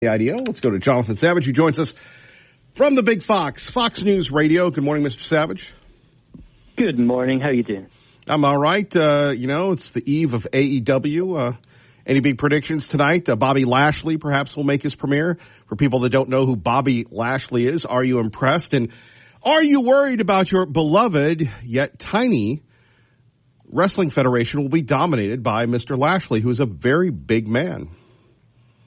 The idea. Let's go to Jonathan Savage, who joins us from the Big Fox News Radio. Good morning, Mr. Savage. Good morning. How are you doing? I'm all right. It's the eve of AEW. Any big predictions tonight? Bobby Lashley perhaps will make his premiere. For people that don't know who Bobby Lashley is, are you impressed? And are you worried about your beloved yet tiny wrestling federation will be dominated by Mr. Lashley, who is a very big man?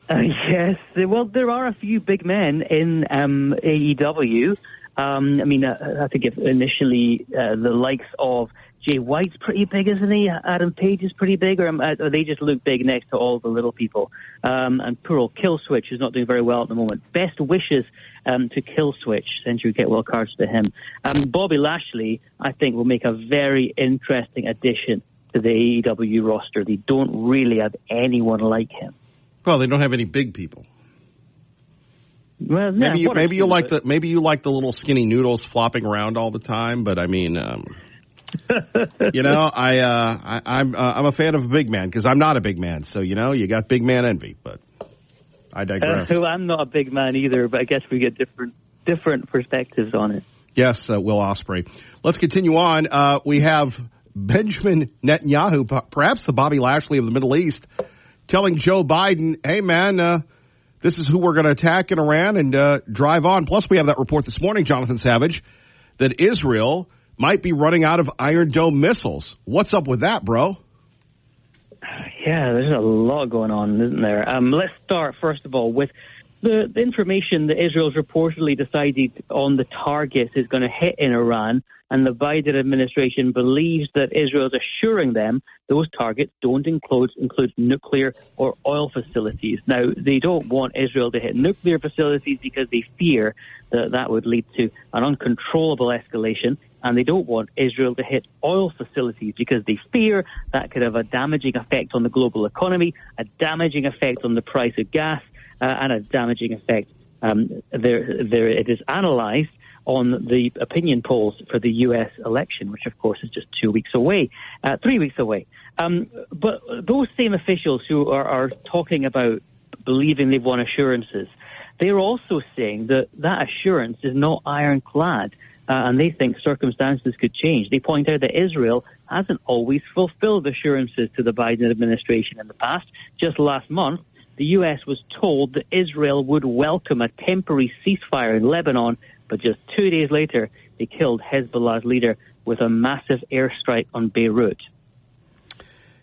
Yes. Well, there are a few big men in AEW. I think if initially the likes of Jay White's pretty big, isn't he? Adam Page is pretty big, or they just look big next to all the little people. And poor old Killswitch is not doing very well at the moment. Best wishes to Killswitch. Send your get well cards to him. Bobby Lashley, I think, will make a very interesting addition to the AEW roster. They don't really have anyone like him. Well, they don't have any big people. Well, maybe you like the little skinny noodles flopping around all the time, but I mean, I'm a fan of a big man because I'm not a big man, so you got big man envy. But I digress. I'm not a big man either, but I guess we get different perspectives on it. Yes, Will Ospreay. Let's continue on. We have Benjamin Netanyahu, perhaps the Bobby Lashley of the Middle East, telling Joe Biden, hey, man, this is who we're going to attack in Iran and drive on. Plus, we have that report this morning, Jonathan Savage, that Israel might be running out of Iron Dome missiles. What's up with that, bro? Yeah, there's a lot going on, isn't there? Let's start, first of all, with the information that Israel's reportedly decided on the targets is going to hit in Iran, and the Biden administration believes that Israel is assuring them those targets don't include nuclear or oil facilities. Now, they don't want Israel to hit nuclear facilities because they fear that would lead to an uncontrollable escalation, and they don't want Israel to hit oil facilities because they fear that could have a damaging effect on the global economy, a damaging effect on the price of gas, and a damaging effect. It is analyzed on the opinion polls for the U.S. election, which, of course, is just 3 weeks away. But those same officials who are talking about believing they've won assurances, they're also saying that assurance is not ironclad, and they think circumstances could change. They point out that Israel hasn't always fulfilled assurances to the Biden administration in the past. Just last month, the U.S. was told that Israel would welcome a temporary ceasefire in Lebanon, but just 2 days later, they killed Hezbollah's leader with a massive airstrike on Beirut.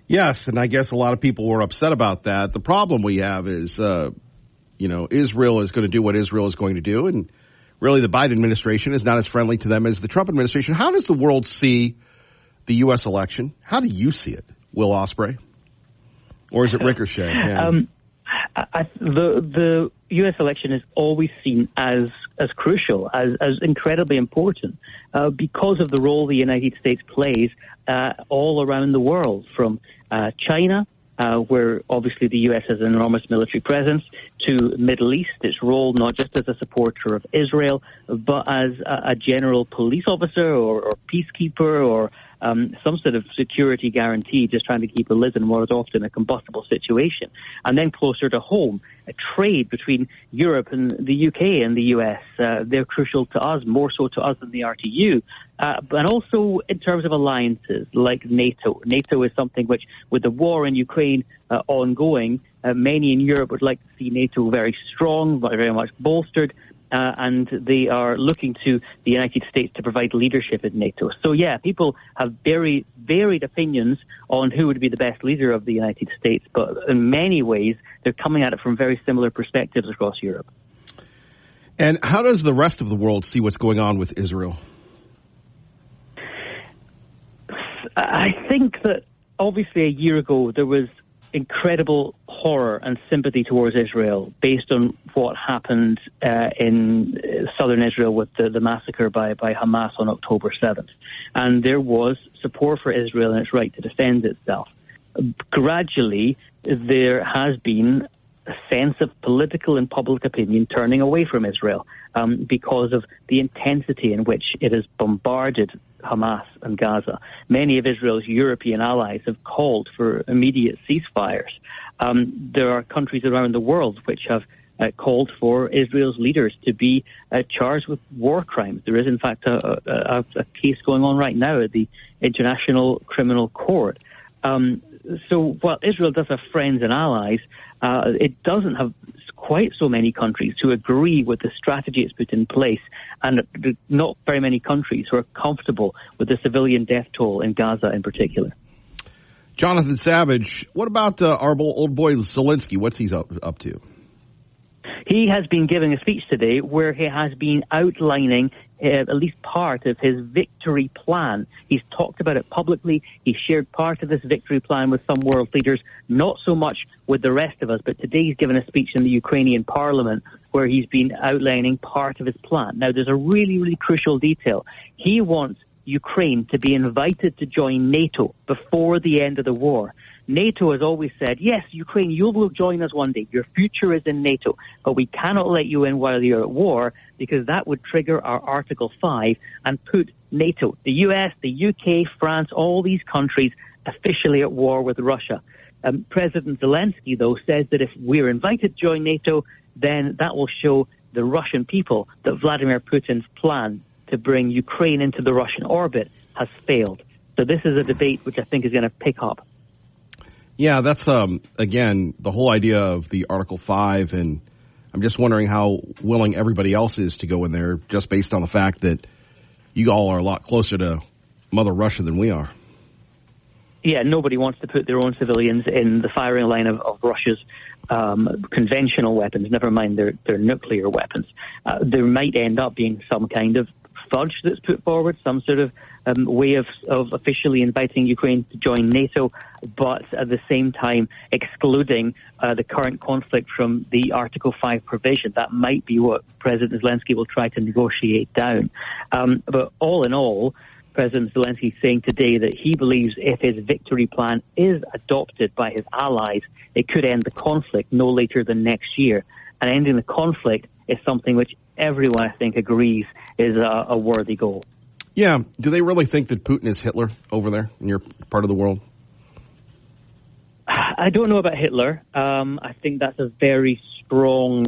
Yes, and I guess a lot of people were upset about that. The problem we have is, Israel is going to do what Israel is going to do, and really the Biden administration is not as friendly to them as the Trump administration. How does the world see the U.S. election? How do you see it, Will Ospreay? Or is it ricochet? Yeah. The U.S. election is always seen as crucial, as incredibly important, because of the role the United States plays all around the world, from China, where obviously the U.S. has an enormous military presence, to Middle East, its role not just as a supporter of Israel, but as a general police officer or peacekeeper or some sort of security guarantee, just trying to keep a lid on what is often a combustible situation. And then closer to home, a trade between Europe and the UK and the US. They're crucial to us, more so to us than the RTU. And also in terms of alliances like NATO. NATO is something which, with the war in Ukraine ongoing, many in Europe would like to see NATO very strong, very much bolstered. And they are looking to the United States to provide leadership in NATO. So, yeah, people have very varied opinions on who would be the best leader of the United States. But in many ways, they're coming at it from very similar perspectives across Europe. And how does the rest of the world see what's going on with Israel? I think that obviously a year ago there was incredible horror and sympathy towards Israel based on what happened in southern Israel with the massacre by Hamas on October 7th. And there was support for Israel and its right to defend itself. Gradually, there has been a sense of political and public opinion turning away from Israel because of the intensity in which it has bombarded Hamas and Gaza. Many of Israel's European allies have called for immediate ceasefires. There are countries around the world which have called for Israel's leaders to be charged with war crimes. There is, in fact, a case going on right now at the International Criminal Court. So while Israel does have friends and allies, it doesn't have quite so many countries who agree with the strategy it's put in place, and not very many countries who are comfortable with the civilian death toll in Gaza in particular. Jonathan Savage, what about our old boy Zelensky? What's he up to? He has been giving a speech today where he has been outlining at least part of his victory plan. He's talked about it publicly. He shared part of this victory plan with some world leaders, not so much with the rest of us. But today he's given a speech in the Ukrainian parliament where he's been outlining part of his plan. Now, there's a really, really crucial detail. He wants Ukraine to be invited to join NATO before the end of the war. NATO has always said, yes, Ukraine, you will join us one day. Your future is in NATO, but we cannot let you in while you're at war because that would trigger our Article 5 and put NATO, the US, the UK, France, all these countries officially at war with Russia. President Zelensky, though, says that if we're invited to join NATO, then that will show the Russian people that Vladimir Putin's plan to bring Ukraine into the Russian orbit has failed. So this is a debate which I think is going to pick up. Yeah, that's, again, the whole idea of the Article 5, and I'm just wondering how willing everybody else is to go in there just based on the fact that you all are a lot closer to Mother Russia than we are. Yeah, nobody wants to put their own civilians in the firing line of Russia's conventional weapons, never mind their nuclear weapons. There might end up being some kind of fudge that's put forward, some sort of way of officially inviting Ukraine to join NATO, but at the same time excluding the current conflict from the Article 5 provision. That might be what President Zelensky will try to negotiate down. But all in all, President Zelensky is saying today that he believes if his victory plan is adopted by his allies, it could end the conflict no later than next year. And ending the conflict is something which everyone, I think, agrees is a worthy goal. Yeah. Do they really think that Putin is Hitler over there in your part of the world? I don't know about Hitler. I think that's a very strong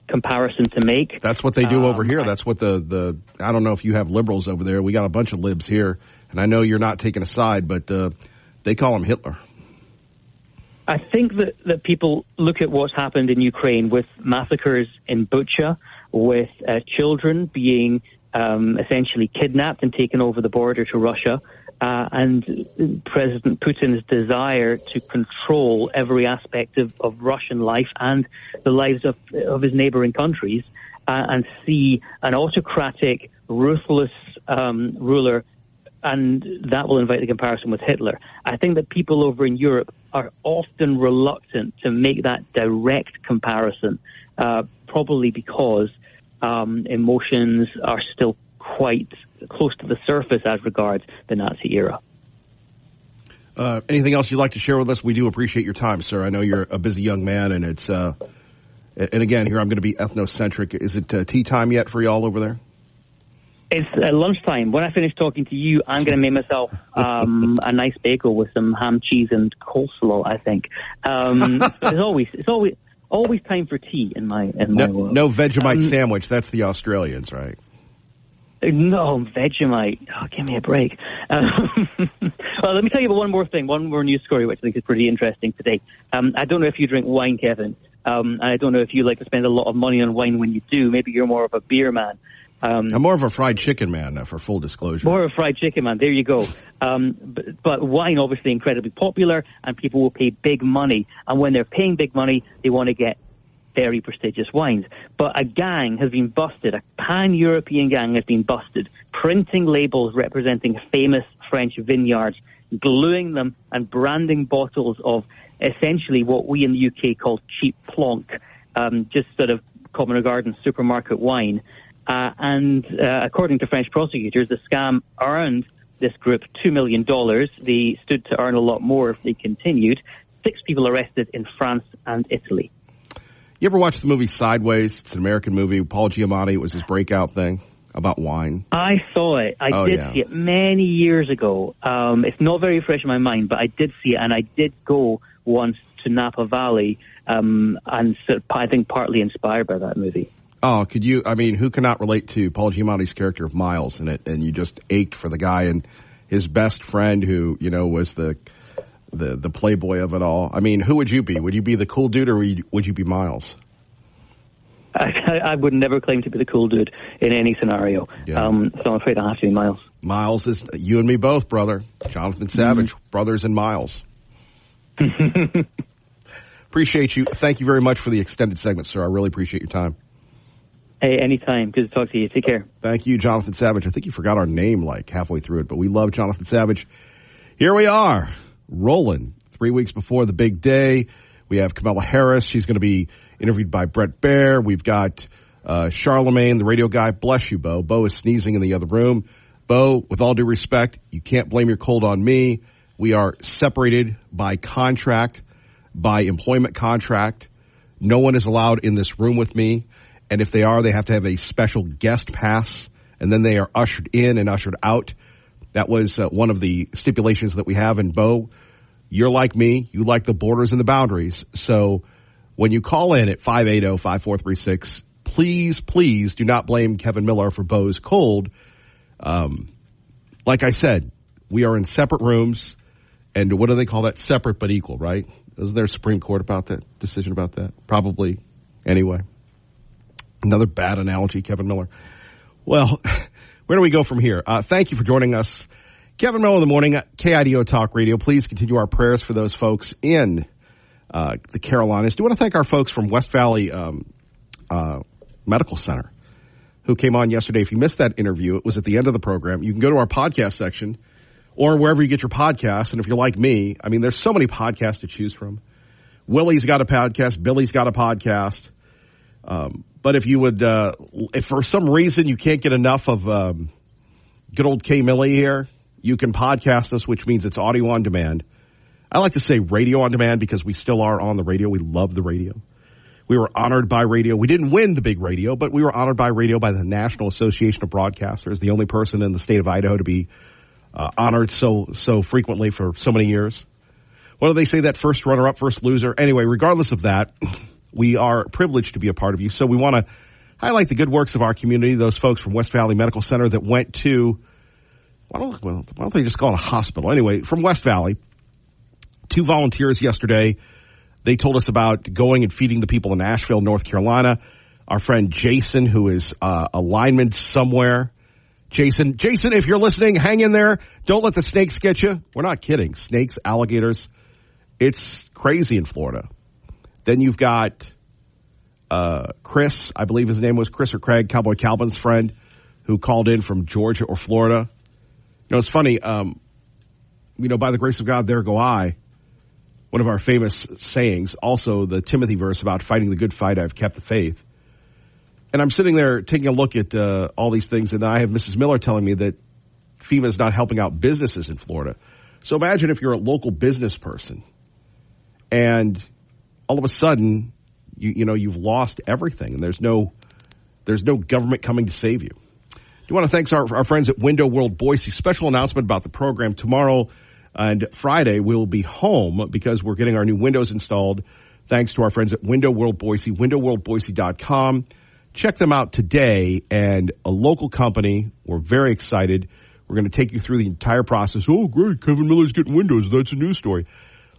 comparison to make. That's what they do over here. That's what the I don't know if you have liberals over there. We got a bunch of libs here, and I know you're not taking a side, but they call him Hitler. I think that people look at what's happened in Ukraine with massacres in Bucha, with children being essentially kidnapped and taken over the border to Russia, and President Putin's desire to control every aspect of Russian life and the lives of his neighboring countries, and see an autocratic, ruthless ruler, and that will invite the comparison with Hitler. I think that people over in Europe are often reluctant to make that direct comparison, probably because emotions are still quite close to the surface as regards the Nazi era. Anything else you'd like to share with us? We do appreciate your time, sir. I know you're a busy young man, and it's and again, here I'm going to be ethnocentric. Is it tea time yet for y'all over there? It's lunchtime. When I finish talking to you, I'm going to make myself a nice bagel with some ham, cheese, and coleslaw, I think. It's always time for tea in my world. No Vegemite sandwich. That's the Australians, right? No, Vegemite. Oh, give me a break. Well, let me tell you about one more thing, one more news story, which I think is pretty interesting today. I don't know if you drink wine, Kevin. And I don't know if you like to spend a lot of money on wine when you do. Maybe you're more of a beer man. I'm more of a fried chicken man, for full disclosure. More of a fried chicken man. There you go. But wine, obviously, incredibly popular, and people will pay big money. And when they're paying big money, they want to get very prestigious wines. But a gang has been busted, a pan-European gang has been busted, printing labels representing famous French vineyards, gluing them and branding bottles of essentially what we in the UK call cheap plonk, just sort of common garden supermarket wine. And according to French prosecutors, the scam earned this group $2 million. They stood to earn a lot more if they continued. 6 people arrested in France and Italy. You ever watch the movie Sideways? It's an American movie. Paul Giamatti, it was his breakout thing about wine. I saw it. I did see it many years ago. It's not very fresh in my mind, but I did see it, and I did go once to Napa Valley, and I think partly inspired by that movie. Oh, who cannot relate to Paul Giamatti's character of Miles in it? And you just ached for the guy and his best friend who, was the playboy of it all. I mean, who would you be? Would you be the cool dude, or would you be Miles? I would never claim to be the cool dude in any scenario. Yeah. So I'm afraid I have to be Miles. Miles is you and me both, brother. Jonathan Savage, brothers in Miles. Appreciate you. Thank you very much for the extended segment, sir. I really appreciate your time. Hey, anytime. Good to talk to you. Take care. Thank you, Jonathan Savage. I think you forgot our name like halfway through it, but we love Jonathan Savage. Here we are, rolling 3 weeks before the big day. We have Kamala Harris. She's going to be interviewed by Brett Baer. We've got Charlemagne, the radio guy. Bless you, Bo. Bo is sneezing in the other room. Bo, with all due respect, you can't blame your cold on me. We are separated by contract, by employment contract. No one is allowed in this room with me. And if they are, they have to have a special guest pass. And then they are ushered in and ushered out. That was one of the stipulations that we have. And Bo, you're like me. You like the borders and the boundaries. So when you call in at 580-5436, please do not blame Kevin Miller for Bo's cold. Like I said, we are in separate rooms. And what do they call that? Separate but equal, right? Isn't there a Supreme Court about that decision about that? Probably. Anyway. Another bad analogy, Kevin Miller. Well, where do we go from here? Thank you for joining us. Kevin Miller in the morning, KIDO Talk Radio. Please continue our prayers for those folks in the Carolinas. Do want to thank our folks from West Valley Medical Center who came on yesterday. If you missed that interview, it was at the end of the program. You can go to our podcast section or wherever you get your podcasts. And if you're like me, there's so many podcasts to choose from. Willie's got a podcast. Billy's got a podcast. But if you would, if for some reason you can't get enough of good old K. Millie here, you can podcast us, which means it's audio on demand. I like to say radio on demand because we still are on the radio. We love the radio. We were honored by radio. We didn't win the big radio, but we were honored by radio by the National Association of Broadcasters, the only person in the state of Idaho to be honored so frequently for so many years. What do they say? That first runner-up, first loser. Anyway, regardless of that, we are privileged to be a part of you. So we want to highlight the good works of our community, those folks from West Valley Medical Center that went to, why don't they just call it a hospital? Anyway, from West Valley, 2 volunteers yesterday. They told us about going and feeding the people in Asheville, North Carolina. Our friend Jason, who is a lineman somewhere. Jason, if you're listening, hang in there. Don't let the snakes get you. We're not kidding. Snakes, alligators. It's crazy in Florida. Then you've got Chris, I believe his name was Chris or Craig, Cowboy Calvin's friend, who called in from Georgia or Florida. It's funny, by the grace of God, there go I. One of our famous sayings, also the Timothy verse about fighting the good fight, I've kept the faith. And I'm sitting there taking a look at all these things, and I have Mrs. Miller telling me that FEMA is not helping out businesses in Florida. So imagine if you're a local business person, and all of a sudden, you've lost everything, and there's no government coming to save you. Do want to thank our friends at Window World Boise. Special announcement about the program tomorrow and Friday. We'll be home because we're getting our new windows installed. Thanks to our friends at Window World Boise, windowworldboise.com. Check them out today, and a local company. We're very excited. We're going to take you through the entire process. Oh, great, Kevin Miller's getting windows. That's a news story.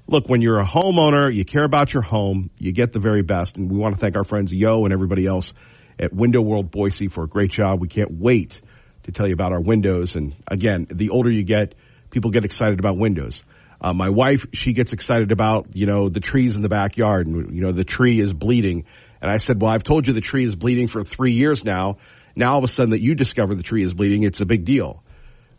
Look, when you're a homeowner, you care about your home, you get the very best. And we want to thank our friends Yo and everybody else at Window World Boise for a great job. We can't wait to tell you about our windows. And again, the older you get, people get excited about windows. My wife, she gets excited about, the trees in the backyard, and, the tree is bleeding. And I said, well, I've told you the tree is bleeding for 3 years now. Now all of a sudden that you discover the tree is bleeding, it's a big deal.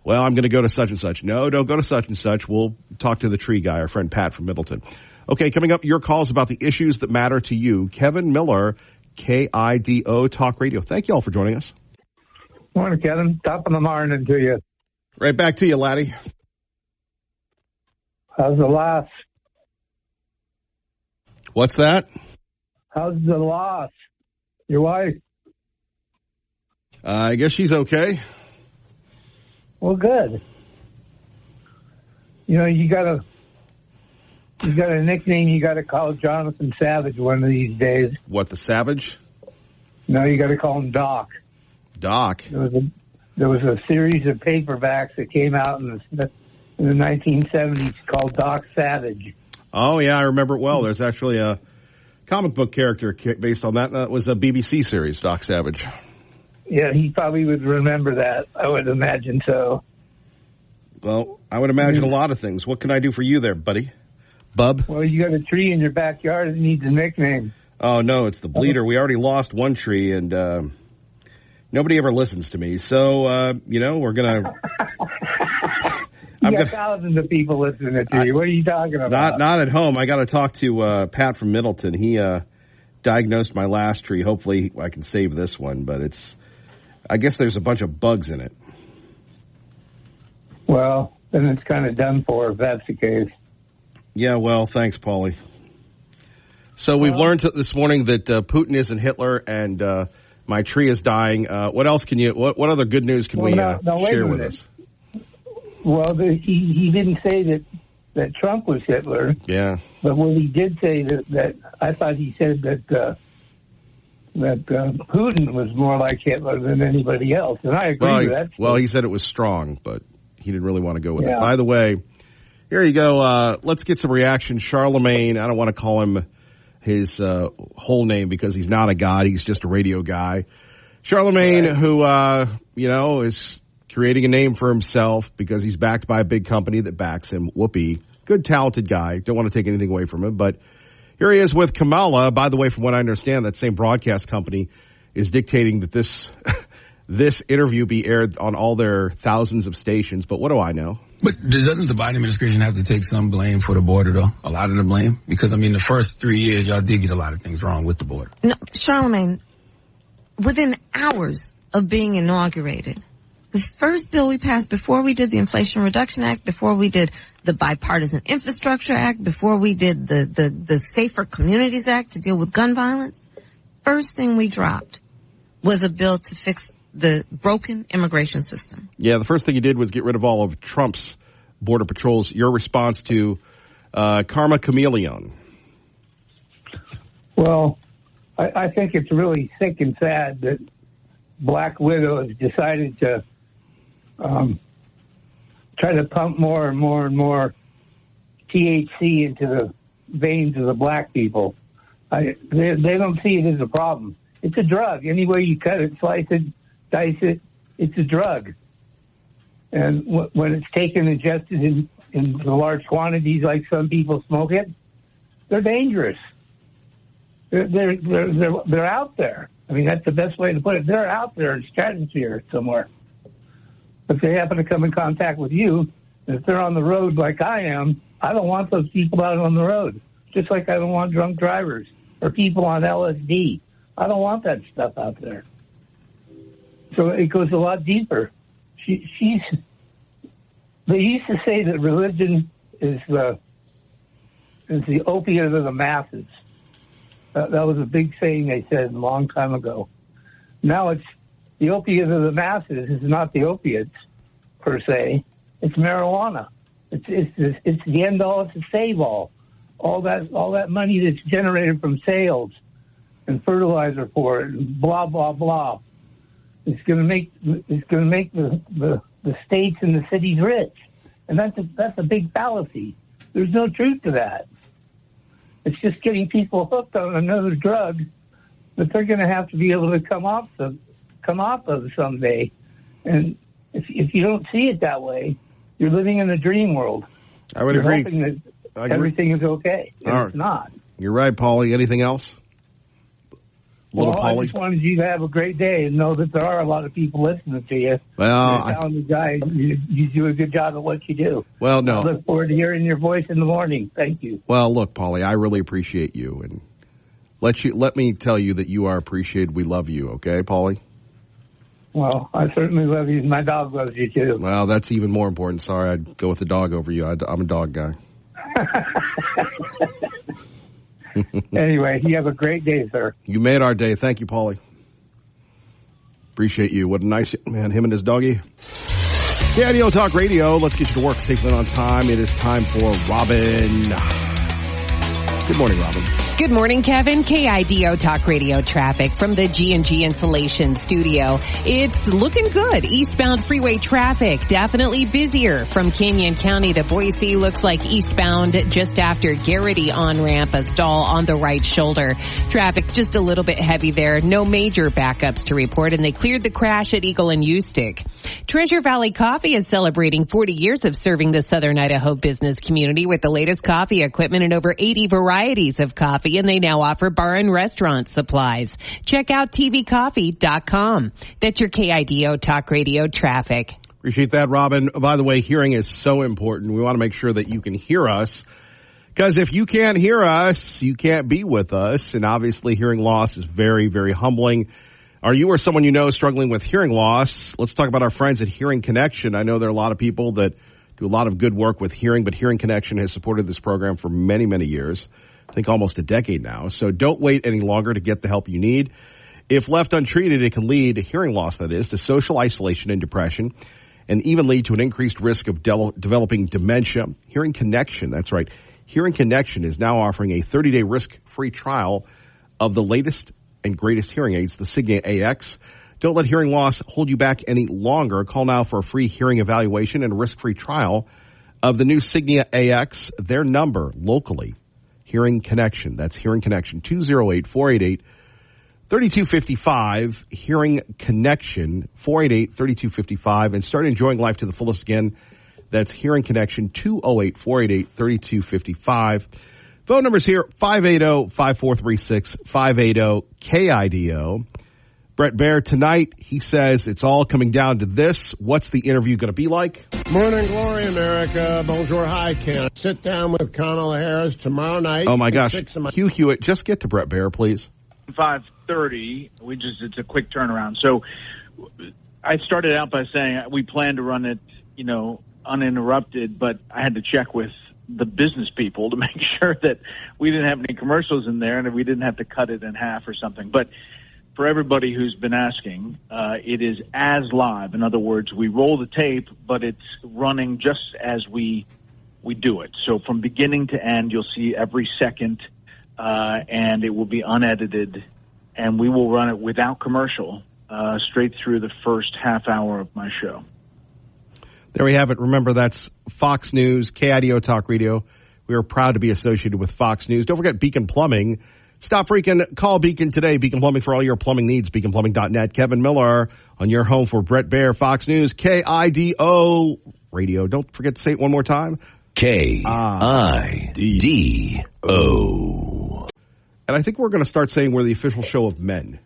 Well, I'm going to go to such and such. No, don't go to such and such. We'll talk to the tree guy, our friend Pat from Middleton. Okay, coming up, your calls about the issues that matter to you. Kevin Miller, KIDO Talk Radio. Thank you all for joining us. Morning, Kevin. Top of the morning to you. Right back to you, laddie. How's the loss? What's that? How's the loss? Your wife? I guess she's okay. Well, good. You got to You got a nickname you got to call Jonathan Savage one of these days. What, the Savage? No, you got to call him Doc. Doc. There was a series of paperbacks that came out in the 1970s called Doc Savage. Oh, yeah, I remember it well. There's actually a comic book character based on that. That was a BBC series, Doc Savage. Yeah, he probably would remember that. I would imagine so. Well, I would imagine a lot of things. What can I do for you there, buddy? Bub? Well, you got a tree in your backyard that needs a nickname. Oh, no, it's the Bleeder. We already lost one tree, and nobody ever listens to me. So, we're going to... You got thousands of people listening to you. What are you talking about? Not at home. I got to talk to Pat from Middleton. He diagnosed my last tree. Hopefully I can save this one, but I guess there's a bunch of bugs in it. Well, then it's kind of done for if that's the case. Yeah, well, thanks, Paulie. So we've learned this morning that Putin isn't Hitler, and my tree is dying. What else can you? What other good news can we share with us? Well, he didn't say that Trump was Hitler. Yeah. But what he did say that I thought he said that Putin was more like Hitler than anybody else, and I agree with that. Well, he said it was strong, but he didn't really want to go with it. By the way, here you go. Let's get some reaction. Charlemagne, I don't want to call him his whole name because he's not a god. He's just a radio guy. Charlemagne, who, is creating a name for himself because he's backed by a big company that backs him. Whoopee. Good, talented guy. Don't want to take anything away from him. But here he is with Kamala. By the way, from what I understand, that same broadcast company is dictating that this interview be aired on all their thousands of stations. But what do I know? But doesn't the Biden administration have to take some blame for the border, though? A lot of the blame? Because, the first 3 years, y'all did get a lot of things wrong with the border. No, Charlemagne, within hours of being inaugurated, the first bill we passed before we did the Inflation Reduction Act, before we did the Bipartisan Infrastructure Act, before we did the Safer Communities Act to deal with gun violence, first thing we dropped was a bill to fix the broken immigration system. Yeah, the first thing you did was get rid of all of Trump's border patrols. Your response to Karma Chameleon. Well, I think it's really sick and sad that Black Widow has decided to try to pump more and more and more THC into the veins of the black people. They don't see it as a problem. It's a drug. Any way you cut it, slice it, dice it, it's a drug. And when it's taken, ingested in large quantities, like some people smoke it, they're dangerous. They're out there. That's the best way to put it. They're out there in stratosphere somewhere. If they happen to come in contact with you, if they're on the road like I am, I don't want those people out on the road. Just like I don't want drunk drivers or people on LSD. I don't want that stuff out there. So it goes a lot deeper. They used to say that religion is the opiate of the masses. That was a big saying they said a long time ago. Now it's the opiate of the masses is not the opiates per se. It's marijuana. It's the end all. It's the save all. All that money that's generated from sales and fertilizer for it and blah blah blah. It's going to make the states and the cities rich, and that's a big fallacy. There's no truth to that. It's just getting people hooked on another drug that they're going to have to be able to come off of someday. And if you don't see it that way, you're living in a dream world. I would agree. Hoping that everything is okay, and it's not. You're right, Paulie. Anything else? I just wanted you to have a great day and know that there are a lot of people listening to you. Well, you're a talented guy. You do a good job at what you do. Well, no. I look forward to hearing your voice in the morning. Thank you. Well, look, Paulie, I really appreciate you, and let me tell you that you are appreciated. We love you, okay, Paulie? Well, I certainly love you. My dog loves you, too. Well, that's even more important. Sorry, I'd go with the dog over you. I'm a dog guy. Anyway, you have a great day, sir. You made our day. Thank you, Paulie. Appreciate you. What a nice man, him and his doggy. KIDO Talk Radio. Let's get you to work safely on time. It is time for Robin. Good morning, Robin. Good morning, Kevin. KIDO Talk Radio traffic from the G&G Insulation Studio. It's looking good. Eastbound freeway traffic definitely busier from Canyon County to Boise. Looks like eastbound just after Garrity on-ramp, a stall on the right shoulder. Traffic just a little bit heavy there. No major backups to report, and they cleared the crash at Eagle and Ustick. Treasure Valley Coffee is celebrating 40 years of serving the Southern Idaho business community with the latest coffee equipment and over 80 varieties of coffee, and they now offer bar and restaurant supplies. Check out tvcoffee.com. That's your KIDO Talk Radio traffic. Appreciate that, Robin. By the way, hearing is so important. We want to make sure that you can hear us, because if you can't hear us, you can't be with us, and obviously hearing loss is very, very humbling. Are you or someone you know struggling with hearing loss? Let's talk about our friends at Hearing Connection. I know there are a lot of people that do a lot of good work with hearing, but Hearing Connection has supported this program for many, many years. I think almost a decade now. So don't wait any longer to get the help you need. If left untreated, it can lead to hearing loss, that is, to social isolation and depression, and even lead to an increased risk of developing dementia. Hearing Connection, that's right. Hearing Connection is now offering a 30-day risk-free trial of the latest and greatest hearing aids, the Signia AX. Don't let hearing loss hold you back any longer. Call now for a free hearing evaluation and a risk-free trial of the new Signia AX. Their number locally, Hearing Connection. That's Hearing Connection, 208-488-3255. Hearing Connection, 488-3255. And start enjoying life to the fullest again. That's Hearing Connection, 208-488-3255. Phone numbers here, 580-5436, 580-KIDO. Brett Baer tonight, he says it's all coming down to this. What's the interview going to be like? Morning glory, America. Bonjour, hi, Ken. Sit down with Kamala Harris tomorrow night. Oh, my gosh. Hugh Hewitt, just get to Brett Baer, please. 5:30. It's a quick turnaround. So I started out by saying we plan to run it, uninterrupted, but I had to check with the business people to make sure that we didn't have any commercials in there and that we didn't have to cut it in half or something. But for everybody who's been asking, it is as live. In other words, we roll the tape, but it's running just as we do it. So from beginning to end, you'll see every second, and it will be unedited, and we will run it without commercial straight through the first half hour of my show. There we have it. Remember, that's Fox News, KIDO Talk Radio. We are proud to be associated with Fox News. Don't forget Beacon Plumbing. Stop freaking. Call Beacon today. Beacon Plumbing for all your plumbing needs. BeaconPlumbing.net. Kevin Miller on your home for Brett Baer, Fox News, KIDO Radio. Don't forget to say it one more time. KIDO. And I think we're going to start saying we're the official show of men.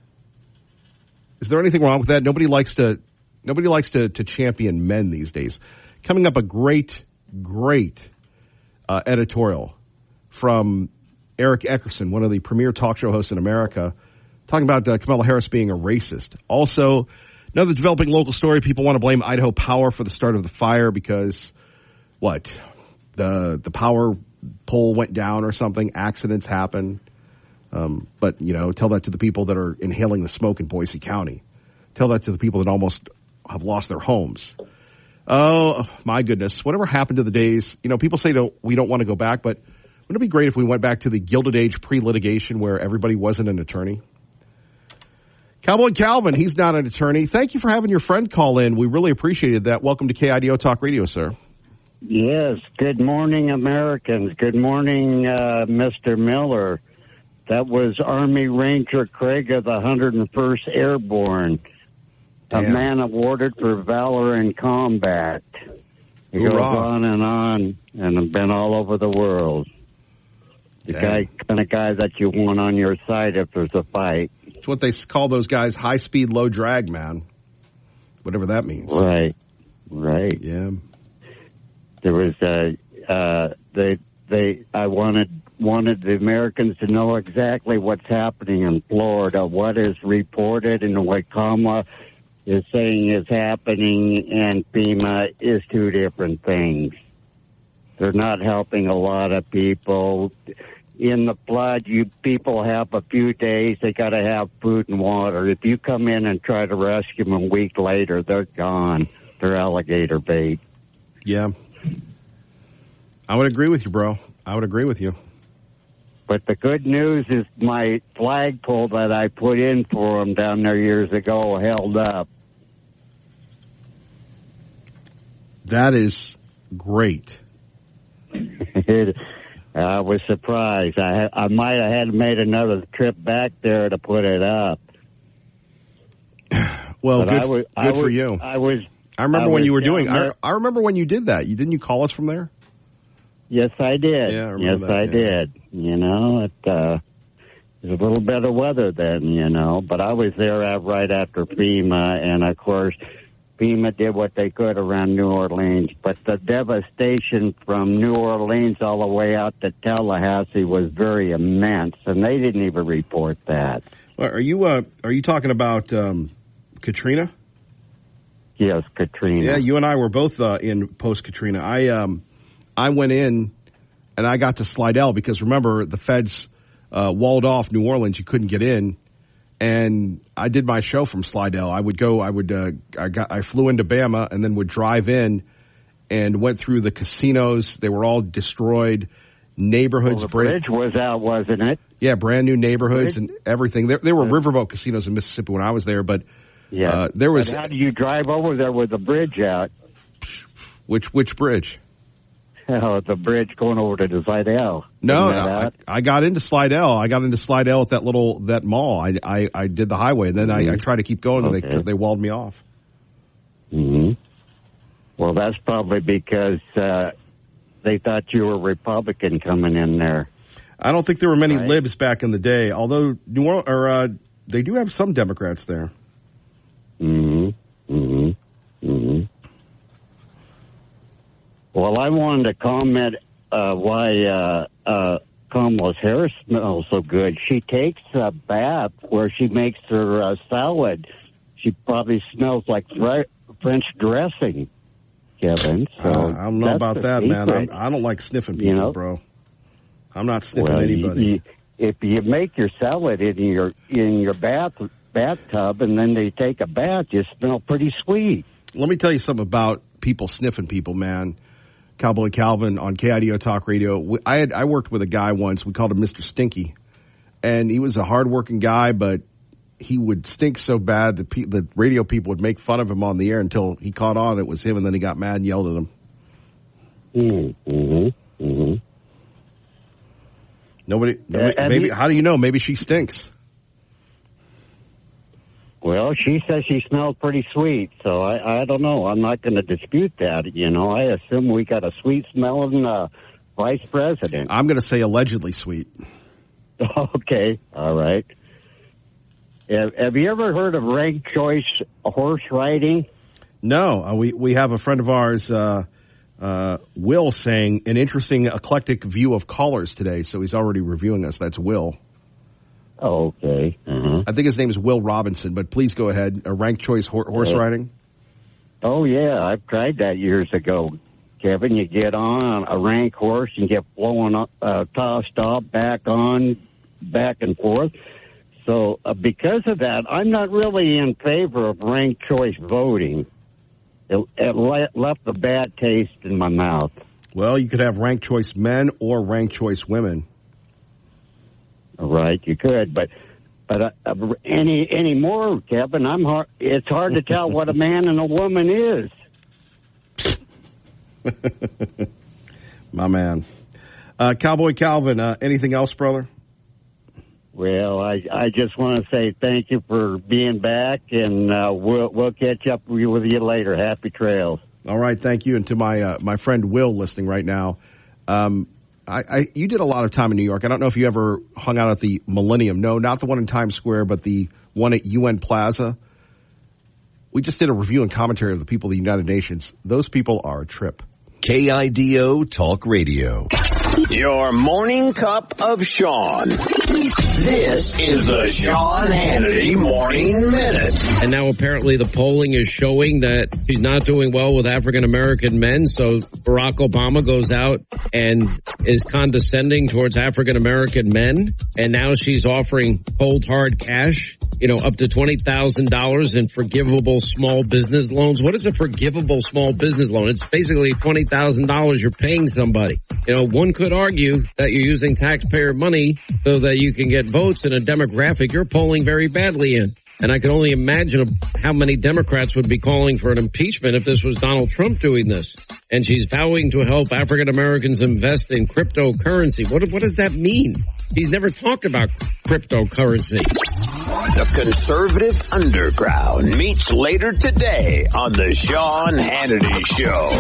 Is there anything wrong with that? Nobody likes to champion men these days. Coming up, a great editorial from Eric Eckerson, one of the premier talk show hosts in America, talking about Kamala Harris being a racist. Also, another developing local story. People want to blame Idaho Power for the start of the fire because, the power pole went down or something. Accidents happen. But, tell that to the people that are inhaling the smoke in Boise County. Tell that to the people that almost have lost their homes. Oh, my goodness. Whatever happened to the days, people say we don't want to go back, but wouldn't it be great if we went back to the Gilded Age pre-litigation where everybody wasn't an attorney? Cowboy Calvin, he's not an attorney. Thank you for having your friend call in. We really appreciated that. Welcome to KIDO Talk Radio, sir. Yes. Good morning, Americans. Good morning, Mr. Miller. That was Army Ranger Craig of the 101st Airborne, a man awarded for valor in combat. He goes on and I've been all over the world. The kind of guy that you want on your side if there's a fight. It's what they call those guys high speed, low drag, man. Whatever that means. Right. Yeah. There was I wanted the Americans to know exactly what's happening in Florida, what is reported and what Kamala is saying is happening, and FEMA is two different things. They're not helping a lot of people. In the flood, you people have a few days. They got to have food and water. If you come in and try to rescue them a week later, they're gone. They're alligator bait. Yeah. I would agree with you, bro. I would agree with you. But the good news is my flagpole that I put in for them down there years ago held up. That is great. I was surprised. I might have had made another trip back there to put it up. Well, good for you. I remember when you were doing. I remember when you did that. Didn't you call us from there? Yes, I did. Yeah, I remember that, I did. You know, it was a little better weather then. You know, but I was there right after FEMA, and of course, FEMA did what they could around New Orleans, but the devastation from New Orleans all the way out to Tallahassee was very immense, and they didn't even report that. Well, are you talking about Katrina? Yes, Katrina. Yeah, you and I were both in post-Katrina. I went in, and I got to Slidell because, remember, the feds walled off New Orleans. You couldn't get in. And I did my show from Slidell. I flew into Bama and then would drive in and went through the casinos. They were all destroyed. Neighborhoods. Well, the bridge was out, wasn't it? Yeah, brand new neighborhoods and everything. There were riverboat casinos in Mississippi when I was there, but there was. But how do you drive over there with the bridge out? Which bridge? Oh, the bridge going over to Slidell. No, I got into Slidell. I got into Slidell at that mall. I did the highway, and then I tried to keep going, and they walled me off. Mm-hmm. Well, that's probably because they thought you were Republican coming in there. I don't think there were many libs back in the day, although they do have some Democrats there. Mm-hmm. Mm-hmm. Mm-hmm. Well, I wanted to comment why Kamala's hair smells so good. She takes a bath where she makes her salad. She probably smells like French dressing, Kevin. So I don't know about that, man. I don't like sniffing people, bro. I'm not sniffing anybody. If you make your salad in your bathtub and then they take a bath, you smell pretty sweet. Let me tell you something about people sniffing people, man. Cowboy Calvin on KIDO Talk Radio. I worked with a guy once. We called him Mr. Stinky. And he was a hardworking guy, but he would stink so bad that the radio people would make fun of him on the air until he caught on it was him, and then he got mad and yelled at him. Mm-hmm. Mm-hmm. Nobody maybe, how do you know? Maybe she stinks. Well, she says she smells pretty sweet, so I don't know. I'm not going to dispute that. You know, I assume we got a sweet-smelling vice president. I'm going to say allegedly sweet. Okay, all right. Have you ever heard of ranked choice horse riding? No, we have a friend of ours, Will, saying an interesting eclectic view of callers today, so he's already reviewing us. That's Will. Oh, okay. Uh-huh. I think his name is Will Robinson, but please go ahead. A ranked choice horse riding? Oh, yeah. I've tried that years ago, Kevin. You get on a rank horse and get tossed off, back and forth. So because of that, I'm not really in favor of ranked choice voting. It left a bad taste in my mouth. Well, you could have ranked choice men or ranked choice women. Right, you could, but any more, Kevin? It's hard to tell what a man and a woman is. My man, Cowboy Calvin. Anything else, brother? Well, I just want to say thank you for being back, and we'll catch up with you later. Happy trails. All right, thank you, and to my friend Will listening right now. You did a lot of time in New York. I don't know if you ever hung out at the Millennium. No, not the one in Times Square, but the one at UN Plaza. We just did a review and commentary of the people of the United Nations. Those people are a trip. KIDO Talk Radio. Your morning cup of Sean. This is the Sean Hannity Morning Minute. And now apparently the polling is showing that she's not doing well with African-American men. So Barack Obama goes out and is condescending towards African-American men. And now she's offering cold, hard cash up to $20,000 in forgivable small business loans. What is a forgivable small business loan? It's basically $20,000 you're paying somebody. One could argue that you're using taxpayer money so that you can get votes in a demographic you're polling very badly in. And I can only imagine how many Democrats would be calling for an impeachment if this was Donald Trump doing this. And she's vowing to help African Americans invest in cryptocurrency. What does that mean? He's never talked about cryptocurrency. The conservative underground meets later today on the Sean Hannity Show.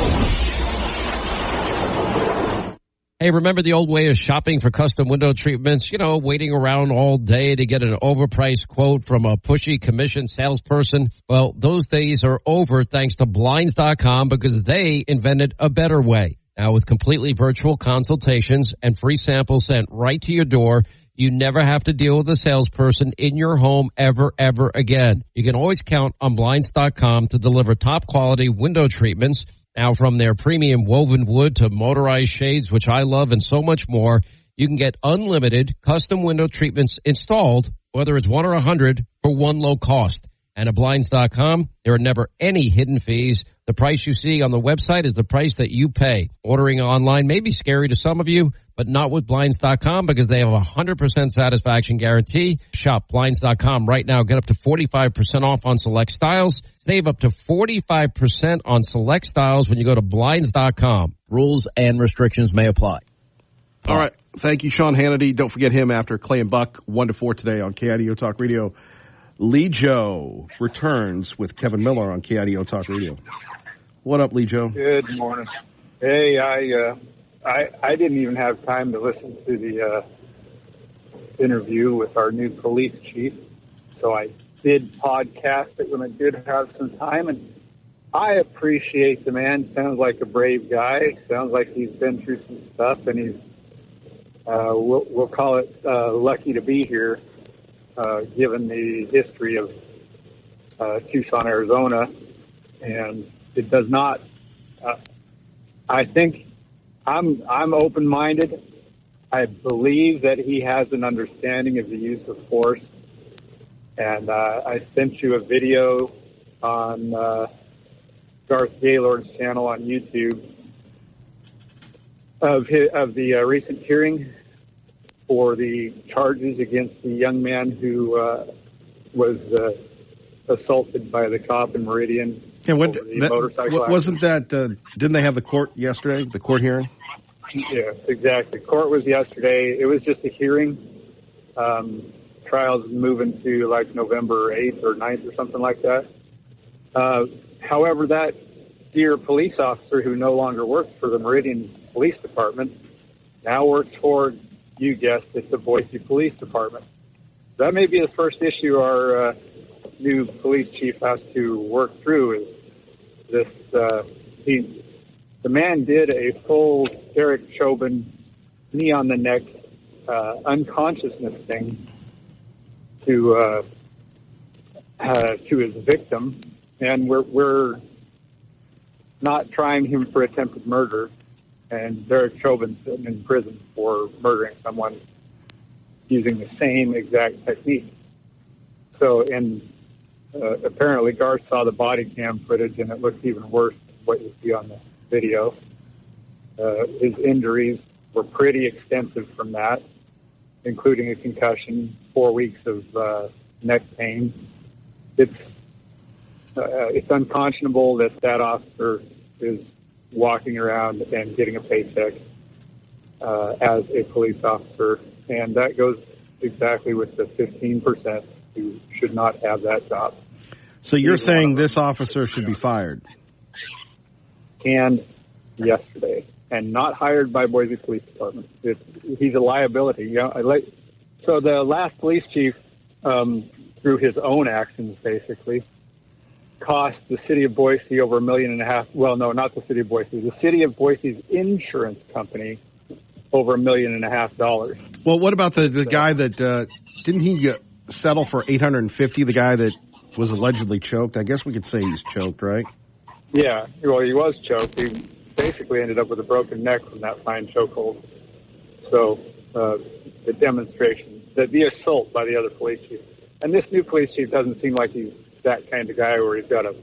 Hey, remember the old way of shopping for custom window treatments? Waiting around all day to get an overpriced quote from a pushy commission salesperson? Well, those days are over thanks to Blinds.com because they invented a better way. Now, with completely virtual consultations and free samples sent right to your door, you never have to deal with a salesperson in your home ever again. You can always count on Blinds.com to deliver top quality window treatments. Now, from their premium woven wood to motorized shades, which I love, and so much more, you can get unlimited custom window treatments installed, whether it's 1 or 100, for one low cost. And at Blinds.com, there are never any hidden fees. The price you see on the website is the price that you pay. Ordering online may be scary to some of you, but not with Blinds.com because they have a 100% satisfaction guarantee. Shop Blinds.com right now. Get up to 45% off on select styles. Save up to 45% on select styles when you go to Blinds.com. Rules and restrictions may apply. All right. Thank you, Sean Hannity. Don't forget him after Clay and Buck, 1 to 4 today on KIDO Talk Radio. Lee Joe returns with Kevin Miller on KIDO Talk Radio. What up, Lee Joe? Good morning. Hey, I didn't even have time to listen to the interview with our new police chief, so I did podcast it when I did have some time, and I appreciate the man. Sounds like a brave guy. Sounds like he's been through some stuff, and he's we'll call it lucky to be here, given the history of Tucson, Arizona, and it does not. I think I'm open-minded. I believe that he has an understanding of the use of force, and I sent you a video on Garth Gaylord's channel on YouTube of the recent hearing for the charges against the young man who was assaulted by the cop in Meridian. Yeah, wasn't that? Didn't they have the court yesterday? The court hearing? Yeah, exactly. Court was yesterday. It was just a hearing. Trials moving to like November 8th or 9th or something like that. However, that dear police officer who no longer works for the Meridian Police Department now works for, you guessed it, the Boise Police Department. That may be the first issue our new police chief has to work through is this. The man did a full Derek Chauvin knee on the neck unconsciousness thing to his victim, and we're not trying him for attempted murder, and Derek Chauvin's sitting in prison for murdering someone using the same exact technique. So, apparently Garth saw the body cam footage, and it looks even worse than what you see on the video. His injuries were pretty extensive from that, including a concussion, 4 weeks of neck pain. It's unconscionable that officer is walking around and getting a paycheck as a police officer, and that goes exactly with the 15% who should not have that job. So you're saying this officer should be fired? And yesterday, and not hired by Boise Police Department. He's a liability. So the last police chief, through his own actions, basically, cost the city of Boise over $1.5 million. Well, no, not the city of Boise. The city of Boise's insurance company over $1.5 million. Well, what about the guy that didn't he settle for $850? The guy that was allegedly choked. I guess we could say he's choked, right? Yeah, well, he was choked. He basically ended up with a broken neck from that fine chokehold. So the demonstration, the assault by the other police chief. And this new police chief doesn't seem like he's that kind of guy where he's got to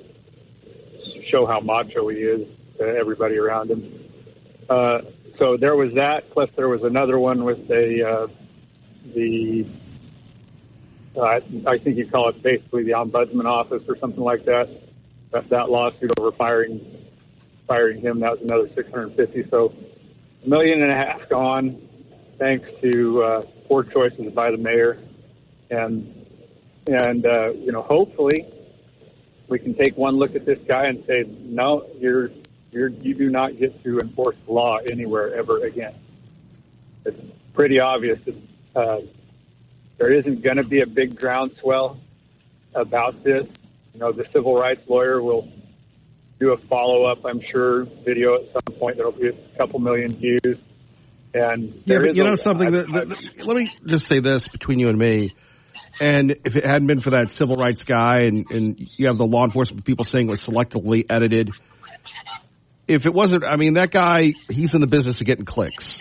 show how macho he is to everybody around him. So there was that, plus there was another one with I think you call it basically the ombudsman office or something like that. That lawsuit over firing him, that was another $650. So $1.5 million gone, thanks to poor choices by the mayor, and hopefully we can take one look at this guy and say, no, you do not get to enforce the law anywhere ever again. It's pretty obvious that there isn't going to be a big groundswell about this. The civil rights lawyer will do a follow-up, I'm sure, video at some point. There'll be a couple million views. And yeah, but something, let me just say this between you and me. And if it hadn't been for that civil rights guy and you have the law enforcement people saying it was selectively edited, if it wasn't, that guy, he's in the business of getting clicks.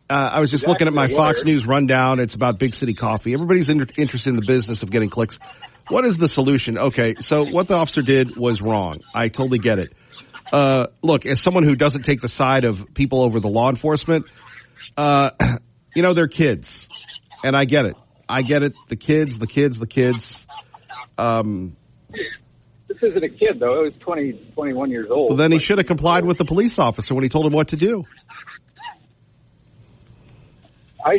I was just looking at my Fox News rundown. It's about Big City Coffee. Everybody's interested in the business of getting clicks. What is the solution? Okay, so what the officer did was wrong. I totally get it. Look, as someone who doesn't take the side of people over the law enforcement, they're kids. And I get it. The kids. This isn't a kid, though. It was 21 years old. Well, then he should have complied with the police officer when he told him what to do. I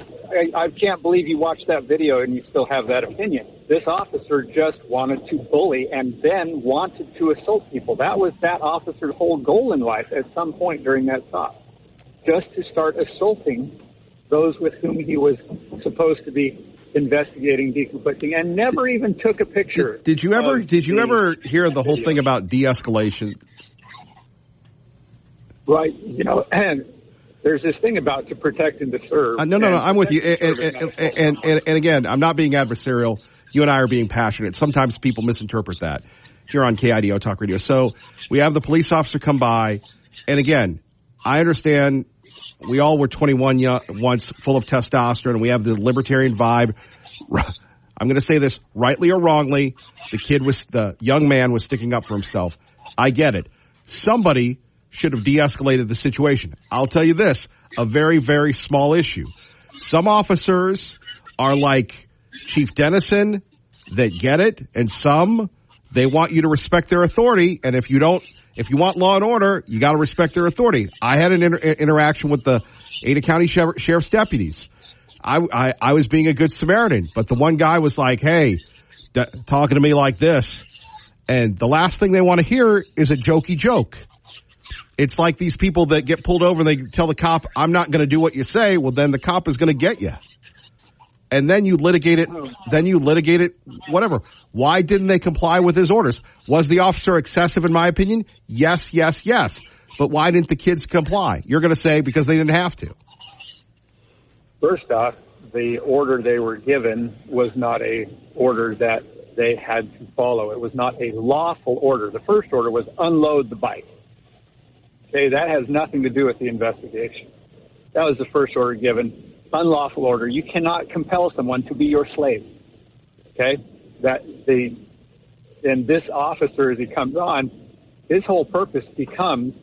can't believe you watched that video and you still have that opinion. This officer just wanted to bully and then wanted to assault people. That was that officer's whole goal in life at some point during that stop, just to start assaulting those with whom he was supposed to be investigating, deconflicting, and never even took a picture. Did you ever hear the whole thing about de-escalation? Right, and there's this thing about to protect and to serve. No, I'm with you. And again, I'm not being adversarial. You and I are being passionate. Sometimes people misinterpret that here on KIDO Talk Radio. So we have the police officer come by, and again, I understand we all were 21 once, full of testosterone, and we have the libertarian vibe. I'm going to say this rightly or wrongly. The young man was sticking up for himself. I get it. Somebody should have de-escalated the situation. I'll tell you this, a very, very small issue. Some officers are like Chief Dennison that get it, and some, they want you to respect their authority, and if you want law and order, you got to respect their authority. I had an interaction with the Ada County Sheriff's deputies. I was being a good Samaritan, but the one guy was like, hey, talking to me like this, and the last thing they want to hear is a jokey joke. It's like these people that get pulled over and they tell the cop, I'm not going to do what you say. Well, then the cop is going to get you. And then you litigate it. Whatever. Why didn't they comply with his orders? Was the officer excessive in my opinion? Yes. But why didn't the kids comply? You're going to say because they didn't have to. First off, the order they were given was not a order that they had to follow. It was not a lawful order. The first order was unload the bike. Okay, that has nothing to do with the investigation. That was the first order given. Unlawful order. You cannot compel someone to be your slave. Okay? And this officer, as he comes on, his whole purpose becomes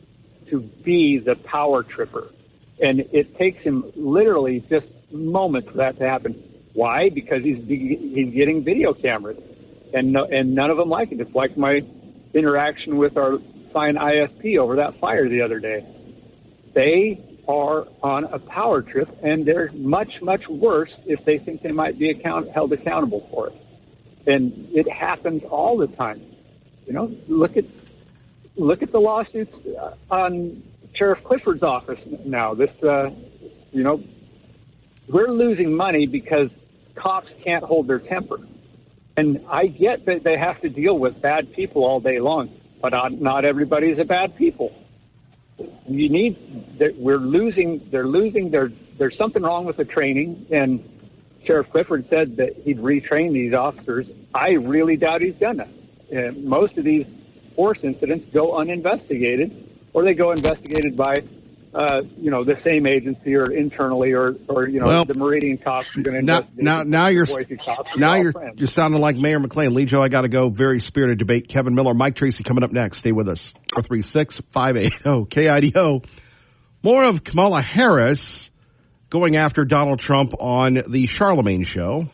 to be the power tripper. And it takes him literally just moments for that to happen. Why? Because he's getting video cameras. And none of them like it. It's like my interaction with our fine ISP over that fire the other day. They are on a power trip, and they're much, much worse if they think they might be held accountable for it. And it happens all the time. Look at the lawsuits on Sheriff Clifford's office now. We're losing money because cops can't hold their temper. And I get that they have to deal with bad people all day long, but not everybody's a bad people. They're losing. There's something wrong with the training, and Sheriff Clifford said that he'd retrain these officers. I really doubt he's done it. Most of these force incidents go uninvestigated, or they go investigated by the same agency or internally or the Meridian cops are going to now you're sounding like Mayor McLean. Lee Joe, I got to go. Very spirited debate. Kevin Miller, Mike Tracy coming up next. Stay with us. 436-580 KIDO. More of Kamala Harris going after Donald Trump on the Charlemagne show.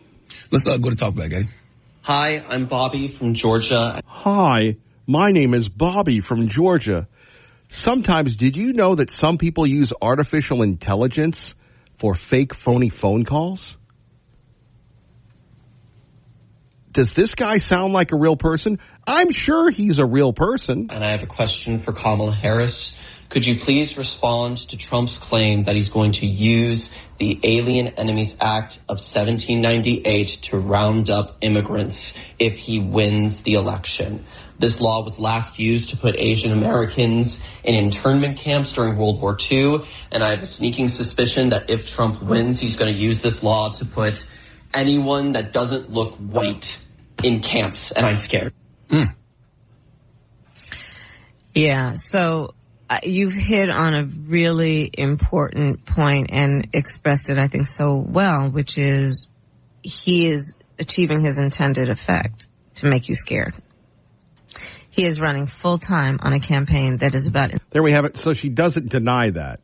Let's go to Talkback, Eddie. Hi, I'm Bobby from Georgia. Hi, my name is Bobby from Georgia. Sometimes, did you know that some people use artificial intelligence for fake, phony phone calls? Does this guy sound like a real person? I'm sure he's a real person. And I have a question for Kamala Harris. Could you please respond to Trump's claim that he's going to use the Alien Enemies Act of 1798 to round up immigrants if he wins the election? This law was last used to put Asian Americans in internment camps during World War II, and I have a sneaking suspicion that if Trump wins, he's going to use this law to put anyone that doesn't look white in camps, and I'm scared. Yeah, so you've hit on a really important point and expressed it, I think, so well, which is he is achieving his intended effect to make you scared. He is running full time on a campaign that is about... There we have it. So she doesn't deny that.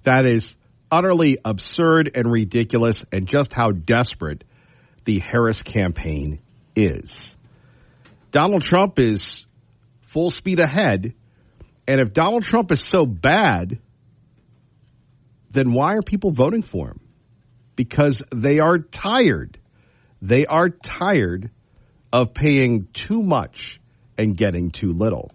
That is utterly absurd and ridiculous, and just how desperate the Harris campaign is. Donald Trump is full speed ahead, and if Donald Trump is so bad, then why are people voting for him? Because they are tired. They are tired of paying too much and getting too little.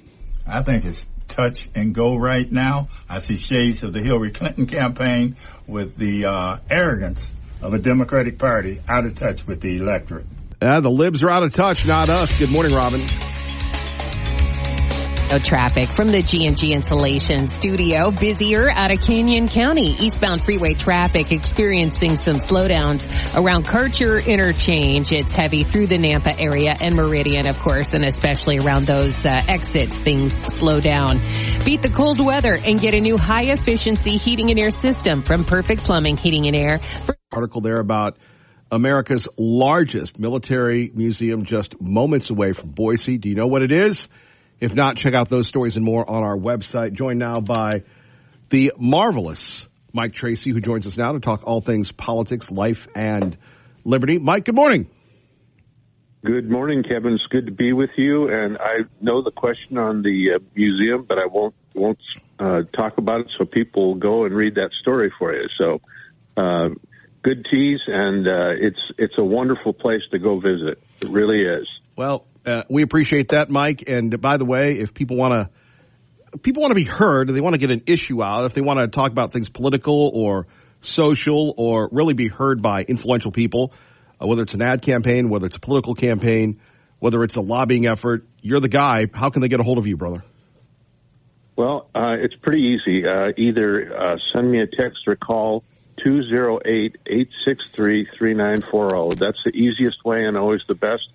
I think it's touch and go right now. I see shades of the Hillary Clinton campaign with the arrogance of a Democratic Party out of touch with the electorate. The libs are out of touch, not us. Good morning, Robin. Traffic from the G&G Insulation Studio. Busier out of Canyon County. Eastbound freeway traffic experiencing some slowdowns around Karcher Interchange. It's heavy through the Nampa area and Meridian, of course, and especially around those exits. Things slow down. Beat the cold weather and get a new high-efficiency heating and air system from Perfect Plumbing, Heating and Air. Article there about America's largest military museum just moments away from Boise. Do you know what it is? If not, check out those stories and more on our website. Joined now by the marvelous Mike Tracy, who joins us now to talk all things politics, life, and liberty. Mike, good morning. Good morning, Kevin. It's good to be with you. And I know the question on the museum, but I won't talk about it, so people will go and read that story for you. So good tease, and it's a wonderful place to go visit. It really is. Well, we appreciate that, Mike. And by the way, if people want to be heard, they want to get an issue out, if they want to talk about things political or social or really be heard by influential people, whether it's an ad campaign, whether it's a political campaign, whether it's a lobbying effort, you're the guy. How can they get a hold of you, brother? Well, it's pretty easy. Either send me a text or call 208-863-3940. That's the easiest way and always the best.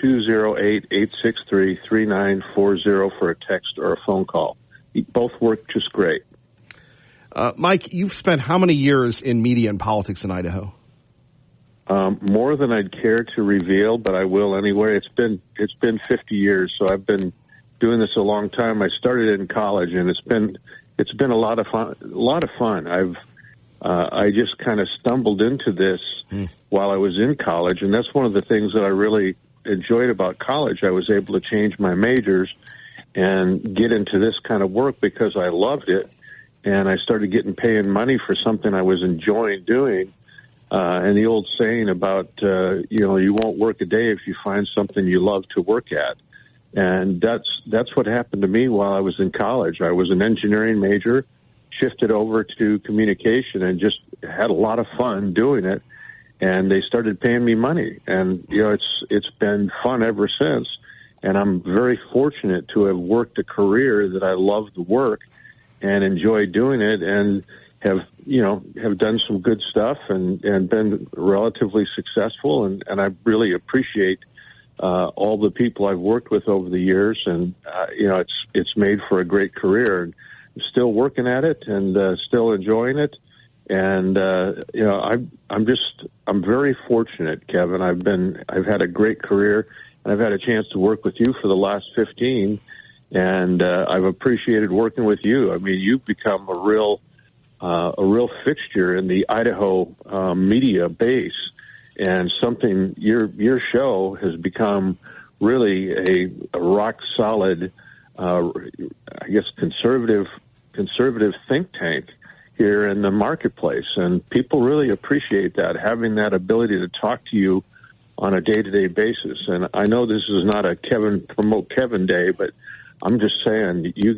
208-863-3940 for a text or a phone call. Both work just great. Mike, you've spent how many years in media and politics in Idaho? More than I'd care to reveal, but I will anyway. It's been 50 years, so I've been doing this a long time. I started in college, and it's been a lot of fun. I just kind of stumbled into this while I was in college, and that's one of the things that I really enjoyed about college. I was able to change my majors and get into this kind of work because I loved it, and I started paying money for something I was enjoying doing. And the old saying about you won't work a day if you find something you love to work at, and that's what happened to me while I was in college. I was an engineering major, shifted over to communication, and just had a lot of fun doing it. And they started paying me money, and it's been fun ever since. And I'm very fortunate to have worked a career that I love the work and enjoy doing it, and have done some good stuff and been relatively successful. And I really appreciate all the people I've worked with over the years, and it's made for a great career. still working at it and still enjoying it. And I'm very fortunate, Kevin. I've had a great career, and I've had a chance to work with you for the last 15, and I've appreciated working with you. I mean, you've become a real fixture in the Idaho media base, and something your show has become really a rock solid, I guess conservative think tank here in the marketplace, and people really appreciate that, having that ability to talk to you on a day-to-day basis. And I know this is not a promote Kevin day, but I'm just saying you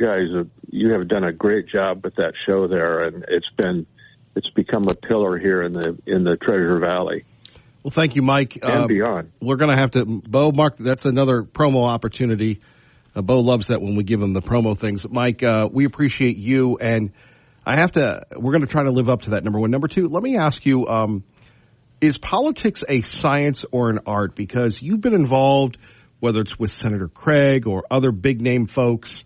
have done a great job with that show there, and it's become a pillar here in the Treasure Valley. Well, thank you, Mike. And beyond. We're going to have to, Bo, Mark, that's another promo opportunity. Bo loves that when we give him the promo things. Mike, we appreciate you, and we're going to try to live up to that, number one. Number two, let me ask you, is politics a science or an art? Because you've been involved, whether it's with Senator Craig or other big-name folks.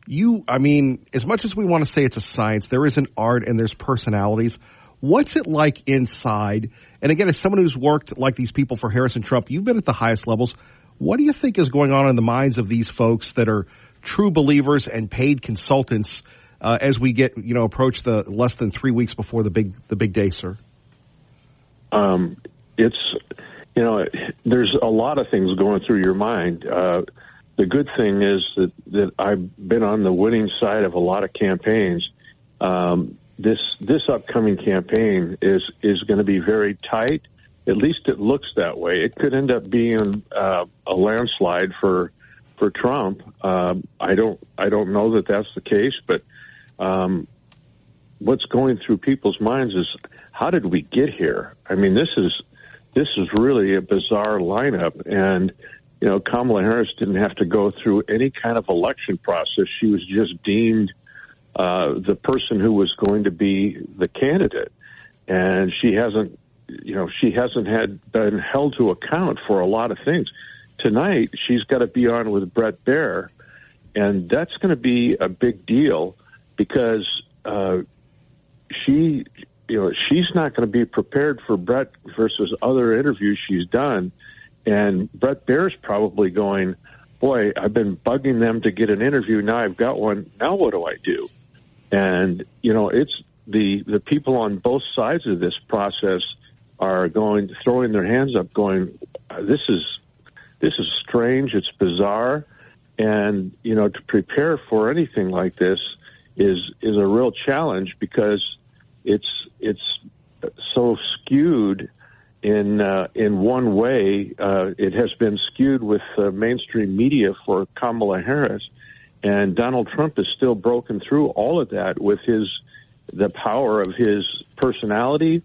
As much as we want to say it's a science, there is an art and there's personalities. What's it like inside? And again, as someone who's worked like these people for Harris and Trump, you've been at the highest levels. What do you think is going on in the minds of these folks that are true believers and paid consultants as we get, approach the less than 3 weeks before the big day, sir? There's a lot of things going through your mind. The good thing is that I've been on the winning side of a lot of campaigns. This upcoming campaign is going to be very tight. At least it looks that way. It could end up being a landslide for Trump. I don't know that that's the case, but what's going through people's minds is, how did we get here? I mean, this is really a bizarre lineup, and Kamala Harris didn't have to go through any kind of election process. She was just deemed the person who was going to be the candidate, and she hasn't been held to account for a lot of things. Tonight, she's got to be on with Brett Baer, and that's going to be a big deal because she's not going to be prepared for Brett versus other interviews she's done. And Brett Baer's probably going, boy, I've been bugging them to get an interview. Now I've got one. Now what do I do? And, it's the people on both sides of this process are throwing their hands up going, this is strange. It's bizarre. And, to prepare for anything like this is a real challenge because it's so skewed in one way. It has been skewed with mainstream media for Kamala Harris, and Donald Trump has still broken through all of that with the power of his personality,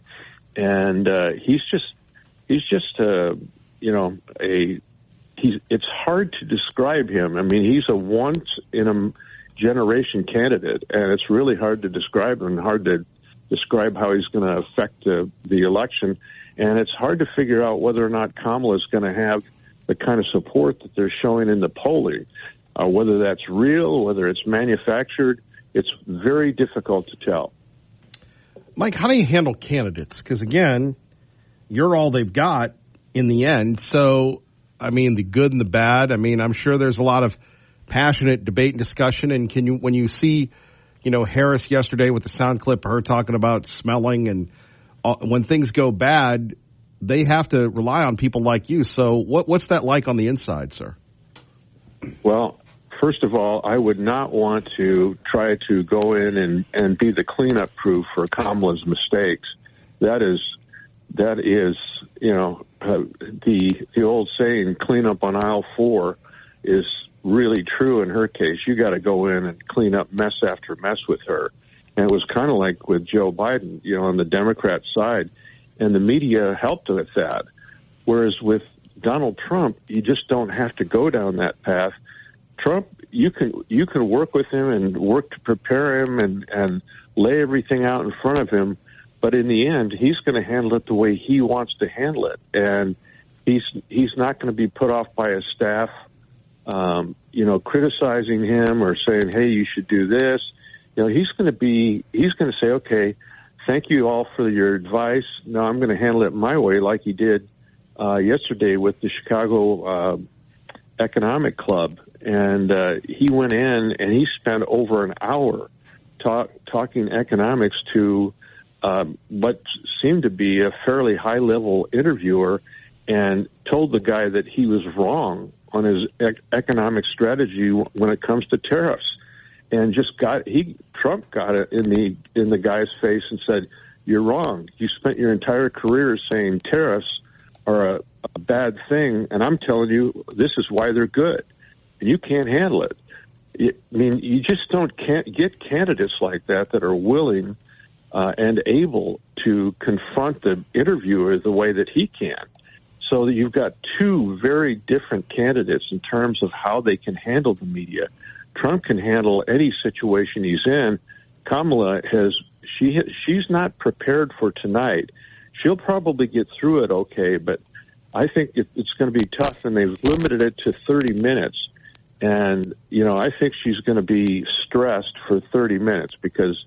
and it's hard to describe him. I mean, he's a once in a generation candidate, and it's really hard to describe him and hard to describe how he's going to affect the election. And it's hard to figure out whether or not Kamala is going to have the kind of support that they're showing in the polling, whether that's real, whether it's manufactured. It's very difficult to tell. Mike, how do you handle candidates? Because, again, you're all they've got in the end. So, the good and the bad, I'm sure there's a lot of passionate debate and discussion. And when you see, Harris yesterday with the sound clip of her talking about smelling, and when things go bad, they have to rely on people like you. So what's that like on the inside, sir? Well, first of all, I would not want to try to go in and be the cleanup crew for Kamala's mistakes. That is, the old saying, clean up on aisle 4 is really true in her case. You got to go in and clean up mess after mess with her. And it was kind of like with Joe Biden, on the Democrat side, and the media helped with that. Whereas with Donald Trump, you just don't have to go down that path. Trump, you can work with him and work to prepare him and lay everything out in front of him, but in the end, he's going to handle it the way he wants to handle it, and he's not going to be put off by his staff, criticizing him or saying, "Hey, you should do this." he's going to say, okay, thank you all for your advice. Now I'm going to handle it my way, like he did yesterday with the Chicago Economic Club. And he went in and he spent over an hour talking economics to what seemed to be a fairly high-level interviewer, and told the guy that he was wrong on his economic strategy when it comes to tariffs. And Trump got it in the guy's face and said, "You're wrong. You spent your entire career saying tariffs are a bad thing, and I'm telling you this is why they're good, and you can't handle it." You just can't get candidates like that are willing and able to confront the interviewer the way that he can. So that you've got two very different candidates in terms of how they can handle the media. Trump can handle any situation he's in. Kamala she's not prepared for tonight. She'll probably get through it okay, but I think it's going to be tough, and they've limited it to 30 minutes. And, I think she's going to be stressed for 30 minutes because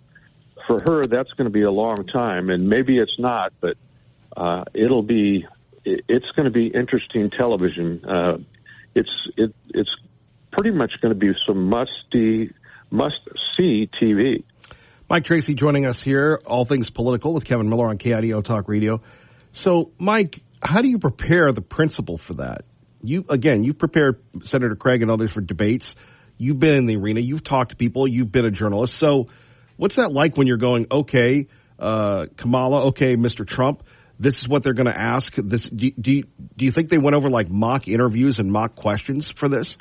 for her, that's going to be a long time. And maybe it's not, but it's going to be interesting television. It's pretty much going to be some must-see TV. Mike Tracy joining us here, All Things Political with Kevin Miller on KIDO Talk Radio. So, Mike, how do you prepare the principal for that? You prepared Senator Craig and others for debates. You've been in the arena. You've talked to people. You've been a journalist. So what's that like when you're going, okay, Kamala, okay, Mr. Trump, this is what they're going to ask? Do you think they went over like mock interviews and mock questions for this?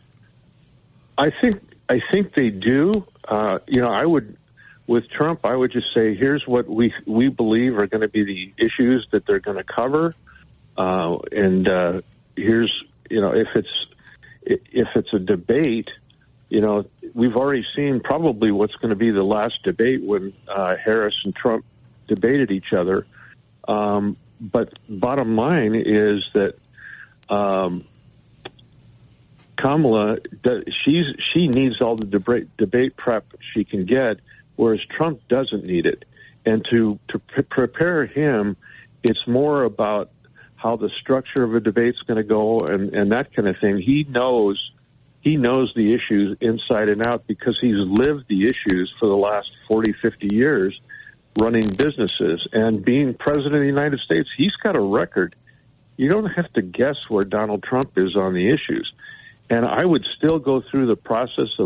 I think they do. With Trump, I would just say, here's what we believe are going to be the issues that they're going to cover. And here's, if it's a debate, we've already seen probably what's going to be the last debate when Harris and Trump debated each other. But bottom line is that Kamala, she needs all the debate prep she can get, whereas Trump doesn't need it. And to prepare him, it's more about how the structure of a debate's going to go and that kind of thing. He knows the issues inside and out because he's lived the issues for the last 40, 50 years running businesses and being president of the United States. He's got a record. You don't have to guess where Donald Trump is on the issues. And I would still go through the process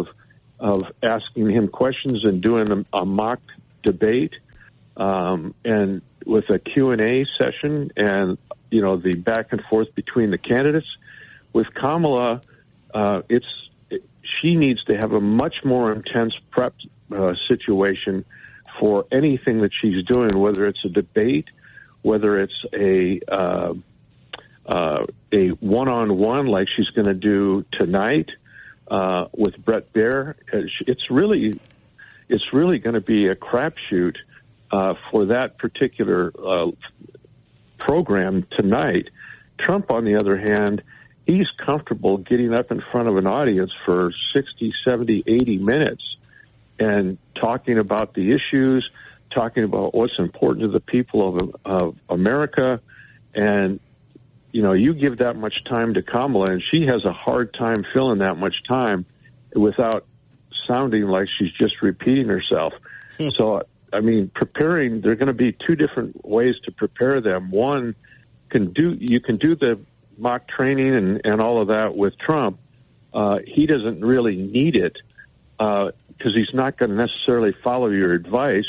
of asking him questions and doing a mock debate and with a Q&A session and, the back and forth between the candidates. With Kamala, she needs to have a much more intense prep situation for anything that she's doing, whether it's a debate, whether it's a one-on-one like she's going to do tonight with Bret Baier. It's really going to be a crapshoot for that particular program tonight. Trump, on the other hand, he's comfortable getting up in front of an audience for 60, 70, 80 minutes and talking about the issues, talking about what's important to the people of America. And, you give that much time to Kamala, and she has a hard time filling that much time without sounding like she's just repeating herself. So, preparing, there are going to be two different ways to prepare them. One, you can do the mock training and all of that with Trump. He doesn't really need it because he's not going to necessarily follow your advice.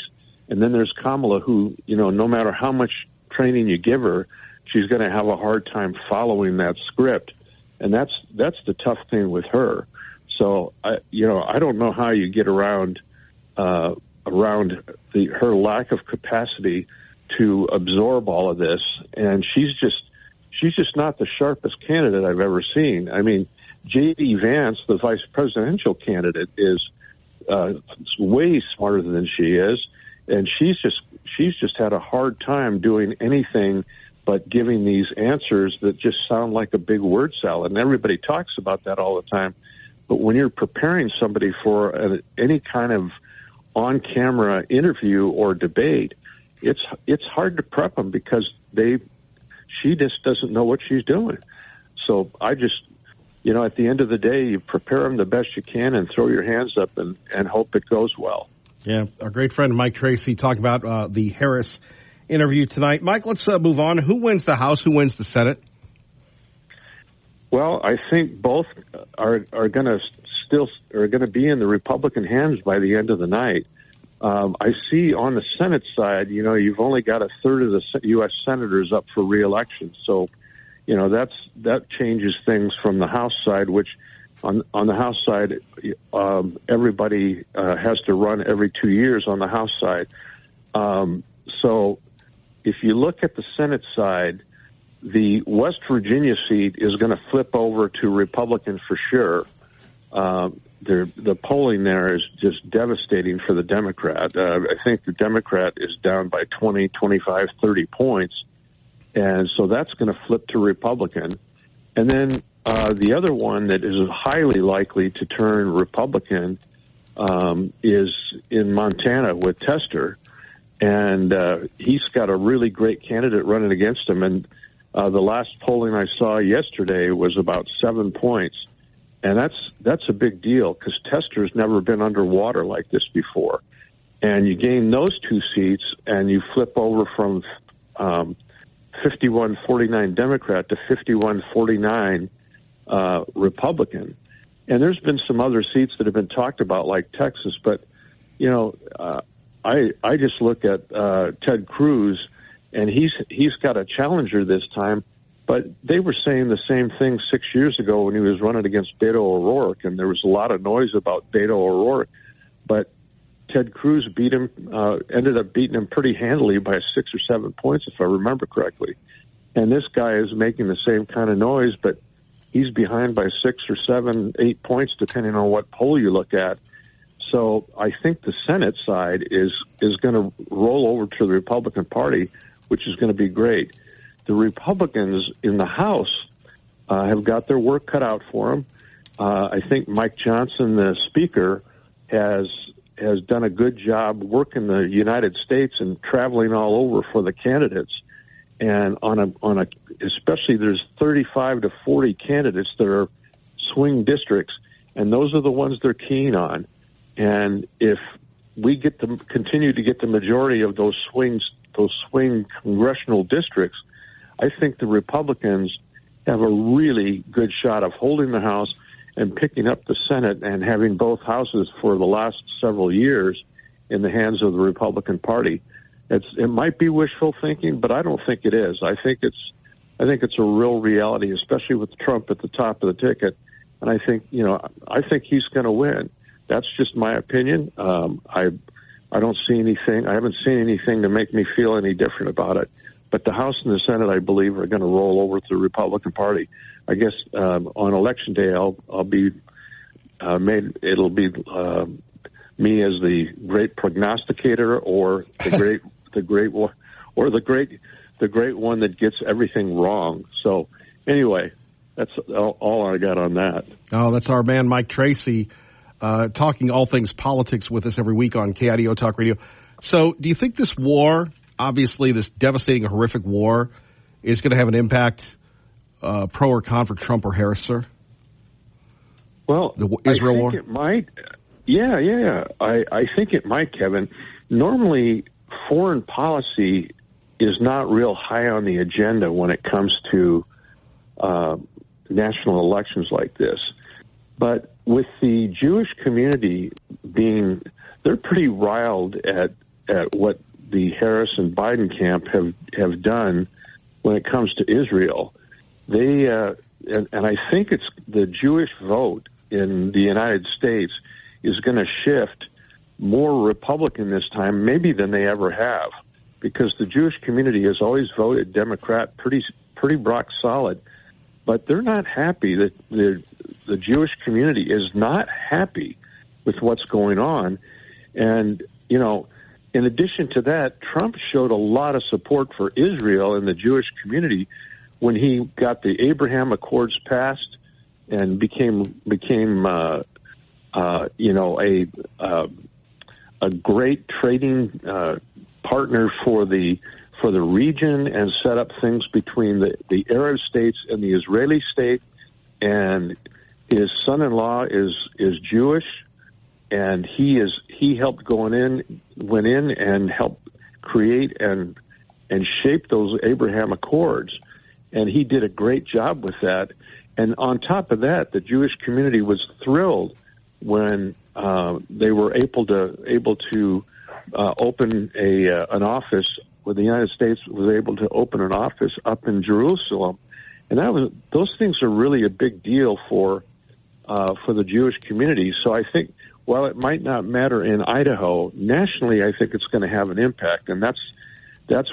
And then there's Kamala who, no matter how much training you give her, she's going to have a hard time following that script. And that's the tough thing with her. So, I don't know how you get around her lack of capacity to absorb all of this. And she's just not the sharpest candidate I've ever seen. J.D. Vance, the vice presidential candidate, is way smarter than she is. And she's just had a hard time doing anything but giving these answers that just sound like a big word salad. And everybody talks about that all the time. But when you're preparing somebody for any kind of on-camera interview or debate, it's hard to prep them because she just doesn't know what she's doing. So I just, at the end of the day, you prepare them the best you can and throw your hands up and hope it goes well. Yeah, our great friend Mike Tracy talking about the Harris interview tonight. Mike, let's move on. Who wins the House? Who wins the Senate? Well, I think both are going to be in the Republican hands by the end of the night. I see on the Senate side, you've only got a third of the U.S. senators up for re-election. So, that changes things from the House side, which on the House side, everybody has to run every 2 years on the House side. So if you look at the Senate side, the West Virginia seat is going to flip over to Republican for sure. The polling there is just devastating for the Democrat. I think the Democrat is down by 20, 25, 30 points. And so that's going to flip to Republican. And then the other one that is highly likely to turn Republican is in Montana with Tester. And he's got a really great candidate running against him. And the last polling I saw yesterday was about 7 points. And that's a big deal because Tester's never been underwater like this before. And you gain those two seats and you flip over from 51-49 Democrat to 51-49 Republican. And there's been some other seats that have been talked about like Texas. But, I just look at Ted Cruz, and he's got a challenger this time. But they were saying the same thing 6 years ago when he was running against Beto O'Rourke, and there was a lot of noise about Beto O'Rourke. But Ted Cruz ended up beating him pretty handily by 6 or 7 points, if I remember correctly. And this guy is making the same kind of noise, but he's behind by 6 or 7, 8 points, depending on what poll you look at. So I think the Senate side is going to roll over to the Republican Party, which is going to be great. The Republicans in the House have got their work cut out for them. I think Mike Johnson, the Speaker, has done a good job working the United States and traveling all over for the candidates. And especially there's 35 to 40 candidates that are swing districts, and those are the ones they're keen on. And if we continue to get the majority of those swing congressional districts, I think the Republicans have a really good shot of holding the House and picking up the Senate and having both houses for the last several years in the hands of the Republican Party. It might be wishful thinking, but I don't think it is. I think it's a real reality, especially with Trump at the top of the ticket. And I think he's going to win. That's just my opinion. I don't see anything. I haven't seen anything to make me feel any different about it. But the House and the Senate, I believe, are going to roll over to the Republican Party. I guess on Election Day, I'll be made. It'll be me as the great prognosticator, or the great one that gets everything wrong. So anyway, that's all I got on that. Oh, that's our man Mike Tracy, talking all things politics with us every week on KIDO Talk Radio. So, do you think this war? Obviously, this devastating, horrific war is going to have an impact, pro or con, for Trump or Harris, sir? Well, the Israel war? It might. Yeah. I think it might, Kevin. Normally, foreign policy is not real high on the agenda when it comes to national elections like this. But with the Jewish community they're pretty riled at what the Harris and Biden camp have done when it comes to Israel. They and I think it's the Jewish vote in the United States is going to shift more Republican this time, maybe than they ever have, because the Jewish community has always voted Democrat pretty rock solid. But they're not happy. The Jewish community is not happy with what's going on. And, in addition to that, Trump showed a lot of support for Israel and the Jewish community when he got the Abraham Accords passed and became a a great trading partner for the region and set up things between the Arab states and the Israeli state. And his son-in-law is Jewish, and he went in and helped create and shape those Abraham Accords, and he did a great job with that. And on top of that, the Jewish community was thrilled when they were able to open an office, where the United States was able to open an office up in Jerusalem, and those things are really a big deal for the Jewish community. So I think, while it might not matter in Idaho, nationally, I think it's going to have an impact, and that's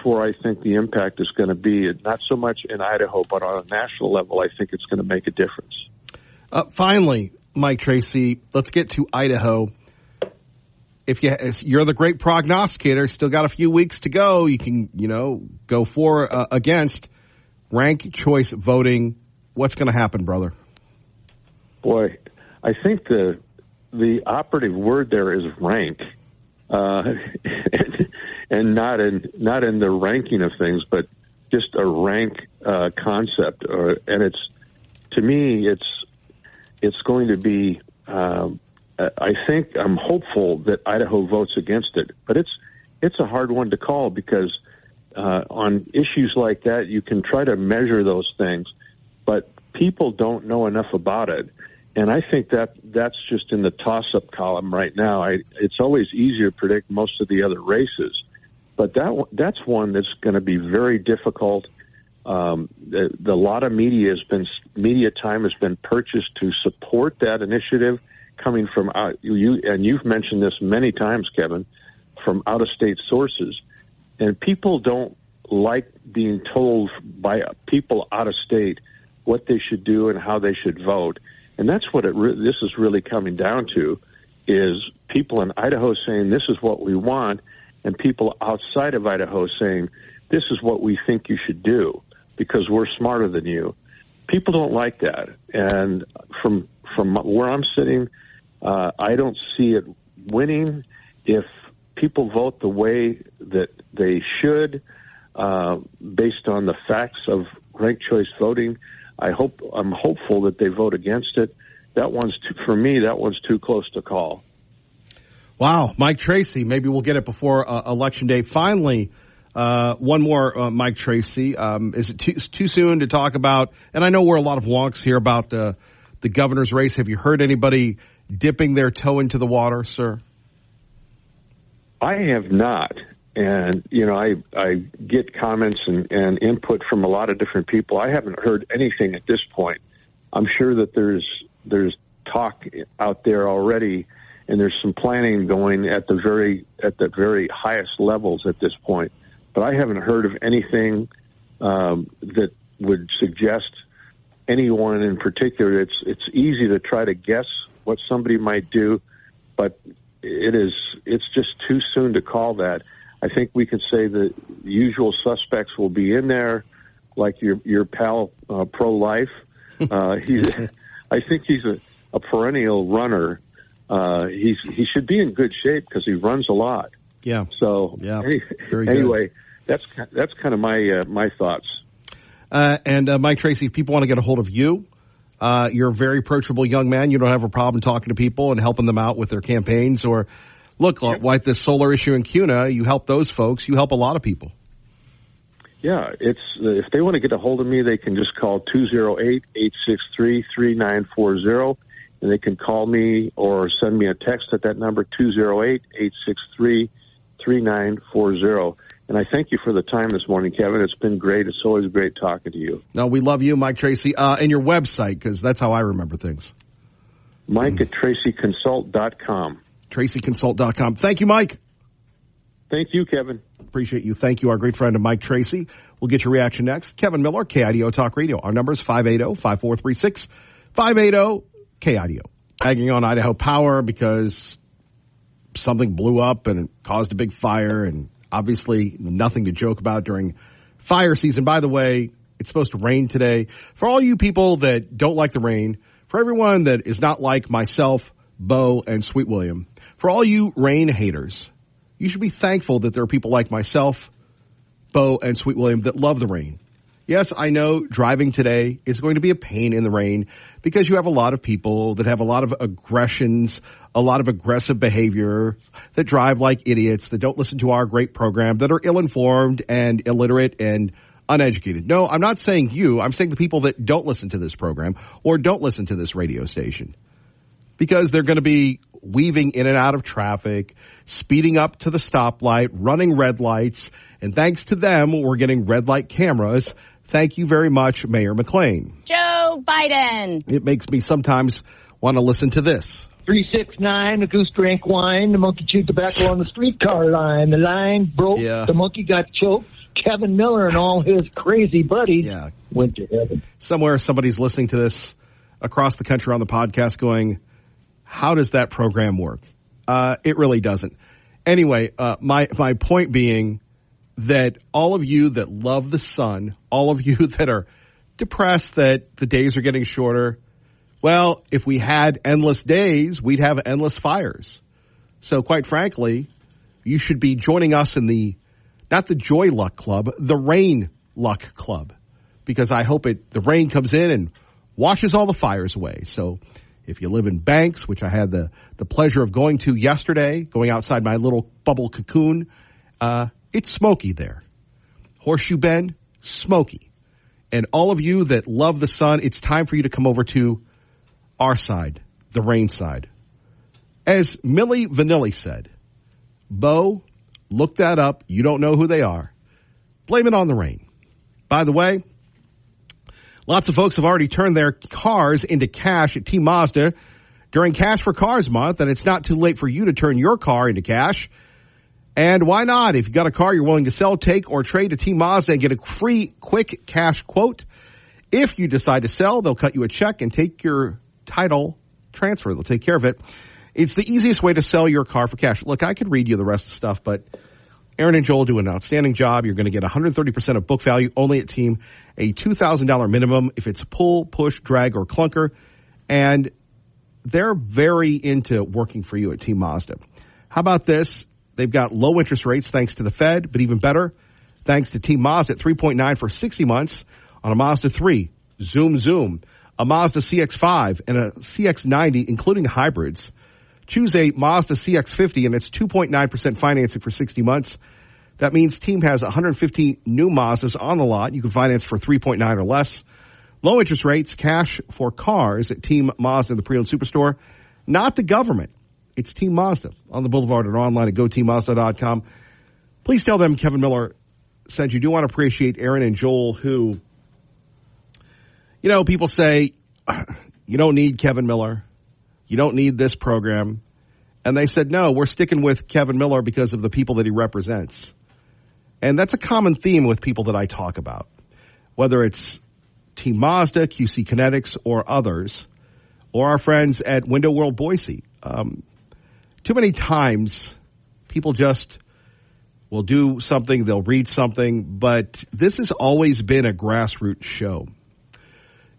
where I think the impact is going to be. Not so much in Idaho, but on a national level, I think it's going to make a difference. Finally, Mike Tracy, let's get to Idaho. If you're the great prognosticator, still got a few weeks to go. You can, go for, against ranked choice voting. What's going to happen, brother? Boy, I think the operative word there is rank, and not in the ranking of things, but just a rank concept. And to me, it's going to be. I'm hopeful that Idaho votes against it, but it's a hard one to call, because on issues like that, you can try to measure those things, but people don't know enough about it. And I think that's just in the toss-up column right now. It's always easier to predict most of the other races, but that's one that's going to be very difficult. The lot of media time has been purchased to support that initiative, coming from you, and you've mentioned this many times, Kevin, from out-of-state sources. And people don't like being told by people out of state what they should do and how they should vote. And that's what this is really coming down to, is people in Idaho saying this is what we want, and people outside of Idaho saying this is what we think you should do because we're smarter than you. People don't like that. And from where I'm sitting, I don't see it winning. If people vote the way that they should, based on the facts of ranked choice voting, I'm hopeful that they vote against it. For me, that one's too close to call. Wow, Mike Tracy. Maybe we'll get it before Election Day. Finally, one more, Mike Tracy. Is it too soon to talk about? And I know we're a lot of wonks here about the governor's race. Have you heard anybody dipping their toe into the water, sir? I have not. And, I get comments and input from a lot of different people. I haven't heard anything at this point. I'm sure that there's talk out there already, and there's some planning going at the very highest levels at this point. But I haven't heard of anything that would suggest anyone in particular. It's easy to try to guess what somebody might do, but it's just too soon to call that. I think we can say the usual suspects will be in there, like your pal pro-life. I think he's a perennial runner. He should be in good shape because he runs a lot. Yeah. So yeah. Anyway, that's kind of my thoughts. And Mike Tracy, if people want to get a hold of you, you're a very approachable young man. You don't have a problem talking to people and helping them out with their campaigns. Or look, like this solar issue in CUNA, you help those folks. You help a lot of people. Yeah, if they want to get a hold of me, they can just call 208-863-3940, and they can call me or send me a text at that number, 208-863-3940. And I thank you for the time this morning, Kevin. It's been great. It's always great talking to you. No, we love you, Mike Tracy, and your website, because that's how I remember things. Mike at TracyConsult.com. TracyConsult.com. Thank you, Mike. Thank you, Kevin. Appreciate you. Thank you, our great friend Mike Tracy. We'll get your reaction next. Kevin Miller, KIDO Talk Radio. Our number is 580-5436, 580-KIDO. Bagging on Idaho Power because something blew up and it caused a big fire, and obviously nothing to joke about during fire season. By the way, it's supposed to rain today. For all you people that don't like the rain, for everyone that is not like myself, Bo, and Sweet William. For all you rain haters, you should be thankful that there are people like myself, Bo, and Sweet William that love the rain. Yes, I know driving today is going to be a pain in the rain because you have a lot of people that have a lot of aggressions, a lot of aggressive behavior, that drive like idiots, that don't listen to our great program, that are ill-informed and illiterate and uneducated. No, I'm not saying you. I'm saying the people that don't listen to this program or don't listen to this radio station, because they're going to be weaving in and out of traffic, speeding up to the stoplight, running red lights, and thanks to them, we're getting red light cameras. Thank you very much, Mayor McLean. Joe Biden. It makes me sometimes want to listen to this. 369, the goose drank wine, the monkey chewed tobacco on the streetcar line. The line broke, the monkey got choked. Kevin Miller and all his crazy buddies went to heaven. Somewhere somebody's listening to this across the country on the podcast going, how does that program work? It really doesn't. Anyway, my point being that all of you that love the sun, all of you that are depressed that the days are getting shorter, well, if we had endless days, we'd have endless fires. So quite frankly, you should be joining us in not the Joy Luck Club, the Rain Luck Club, because I hope the rain comes in and washes all the fires away. So if you live in Banks, which I had the pleasure of going to yesterday, going outside my little bubble cocoon, it's smoky there. Horseshoe Bend, smoky. And all of you that love the sun, it's time for you to come over to our side, the rain side. As Milli Vanilli said, Bo, look that up. You don't know who they are. Blame it on the rain. By the way, lots of folks have already turned their cars into cash at Team Mazda during Cash for Cars Month, and it's not too late for you to turn your car into cash. And why not? If you've got a car you're willing to sell, take, or trade to Team Mazda and get a free, quick cash quote. If you decide to sell, they'll cut you a check and take your title transfer. They'll take care of it. It's the easiest way to sell your car for cash. Look, I could read you the rest of the stuff, but Aaron and Joel do an outstanding job. You're going to get 130% of book value only at Team, a $2,000 minimum if it's pull, push, drag, or clunker. And they're very into working for you at Team Mazda. How about this? They've got low interest rates thanks to the Fed, but even better, thanks to Team Mazda at 3.9 for 60 months on a Mazda 3, Zoom, a Mazda CX-5, and a CX-90, including hybrids. Choose a Mazda CX-50, and it's 2.9% financing for 60 months. That means Team has 150 new Mazdas on the lot. You can finance for 3.9 or less. Low interest rates, cash for cars at Team Mazda, the pre-owned superstore. Not the government. It's Team Mazda on the boulevard and online at goteammazda.com. Please tell them Kevin Miller sent you. Do want to appreciate Aaron and Joel, who, people say, you don't need Kevin Miller. You don't need this program. And they said, no, we're sticking with Kevin Miller because of the people that he represents. And that's a common theme with people that I talk about, whether it's Team Mazda, QC Kinetics, or others, or our friends at Window World Boise. Too many times people just will do something, they'll read something, but this has always been a grassroots show.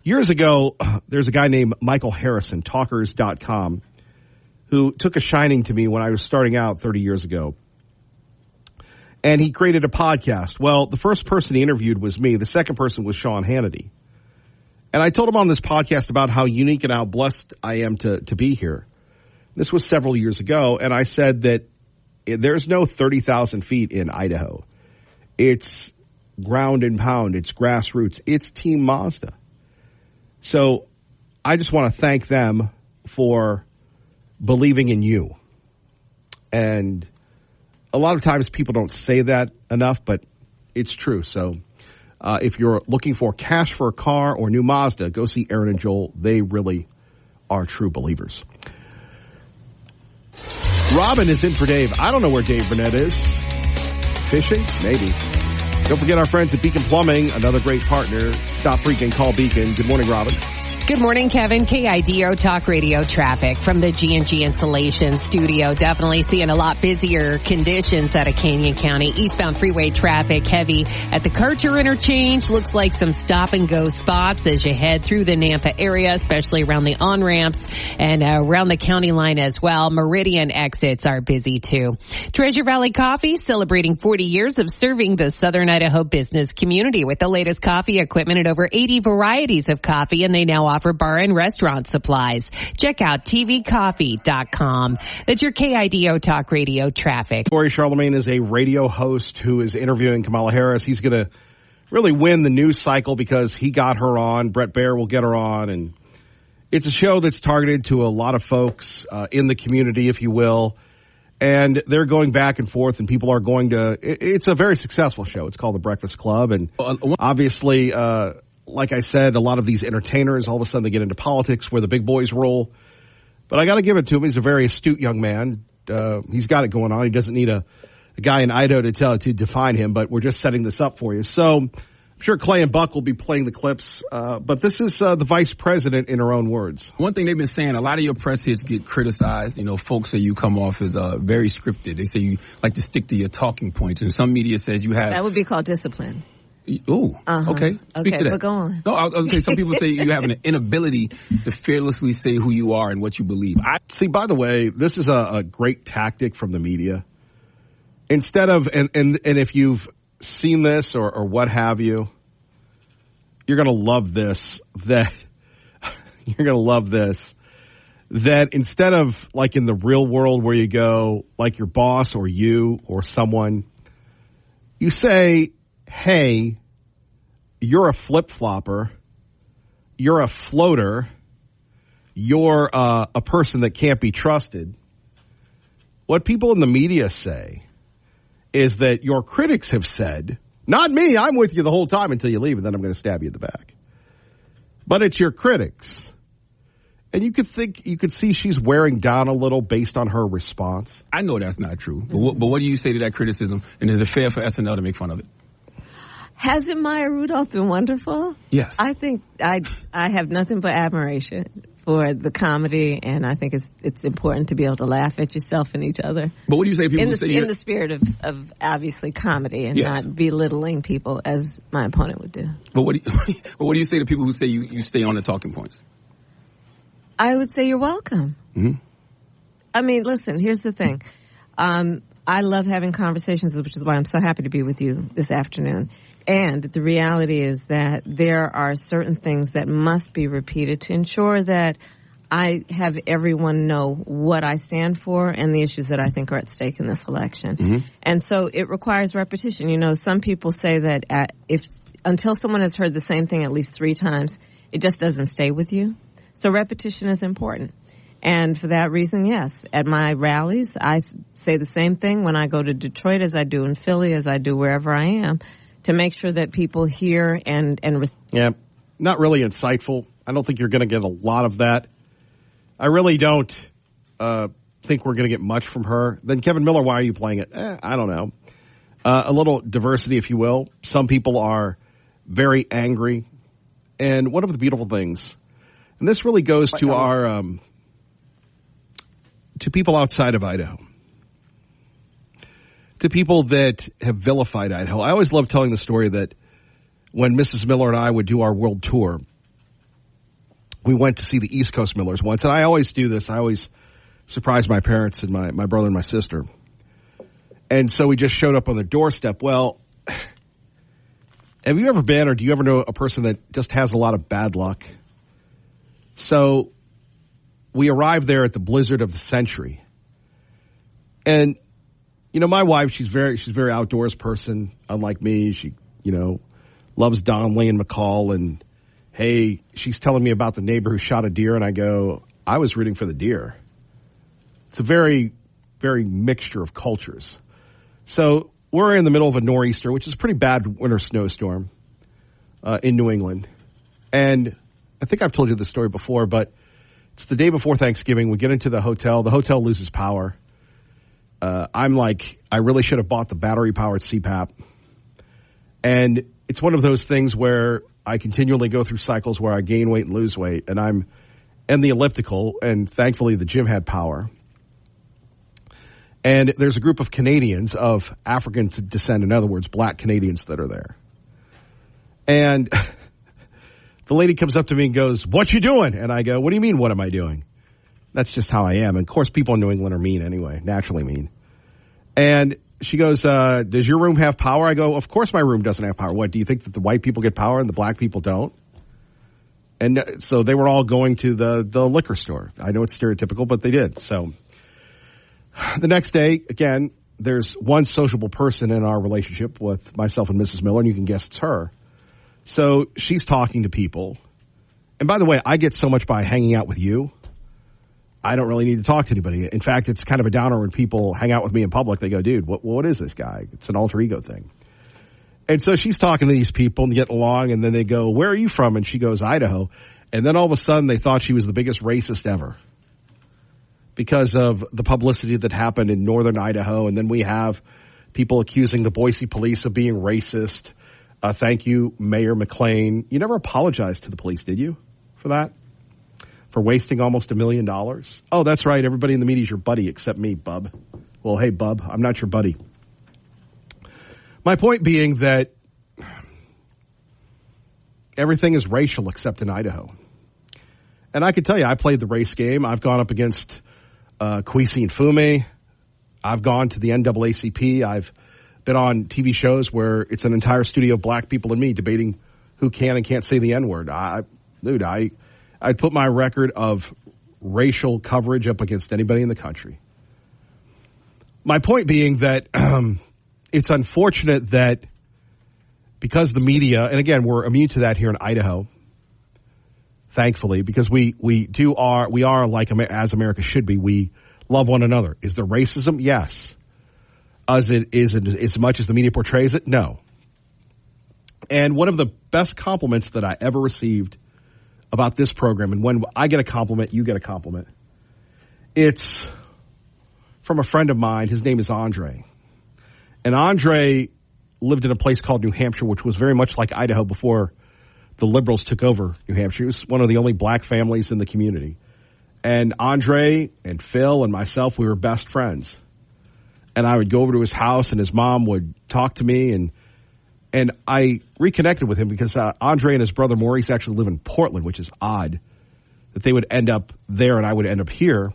Years ago, there's a guy named Michael Harrison, Talkers.com, who took a shining to me when I was starting out 30 years ago. And he created a podcast. Well, the first person he interviewed was me. The second person was Sean Hannity. And I told him on this podcast about how unique and how blessed I am to be here. This was several years ago, and I said that there's no 30,000 feet in Idaho. It's ground and pound. It's grassroots. It's Team Mazda. So I just want to thank them for believing in you. And a lot of times people don't say that enough, but it's true. So if you're looking for cash for a car or new Mazda, go see Aaron and Joel. They really are true believers. Robin is in for Dave. I don't know where Dave Burnett is. Fishing? Maybe. Don't forget our friends at Beacon Plumbing, another great partner. Stop freaking, call Beacon. Good morning, Robin. Good morning, Kevin. KIDO Talk Radio traffic from the G&G Insulation Studio. Definitely seeing a lot busier conditions out of Canyon County. Eastbound freeway traffic heavy at the Karcher interchange. Looks like some stop and go spots as you head through the Nampa area, especially around the on-ramps and around the county line as well. Meridian exits are busy too. Treasure Valley Coffee celebrating 40 years of serving the Southern Idaho business community with the latest coffee equipment and over 80 varieties of coffee, and they now offer bar and restaurant supplies. Check out tvcoffee.com. That's your KIDO Talk Radio traffic. Corey Charlemagne is a radio host who is interviewing Kamala Harris. He's going to really win the news cycle because he got her on. Brett Baer will get her on. And it's a show that's targeted to a lot of folks in the community, if you will. And they're going back and forth, and people are going to – it's a very successful show. It's called The Breakfast Club. And obviously like I said, a lot of these entertainers, all of a sudden they get into politics where the big boys roll. But I got to give it to him. He's a very astute young man. He's got it going on. He doesn't need a guy in Idaho to define him, but we're just setting this up for you. So I'm sure Clay and Buck will be playing the clips, but this is the vice president in her own words. One thing they've been saying, a lot of your press hits get criticized. You know, folks say you come off as very scripted. They say you like to stick to your talking points, and some media says you have... That would be called discipline. Ooh, okay. Speak to that. But go on. No, I was going to say some people say you have an inability to fearlessly say who you are and what you believe. See, by the way, this is a great tactic from the media. Instead of, and if you've seen this or what have you, you're going to love this, that instead of like in the real world where you go like your boss or you or someone, you say, hey, you're a flip-flopper, you're a floater, you're a person that can't be trusted. What people in the media say is that your critics have said, not me, I'm with you the whole time until you leave, and then I'm going to stab you in the back. But it's your critics. And you could see she's wearing down a little based on her response. I know that's not true. But what do you say to that criticism? And is it fair for SNL to make fun of it? Hasn't Maya Rudolph been wonderful? Yes. I think I have nothing but admiration for the comedy, and I think it's important to be able to laugh at yourself and each other. But what do you say to people who say in the spirit of obviously comedy and yes. not belittling people as my opponent would do. But what do you say to people who say you stay on the talking points? I would say you're welcome. Mm-hmm. I mean, listen, here's the thing. I love having conversations, which is why I'm so happy to be with you this afternoon. And the reality is that there are certain things that must be repeated to ensure that I have everyone know what I stand for and the issues that I think are at stake in this election. Mm-hmm. And so it requires repetition. You know, some people say that until someone has heard the same thing at least 3 times, it just doesn't stay with you. So repetition is important. And for that reason, yes, at my rallies, I say the same thing when I go to Detroit as I do in Philly, as I do wherever I am, to make sure that people hear and yeah, not really insightful. I don't think you're going to get a lot of that. I really don't think we're going to get much from her. Then Kevin Miller, why are you playing it? I don't know. A little diversity, if you will. Some people are very angry. And one of the beautiful things, and this really goes to our to people outside of Idaho, to people that have vilified Idaho. I always love telling the story that when Mrs. Miller and I would do our world tour, we went to see the East Coast Millers once. And I always do this. I always surprise my parents and my brother and my sister. And so we just showed up on their doorstep. Well, have you ever been or do you ever know a person that just has a lot of bad luck? So we arrived there at the blizzard of the century. And you know, my wife, she's very outdoors person, unlike me. She, loves Donnelly and McCall. And, hey, she's telling me about the neighbor who shot a deer. And I go, I was rooting for the deer. It's a very, very mixture of cultures. So we're in the middle of a nor'easter, which is a pretty bad winter snowstorm in New England. And I think I've told you this story before, but it's the day before Thanksgiving. We get into the hotel. The hotel loses power. I'm like, I really should have bought the battery-powered CPAP. And it's one of those things where I continually go through cycles where I gain weight and lose weight, and I'm in the elliptical, and thankfully the gym had power. And there's a group of Canadians of African descent, in other words, black Canadians that are there. And the lady comes up to me and goes, "What you doing?" And I go, "What do you mean, what am I doing?" That's just how I am. And, of course, people in New England are mean anyway, naturally mean. And she goes, "Does your room have power?" I go, "Of course my room doesn't have power. What, do you think that the white people get power and the black people don't?" And so they were all going to the liquor store. I know it's stereotypical, but they did. So the next day, again, there's one sociable person in our relationship with myself and Mrs. Miller, and you can guess it's her. So she's talking to people. And by the way, I get so much by hanging out with you. I don't really need to talk to anybody. In fact, it's kind of a downer when people hang out with me in public. They go, "Dude, what is this guy?" It's an alter ego thing. And so she's talking to these people and getting along, and then they go, "Where are you from?" And she goes, "Idaho." And then all of a sudden they thought she was the biggest racist ever because of the publicity that happened in northern Idaho. And then we have people accusing the Boise police of being racist. Thank you, Mayor McLean. You never apologized to the police, did you, for that? For wasting almost $1 million? Oh, that's right. Everybody in the media's your buddy except me, bub. Well, hey, bub, I'm not your buddy. My point being that everything is racial except in Idaho. And I can tell you, I played the race game. I've gone up against Kwesi and Fume. I've gone to the NAACP. I've been on TV shows where it's an entire studio of black people and me debating who can and can't say the N-word. I'd put my record of racial coverage up against anybody in the country. My point being that it's unfortunate that because the media, and again, we're immune to that here in Idaho, thankfully, because we are like as America should be. We love one another. Is there racism? Yes. Is it as much as the media portrays it? No. And one of the best compliments that I ever received about this program, and when I get a compliment, you get a compliment, it's from a friend of mine. His name is Andre. And Andre lived in a place called New Hampshire, which was very much like Idaho before the liberals took over New Hampshire. He was one of the only black families in the community. And Andre and Phil and myself, we were best friends. And I would go over to his house, and his mom would talk to me, and I reconnected with him because Andre and his brother Maurice actually live in Portland, which is odd that they would end up there and I would end up here.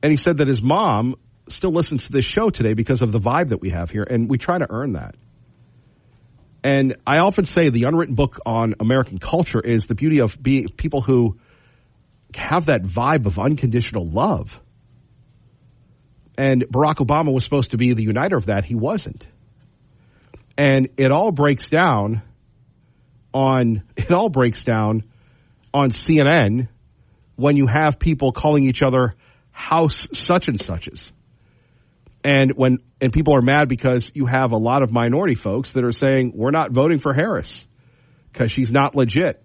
And he said that his mom still listens to this show today because of the vibe that we have here, and we try to earn that. And I often say the unwritten book on American culture is the beauty of being people who have that vibe of unconditional love. And Barack Obama was supposed to be the uniter of that. He wasn't. And it all breaks down on CNN when you have people calling each other house such and suches. And people are mad because you have a lot of minority folks that are saying we're not voting for Harris because she's not legit.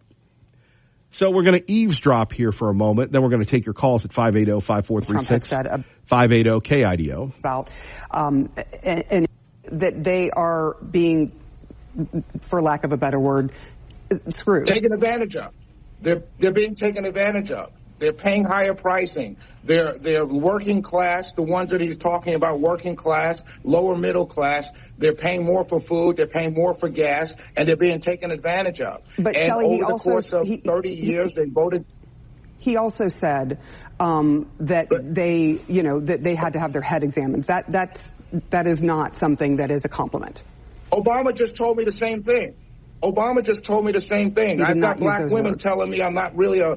So we're going to eavesdrop here for a moment. Then we're going to take your calls at 580-5436, 580-KIDO. About and that they are being, for lack of a better word, screwed. Taken advantage of. They're being taken advantage of. They're paying higher pricing. They're working class, the ones that he's talking about, working class, lower middle class. They're paying more for food. They're paying more for gas, and they're being taken advantage of. But and Shelley, over the course of 30 years, they voted. He also said that they had to have their head examined. That is not something that is a compliment. Obama just told me the same thing. I've got black women telling me I'm not really a.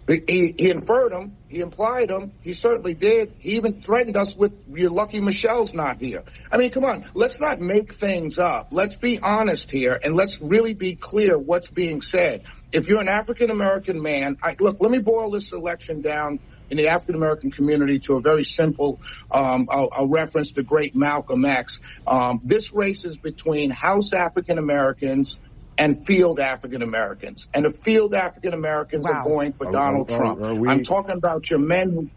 He inferred them. He implied them. He certainly did. He even threatened us with, "You're lucky Michelle's not here." I mean, come on. Let's not make things up. Let's be honest here, and let's really be clear what's being said. If you're an African-American man, look, let me boil this election down in the African-American community to a very simple a reference to great Malcolm X. This race is between House African-Americans and field African-Americans. And the field African-Americans are going for Donald Trump. I'm talking about your men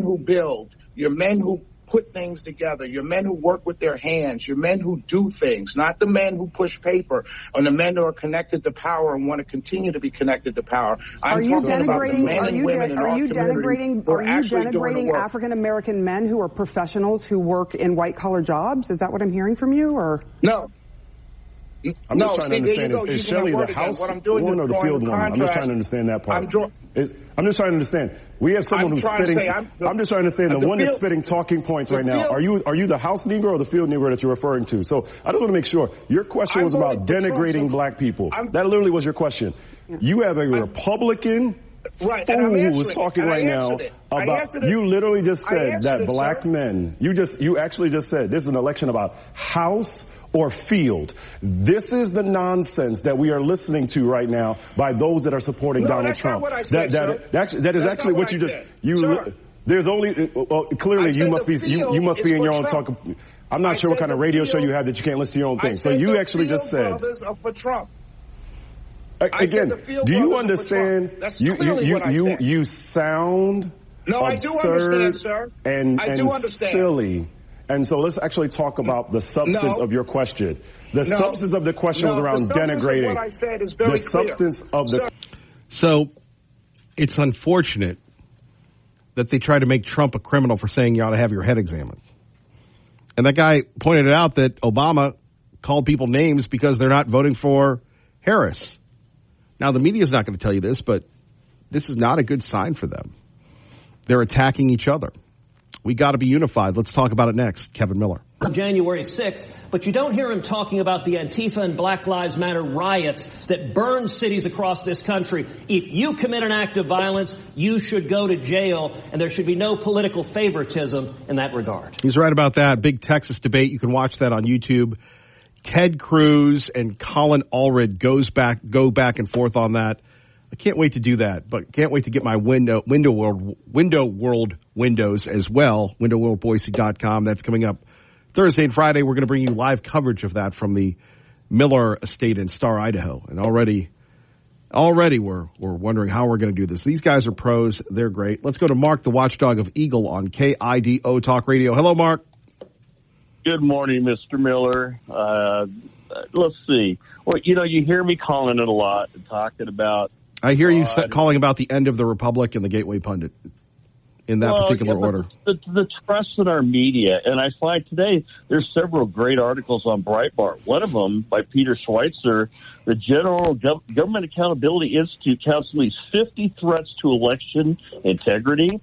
who build, your men who put things together. You're men who work with their hands. You're men who do things, not the men who push paper or the men who are connected to power and want to continue to be connected to power. Are you denigrating African American men who are professionals who work in white collar jobs? Is that what I'm hearing from you, or no? I'm just trying to understand, is Shelley the house one or the field woman? I'm just trying to understand that part. I'm just trying to understand. We have someone who's spitting. I'm just trying to understand the one that's spitting talking points right now. Are you the house Negro or the field Negro that you're referring to? So I just want to make sure. Your question was about denigrating black people. That literally was your question. You have a Republican fool who was talking right now about. You literally just said that black men. You actually just said this is an election about house or field. This is the nonsense that we are listening to right now by those that are supporting Donald Trump. Not what I said, that is actually what you just. There's only clearly you must be in your own talk. I'm not sure what kind of radio show you have that you can't listen to your own thing. So you actually just said. For Trump. Again, do you understand? You sound I do understand, sir. And silly. And so let's actually talk about the substance of your question. The substance of the question was around denigrating. What I said is very clear. So it's unfortunate that they try to make Trump a criminal for saying you ought to have your head examined. And that guy pointed out that Obama called people names because they're not voting for Harris. Now, the media is not going to tell you this, but this is not a good sign for them. They're attacking each other. We got to be unified. Let's talk about it next. Kevin Miller. January 6th, but you don't hear him talking about the Antifa and Black Lives Matter riots that burned cities across this country. If you commit an act of violence, you should go to jail, and there should be no political favoritism in that regard. He's right about that. Big Texas debate. You can watch that on YouTube. Ted Cruz and Colin Allred go back and forth on that. I can't wait to do that, but can't wait to get my Window World windows as well. WindowWorldBoise.com. That's coming up Thursday and Friday. We're going to bring you live coverage of that from the Miller Estate in Star, Idaho. And already we're wondering how we're going to do this. These guys are pros. They're great. Let's go to Mark, the watchdog of Eagle on KIDO Talk Radio. Hello, Mark. Good morning, Mr. Miller. Let's see. Well, you hear me calling it a lot and talking about. I hear you calling about the end of the Republic and the Gateway Pundit in that particular order. The trust in our media, and I find today there's several great articles on Breitbart. One of them by Peter Schweitzer, the General Government Accountability Institute counts at least 50 threats to election integrity.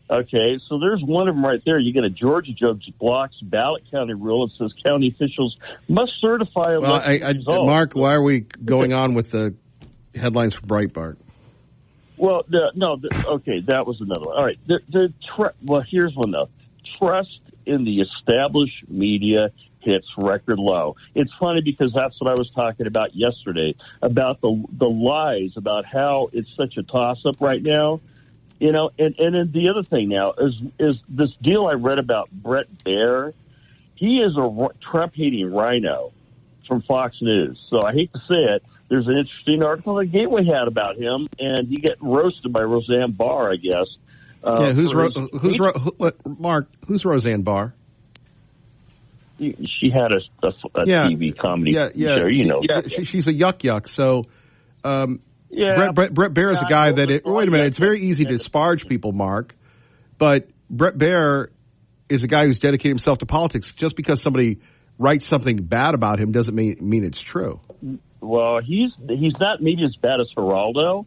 Okay, so there's one of them right there. You get a Georgia judge blocks ballot counting rule and says county officials must certify election results. Mark, why are we going on with the headlines from Breitbart? Well, okay, that was another one. All right, well, here's one though. Trust in the established media hits record low. It's funny because that's what I was talking about yesterday, about the lies, about how it's such a toss-up right now. And then the other thing now is this deal I read about Brett Baer. He is a Trump-hating rhino from Fox News. So I hate to say it. There's an interesting article that Gateway had about him, and he got roasted by Roseanne Barr, I guess. Mark? Who's Roseanne Barr? She had a TV comedy show, she's a yuck. So. Brett Baer is a guy that wait a minute, it's very easy to disparage people, Mark, but Brett Baer is a guy who's dedicated himself to politics. Just because somebody writes something bad about him doesn't mean it's true. Well, he's not maybe as bad as Geraldo.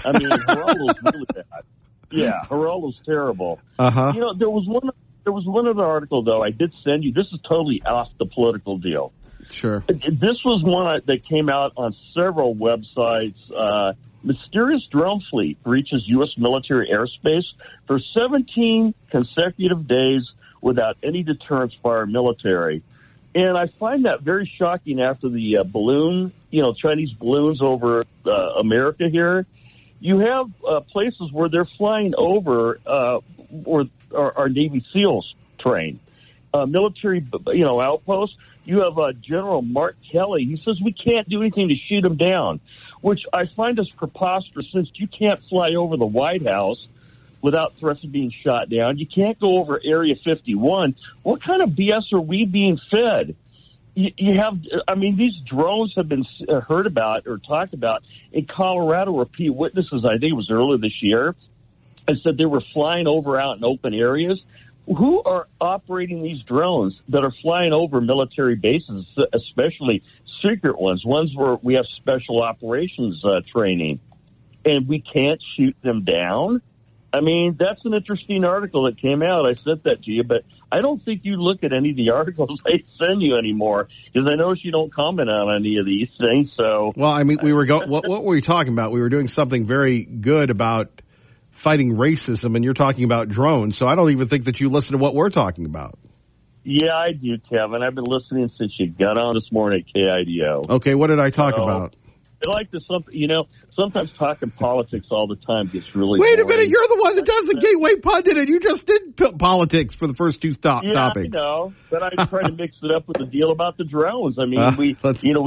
I mean, Geraldo's really bad. Yeah, Geraldo's terrible. Uh-huh. There was one other article though I did send you. This is totally off the political deal. Sure. This was one that came out on several websites. Mysterious drone fleet breaches U.S. military airspace for 17 consecutive days without any deterrence by our military. And I find that very shocking after the Chinese balloons over America here. You have places where they're flying over where our Navy SEALs train. Military, outposts. You have General Mark Kelly. He says we can't do anything to shoot him down, which I find is preposterous since you can't fly over the White House without threats of being shot down. You can't go over Area 51. What kind of BS are we being fed? You have, I mean, these drones have been heard about or talked about in Colorado. Repeat witnesses, I think it was earlier this year, and said they were flying over out in open areas. Who are operating these drones that are flying over military bases, especially secret ones where we have special operations training, and we can't shoot them down? I mean, that's an interesting article that came out. I sent that to you, but I don't think you look at any of the articles I send you anymore, because I notice you don't comment on any of these things. So, well, I mean, we were what were we talking about? We were doing something very good about fighting racism, and you're talking about drones. So I don't even think that you listen to what we're talking about. Yeah, I do, Kevin. I've been listening since you got on this morning at KIDO. Okay, what did I talk about? I like to sometimes talking politics all the time gets really Wait boring. a minute, you're the one that does the Gateway Pundit, and you just did politics for the first two topics. I know, but I try to mix it up with the deal about the drones. I mean, we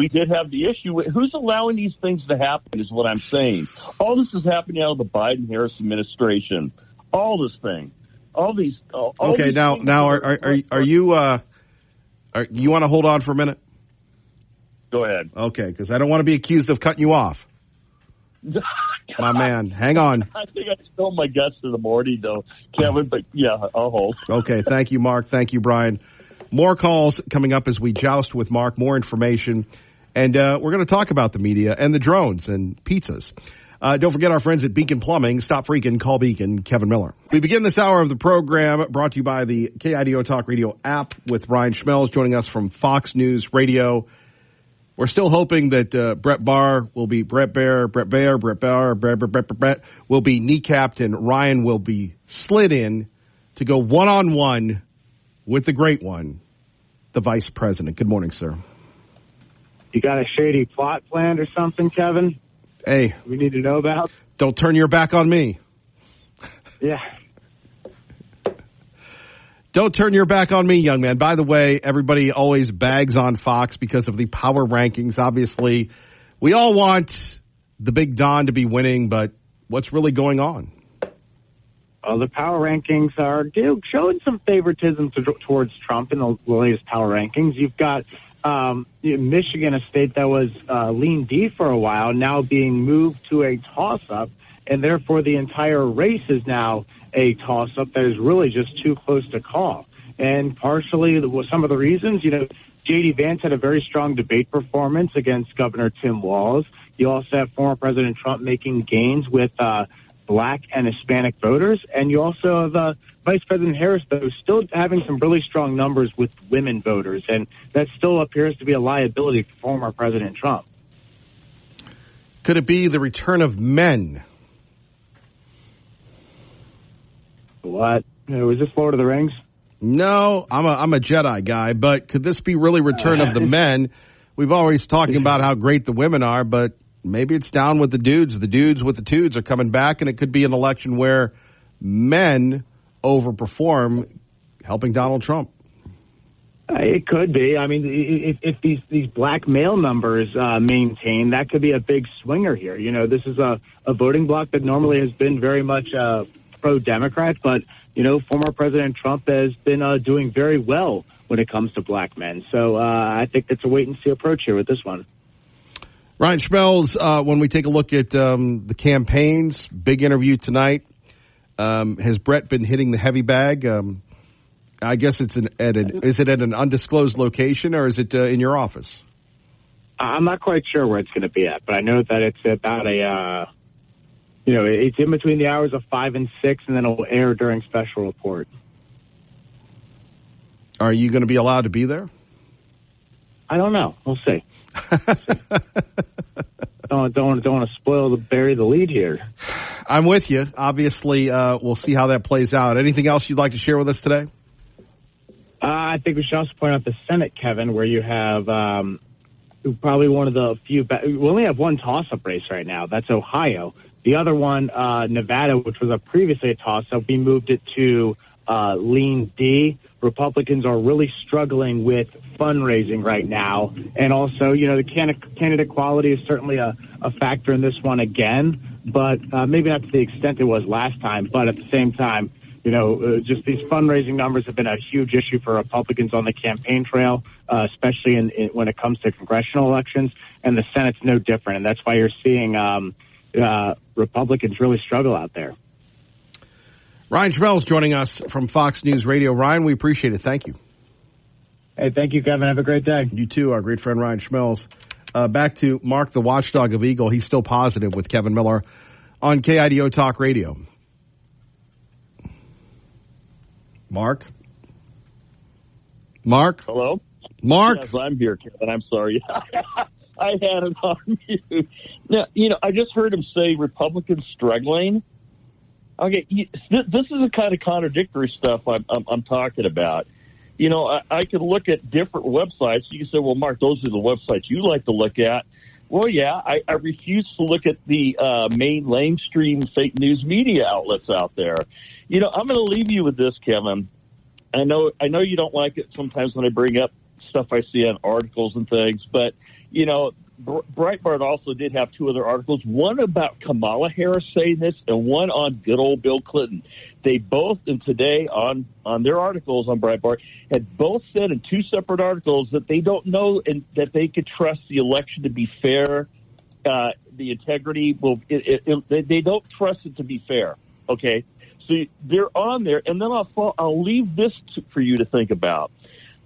did have the issue. Who's allowing these things to happen is what I'm saying. All this is happening out of the Biden-Harris administration. All this thing. All these. Okay, now, are you? You want to hold on for a minute? Go ahead. Okay, because I don't want to be accused of cutting you off. My man, hang on. I think I spilled my guts in the morning, though, Kevin, but yeah, I'll hold. Okay, thank you, Mark. Thank you, Brian. More calls coming up as we joust with Mark, more information. And we're going to talk about the media and the drones and pizzas. Don't forget our friends at Beacon Plumbing. Stop freaking, call Beacon. Kevin Miller. We begin this hour of the program brought to you by the KIDO Talk Radio app with Ryan Schmelz joining us from Fox News Radio. We're still hoping that Brett Baer will be Brett will be kneecapped and Ryan will be slid in to go one-on-one with the great one, the vice president. Good morning, sir. You got a shady plot planned or something, Kevin? Hey. We need to know about? Don't turn your back on me. Yeah. Don't turn your back on me, young man. By the way, everybody always bags on Fox because of the power rankings. Obviously, we all want the Big Don to be winning, but what's really going on? Well, the power rankings are showing some favoritism towards Trump in the latest power rankings. You've got Michigan, a state that was lean D for a while, now being moved to a toss-up, and therefore the entire race is now a toss-up that is really just too close to call. And partially, some of the reasons, J.D. Vance had a very strong debate performance against Governor Tim Walz. You also have former President Trump making gains with Black and Hispanic voters. And you also have Vice President Harris, though, still having some really strong numbers with women voters. And that still appears to be a liability for former President Trump. Could it be the return of men? What? Was this Lord of the Rings? No, I'm a Jedi guy, but could this be really return of the men? We've always talking about how great the women are, but maybe it's down with the dudes. The dudes with the tudes are coming back, and it could be an election where men overperform, helping Donald Trump. It could be. I mean, if these black male numbers maintain, that could be a big swinger here. This is a voting bloc that normally has been very much pro-Democrat, but, former President Trump has been doing very well when it comes to black men. So I think it's a wait-and-see approach here with this one. Ryan Schmelz, when we take a look at the campaigns, big interview tonight, has Brett been hitting the heavy bag? I guess is it at an undisclosed location, or is it in your office? I'm not quite sure where it's going to be at, but I know that it's about it's in between the hours of 5 and 6, and then it'll air during special report. Are you going to be allowed to be there? I don't know. We'll see. don't want to bury the lead here. I'm with you. Obviously, we'll see how that plays out. Anything else you'd like to share with us today? I think we should also point out the Senate, Kevin, where you have probably one of the few. We only have one toss-up race right now. That's Ohio. The other one, Nevada, which was previously a toss-up, we moved it to lean D. Republicans are really struggling with fundraising right now. And also, the candidate quality is certainly a factor in this one again, but maybe not to the extent it was last time. But at the same time, just these fundraising numbers have been a huge issue for Republicans on the campaign trail, especially when it comes to congressional elections. And the Senate's no different. And that's why you're seeing Republicans really struggle out there. Ryan Schmelz joining us from Fox News Radio. Ryan, we appreciate it. Thank you. Hey, thank you, Kevin. Have a great day. You too, our great friend Ryan Schmelz. Back to Mark, the watchdog of Eagle. He's still positive with Kevin Miller on KIDO Talk Radio. Mark? Hello? Mark? Yes, I'm here, Kevin. I'm sorry. I had it on mute. Now, I just heard him say Republicans struggling. Okay, this is the kind of contradictory stuff I'm talking about. I could look at different websites. You can say, well, Mark, those are the websites you like to look at. Well, yeah, I refuse to look at the mainstream fake news media outlets out there. I'm going to leave you with this, Kevin. I know you don't like it sometimes when I bring up stuff I see on articles and things, but, Breitbart also did have two other articles, one about Kamala Harris saying this and one on good old Bill Clinton. They both, and today on their articles on Breitbart, had both said in two separate articles that they don't know and that they could trust the election to be fair. The integrity, they don't trust it to be fair. Okay, so they're on there, and then I'll leave this for you to think about.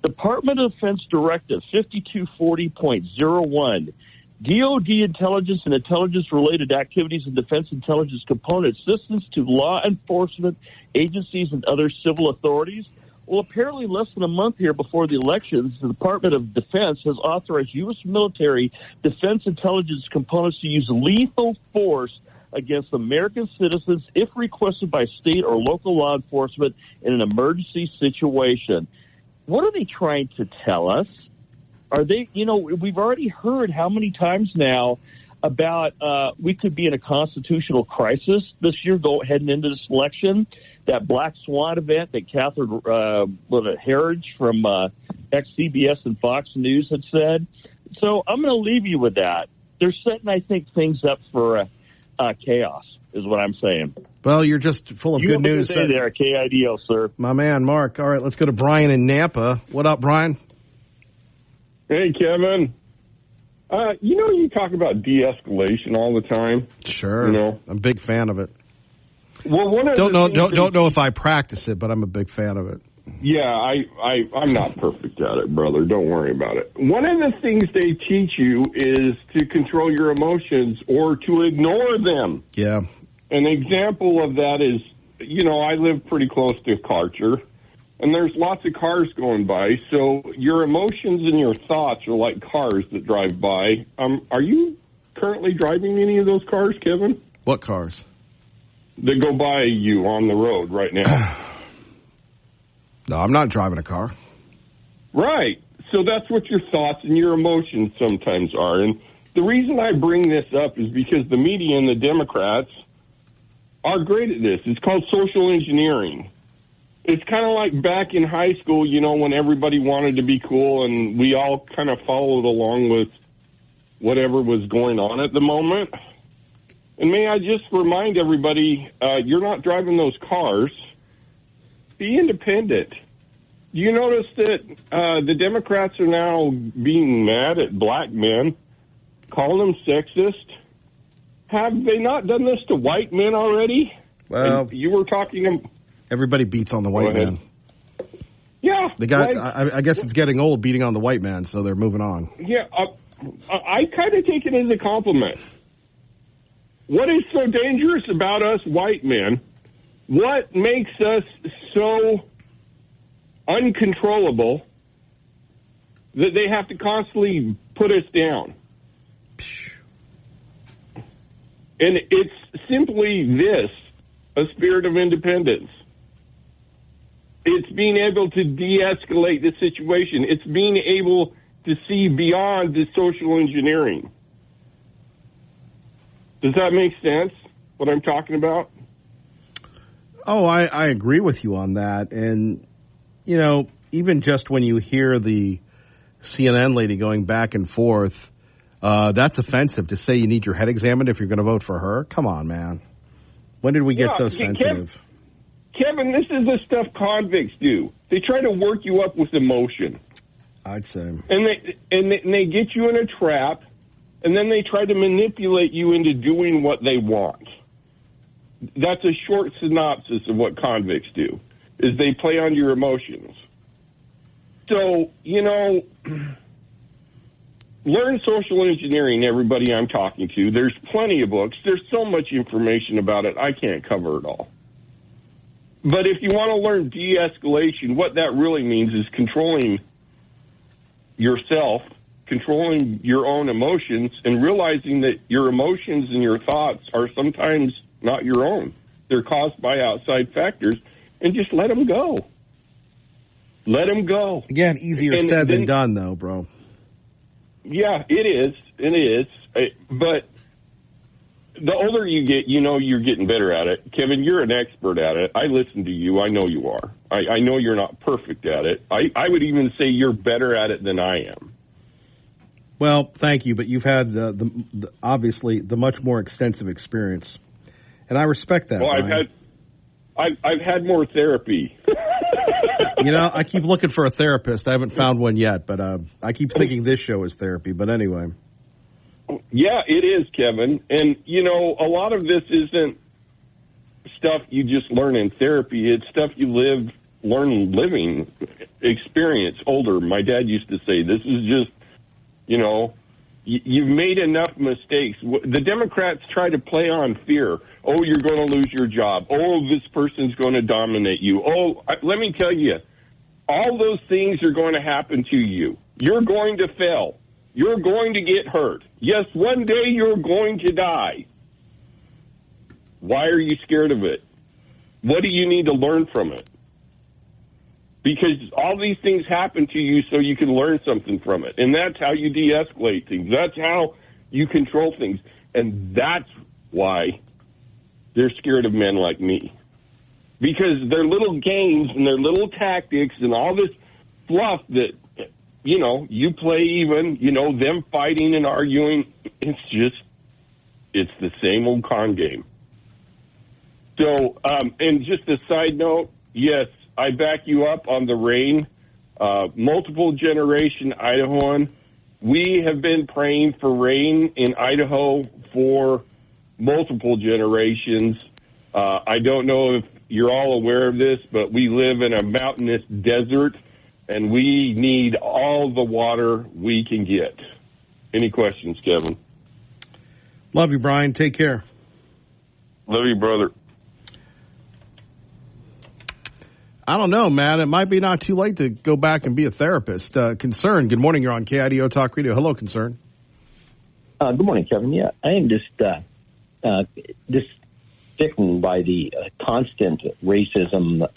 Department of Defense Directive 5240.01, DOD intelligence and intelligence-related activities and defense intelligence component assistance to law enforcement agencies and other civil authorities. Well, apparently less than a month here before the elections, the Department of Defense has authorized U.S. military defense intelligence components to use lethal force against American citizens if requested by state or local law enforcement in an emergency situation. What are they trying to tell us? Are they, we've already heard how many times now about we could be in a constitutional crisis this year heading into this election. That Black Swan event that Catherine Herridge from ex-CBS and Fox News had said. So I'm going to leave you with that. They're setting, I think, things up for chaos, is what I'm saying. Well, you're just full of good news. You have a good day there at KIDO, sir. My man, Mark. All right, let's go to Brian in Nampa. What up, Brian? Hey, Kevin. You talk about de-escalation all the time. Sure. I'm a big fan of it. Well, don't know if I practice it, but I'm a big fan of it. Yeah, I'm not perfect at it, brother. Don't worry about it. One of the things they teach you is to control your emotions or to ignore them. Yeah. An example of that is, I live pretty close to Karcher, and there's lots of cars going by, so your emotions and your thoughts are like cars that drive by. Are you currently driving any of those cars, Kevin? What cars? That go by you on the road right now. No, I'm not driving a car. Right. So that's what your thoughts and your emotions sometimes are. And the reason I bring this up is because the media and the Democrats are great at this. It's called social engineering. It's kind of like back in high school, when everybody wanted to be cool and we all kind of followed along with whatever was going on at the moment. And may I just remind everybody, you're not driving those cars. Be independent. Do you notice that the Democrats are now being mad at black men, calling them sexist? Have they not done this to white men already? Well, and you were talking. Everybody beats on the white man. Yeah. The guy. I guess it's getting old beating on the white man, so they're moving on. Yeah, I kind of take it as a compliment. What is so dangerous about us white men? What makes us so uncontrollable that they have to constantly put us down? And it's simply this, a spirit of independence. It's being able to de-escalate the situation. It's being able to see beyond the social engineering. Does that make sense, what I'm talking about? Oh, I agree with you on that. And, you know, even just when you hear the CNN lady going back and forth, that's offensive to say you need your head examined if you're going to vote for her. Come on, man. When did we get so sensitive? Kevin, this is the stuff convicts do. They try to work you up with emotion. I'd say. And they get you in a trap, and then they try to manipulate you into doing what they want. That's a short synopsis of what convicts do, is they play on your emotions. So, you know, learn social engineering, everybody I'm talking to. There's plenty of books. There's so much information about it, I can't cover it all. But if you want to learn de-escalation, what that really means is controlling yourself, controlling your own emotions, and realizing that your emotions and your thoughts are sometimes not your own. They're caused by outside factors, and just let them go. Let them go. Again, easier said than done, though, bro. Yeah, it is. It is. But the older you get, you know you're getting better at it. Kevin, you're an expert at it. I listen to you. I know you are. I know you're not perfect at it. I would even say you're better at it than I am. Well, thank you, but you've had obviously the much more extensive experience, and I respect that. Well, I've had more therapy. You know, I keep looking for a therapist. I haven't found one yet, but I keep thinking this show is therapy. But anyway. Yeah, it is, Kevin. And, you know, a lot of this isn't stuff you just learn in therapy. It's stuff you learn living experience older. My dad used to say, this is just, you know, you've made enough mistakes. The Democrats try to play on fear. Oh, you're going to lose your job. Oh, this person's going to dominate you. Oh, let me tell you, all those things are going to happen to you. You're going to fail. You're going to get hurt. Yes, one day you're going to die. Why are you scared of it? What do you need to learn from it? Because all these things happen to you so you can learn something from it. And that's how you de-escalate things. That's how you control things. And that's why they're scared of men like me. Because their little games and their little tactics and all this fluff that, you know, you play even, you know, them fighting and arguing, it's the same old con game. So, and just a side note, yes, I back you up on the rain. Multiple generation Idahoan. We have been praying for rain in Idaho for multiple generations. I don't know if you're all aware of this, but we live in a mountainous desert, and we need all the water we can get. Any questions, Kevin? Love you, Brian. Take care. Love you, brother. I don't know, man. It might be not too late to go back and be a therapist. Concern, good morning. You're on KIDO Talk Radio. Hello, Concern. Good morning, Kevin. Yeah, I am just sticking by the constant racism,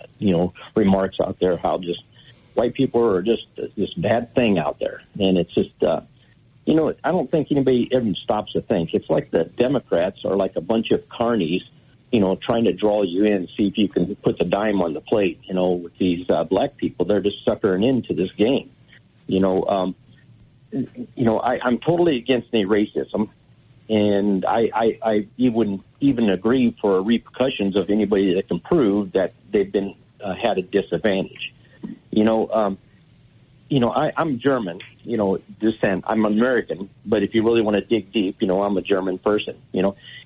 remarks out there, how just white people are just this bad thing out there. And it's just, I don't think anybody ever stops to think. It's like the Democrats are like a bunch of carnies, trying to draw you in, see if you can put the dime on the plate, with these black people. They're just suckering into this game. I'm totally against any racism, and I wouldn't even agree for repercussions of anybody that can prove that they've been had a disadvantage. I'm German, descent. I'm American, but if you really want to dig deep, I'm a German person.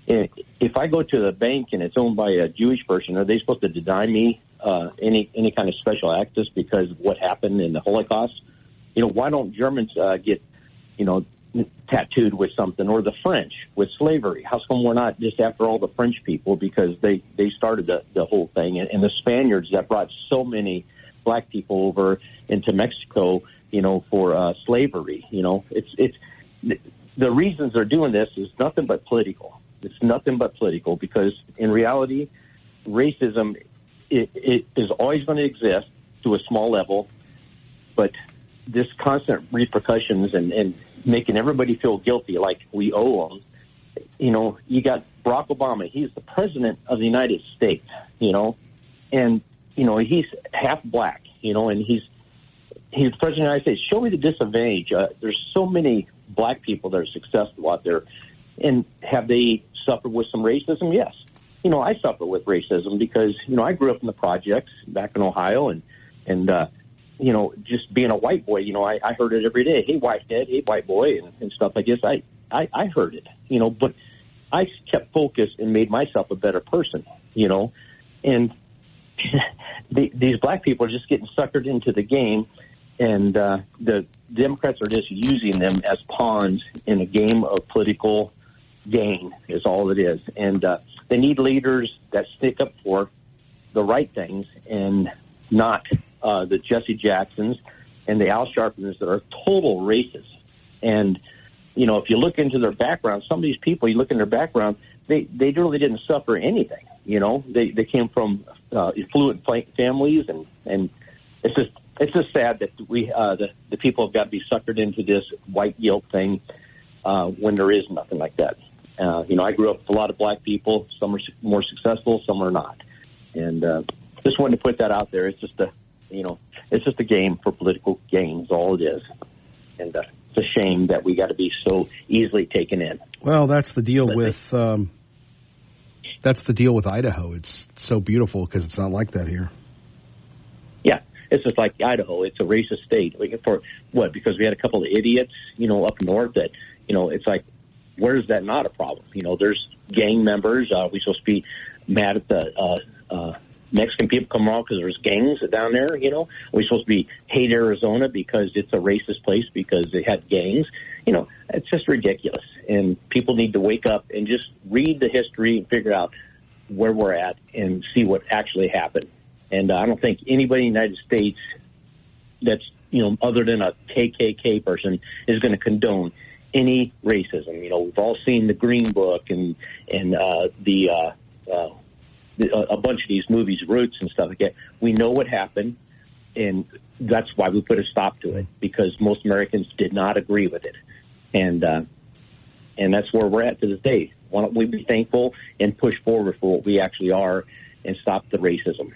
If I go to the bank and it's owned by a Jewish person, are they supposed to deny me any kind of special access because of what happened in the Holocaust? Why don't Germans get, tattooed with something, or the French with slavery? How come we're not just after all the French people because they started the whole thing, and the Spaniards that brought so many black people over into Mexico, for slavery. It's the reasons they're doing this is nothing but political. It's nothing but political because in reality, racism it is always going to exist to a small level, but this constant repercussions and making everybody feel guilty like we owe them. You got Barack Obama. He's the president of the United States, And, he's half black, and he's the president of the United States. Show me the disadvantage. There's so many black people that are successful out there. And have they suffered with some racism? Yes. I suffer with racism because, I grew up in the projects back in Ohio and just being a white boy, I heard it every day. Hey, white dad, hey, white boy, and stuff like this. I heard it, but I kept focused and made myself a better person, and these black people are just getting suckered into the game, and the Democrats are just using them as pawns in a game of political gain is all it is. And they need leaders that stick up for the right things and not the Jesse Jacksons and the Al Sharptons that are total racists. And, if you look into their background, some of these people, you look in their background, they really didn't suffer anything. They came from affluent families, and it's just sad that the people have got to be suckered into this white guilt thing when there is nothing like that. I grew up with a lot of black people. Some are more successful, some are not. And just wanted to put that out there. It's just a game for political gain is all it is. And it's a shame that we got to be so easily taken in. Well, that's the deal with Idaho. It's so beautiful because it's not like that here. Yeah, it's just like Idaho. It's a racist state. For what? Because we had a couple of idiots, up north that, it's like, where is that not a problem? There's gang members. We're supposed to be mad at the Mexican people come around because there's gangs down there, We're supposed to be hate Arizona because it's a racist place because they had gangs. It's just ridiculous. And people need to wake up and just read the history and figure out where we're at and see what actually happened. And I don't think anybody in the United States that's, other than a KKK person is going to condone any racism. We've all seen the Green Book and a bunch of these movies, Roots and stuff like that. We know what happened, and that's why we put a stop to it, because most Americans did not agree with it. And that's where we're at to this day. Why don't we be thankful and push forward for what we actually are and stop the racism?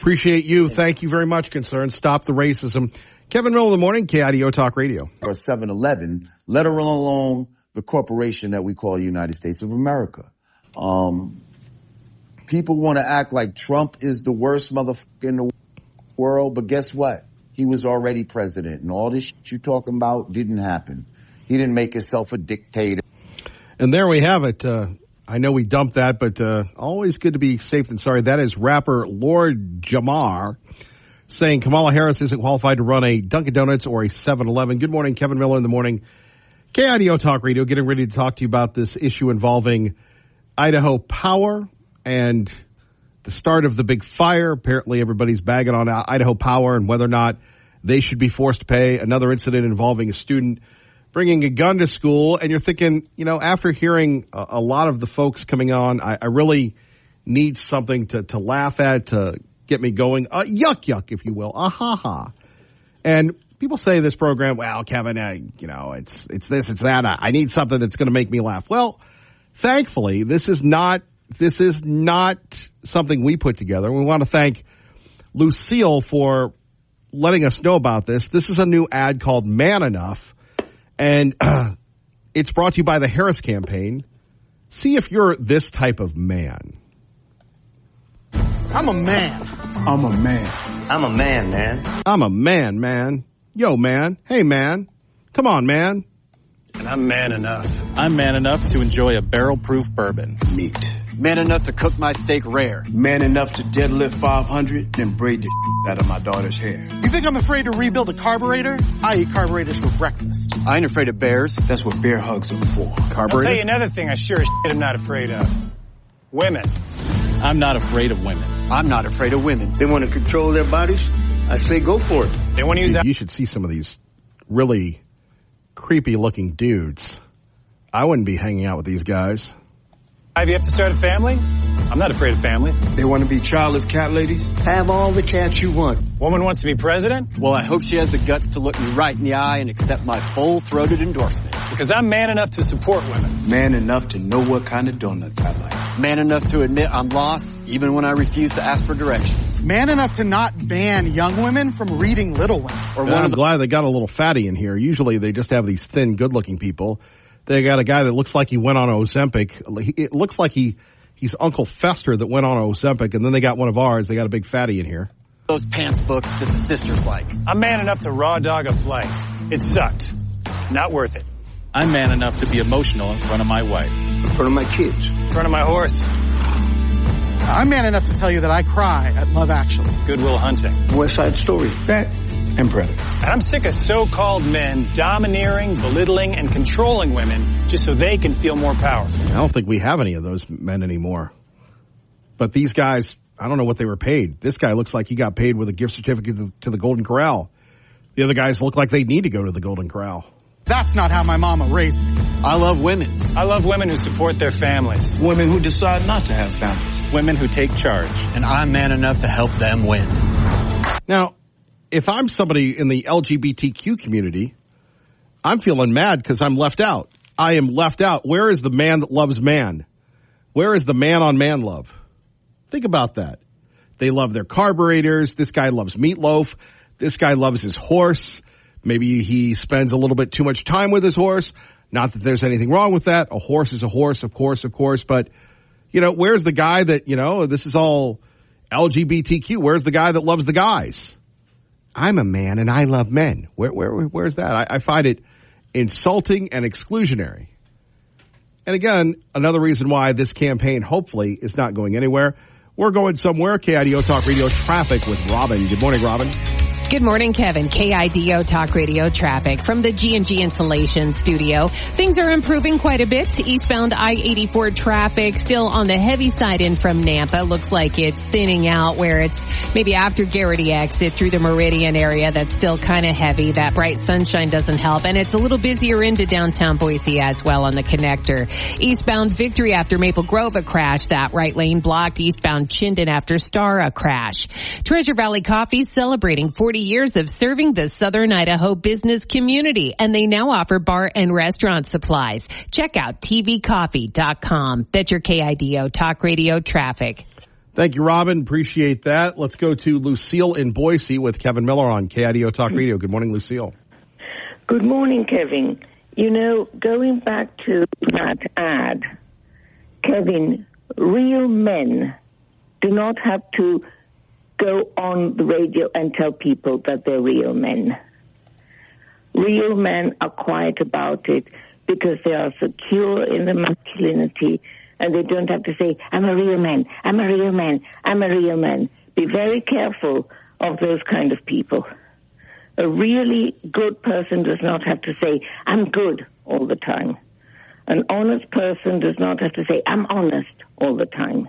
Appreciate you. Thank you very much, Concern. Stop the racism. Kevin Miller in the morning, KIDO Talk Radio. Or 7-Eleven, let alone the corporation that we call the United States of America. People want to act like Trump is the worst motherfucker in the world, but guess what? He was already president, and all this shit you're talking about didn't happen. He didn't make himself a dictator. And there we have it. I know we dumped that, but always good to be safe than sorry. That is rapper Lord Jamar saying Kamala Harris isn't qualified to run a Dunkin' Donuts or a 7-Eleven. Good morning, Kevin Miller in the morning. KIDO Talk Radio, getting ready to talk to you about this issue involving Idaho Power and the start of the big fire. Apparently everybody's bagging on Idaho Power and whether or not they should be forced to pay. Another incident involving a student bringing a gun to school. And you're thinking, after hearing a lot of the folks coming on, I really need something to laugh at, to get me going. Yuck, if you will. Ha. And people say this program, well, Kevin, it's this, it's that. I need something that's going to make me laugh. Well, thankfully, this is not something we put together. We want to thank Lucille for letting us know about this. This is a new ad called Man Enough, and it's brought to you by the Harris campaign. See if you're this type of man. I'm a man. I'm a man. I'm a man, man. I'm a man. Yo, man. Hey, man. Come on, man. And I'm man enough. I'm man enough to enjoy a barrel-proof bourbon. Meat. Man enough to cook my steak rare. Man enough to deadlift 500 and braid the out of my daughter's hair. You think I'm afraid to rebuild a carburetor? I eat carburetors for breakfast. I ain't afraid of bears. That's what bear hugs are for. Carburetor? I'll tell you another thing I sure as shit am not afraid of. Women. I'm not afraid of women. I'm not afraid of women. They want to control their bodies? I say go for it. They want to use that. You should see some of these really creepy looking dudes. I wouldn't be hanging out with these guys. You have to start a family? I'm not afraid of families. They want to be childless cat ladies? Have all the cats you want. Woman wants to be president? Well, I hope she has the guts to look me right in the eye and accept my full-throated endorsement. Because I'm man enough to support women. Man enough to know what kind of donuts I like. Man enough to admit I'm lost, even when I refuse to ask for directions. Man enough to not ban young women from reading Little Women. I'm glad they got a little fatty in here. Usually they just have these thin, good-looking people. They got a guy that looks like he went on Ozempic. It looks like he's Uncle Fester that went on Ozempic, and then they got one of ours. They got a big fatty in here. Those pants books that the sisters like. I'm man enough to raw dog a flight. It sucked. Not worth it. I'm man enough to be emotional in front of my wife. In front of my kids. In front of my horse. I'm man enough to tell you that I cry at Love Actually. Good Will Hunting. West Side Story. That and Predator. And I'm sick of so-called men domineering, belittling, and controlling women just so they can feel more powerful. I don't think we have any of those men anymore. But these guys, I don't know what they were paid. This guy looks like he got paid with a gift certificate to the Golden Corral. The other guys look like they need to go to the Golden Corral. That's not how my mama raised me. I love women. I love women who support their families. Women who decide not to have families. Women who take charge. And I'm man enough to help them win. Now, if I'm somebody in the LGBTQ community, I'm feeling mad because I'm left out. I am left out. Where is the man that loves man? Where is the man-on-man love? Think about that. They love their carburetors. This guy loves meatloaf. This guy loves his horse. Maybe he spends a little bit too much time with his horse. Not that there's anything wrong with that. A horse is a horse, of course. But, where's the guy that, this is all LGBTQ. Where's the guy that loves the guys? I'm a man and I love men. Where's that? I find it insulting and exclusionary. And again, another reason why this campaign hopefully is not going anywhere. We're going somewhere. KIDO Talk Radio Traffic with Robin. Good morning, Robin. Good morning, Kevin. KIDO Talk Radio Traffic from the G&G Insulation Studio. Things are improving quite a bit. Eastbound I-84 traffic still on the heavy side in from Nampa. Looks like it's thinning out where it's maybe after Garrity exit through the Meridian area. That's still kind of heavy. That bright sunshine doesn't help. And it's a little busier into downtown Boise as well on the connector. Eastbound Victory after Maple Grove, a crash. That right lane blocked. Eastbound Chinden after Star, a crash. Treasure Valley Coffee celebrating 40 years of serving the Southern Idaho business community, and they now offer bar and restaurant supplies. Check out tvcoffee.com. That's your KIDO Talk Radio Traffic. Thank you, Robin. Appreciate that. Let's go to Lucille in Boise with Kevin Miller on KIDO Talk Radio. Good morning, Lucille. Good morning, Kevin. Going back to that ad, Kevin, real men do not have to go on the radio and tell people that they're real men. Real men are quiet about it because they are secure in their masculinity and they don't have to say, I'm a real man, I'm a real man, I'm a real man. Be very careful of those kind of people. A really good person does not have to say, I'm good all the time. An honest person does not have to say, I'm honest all the time.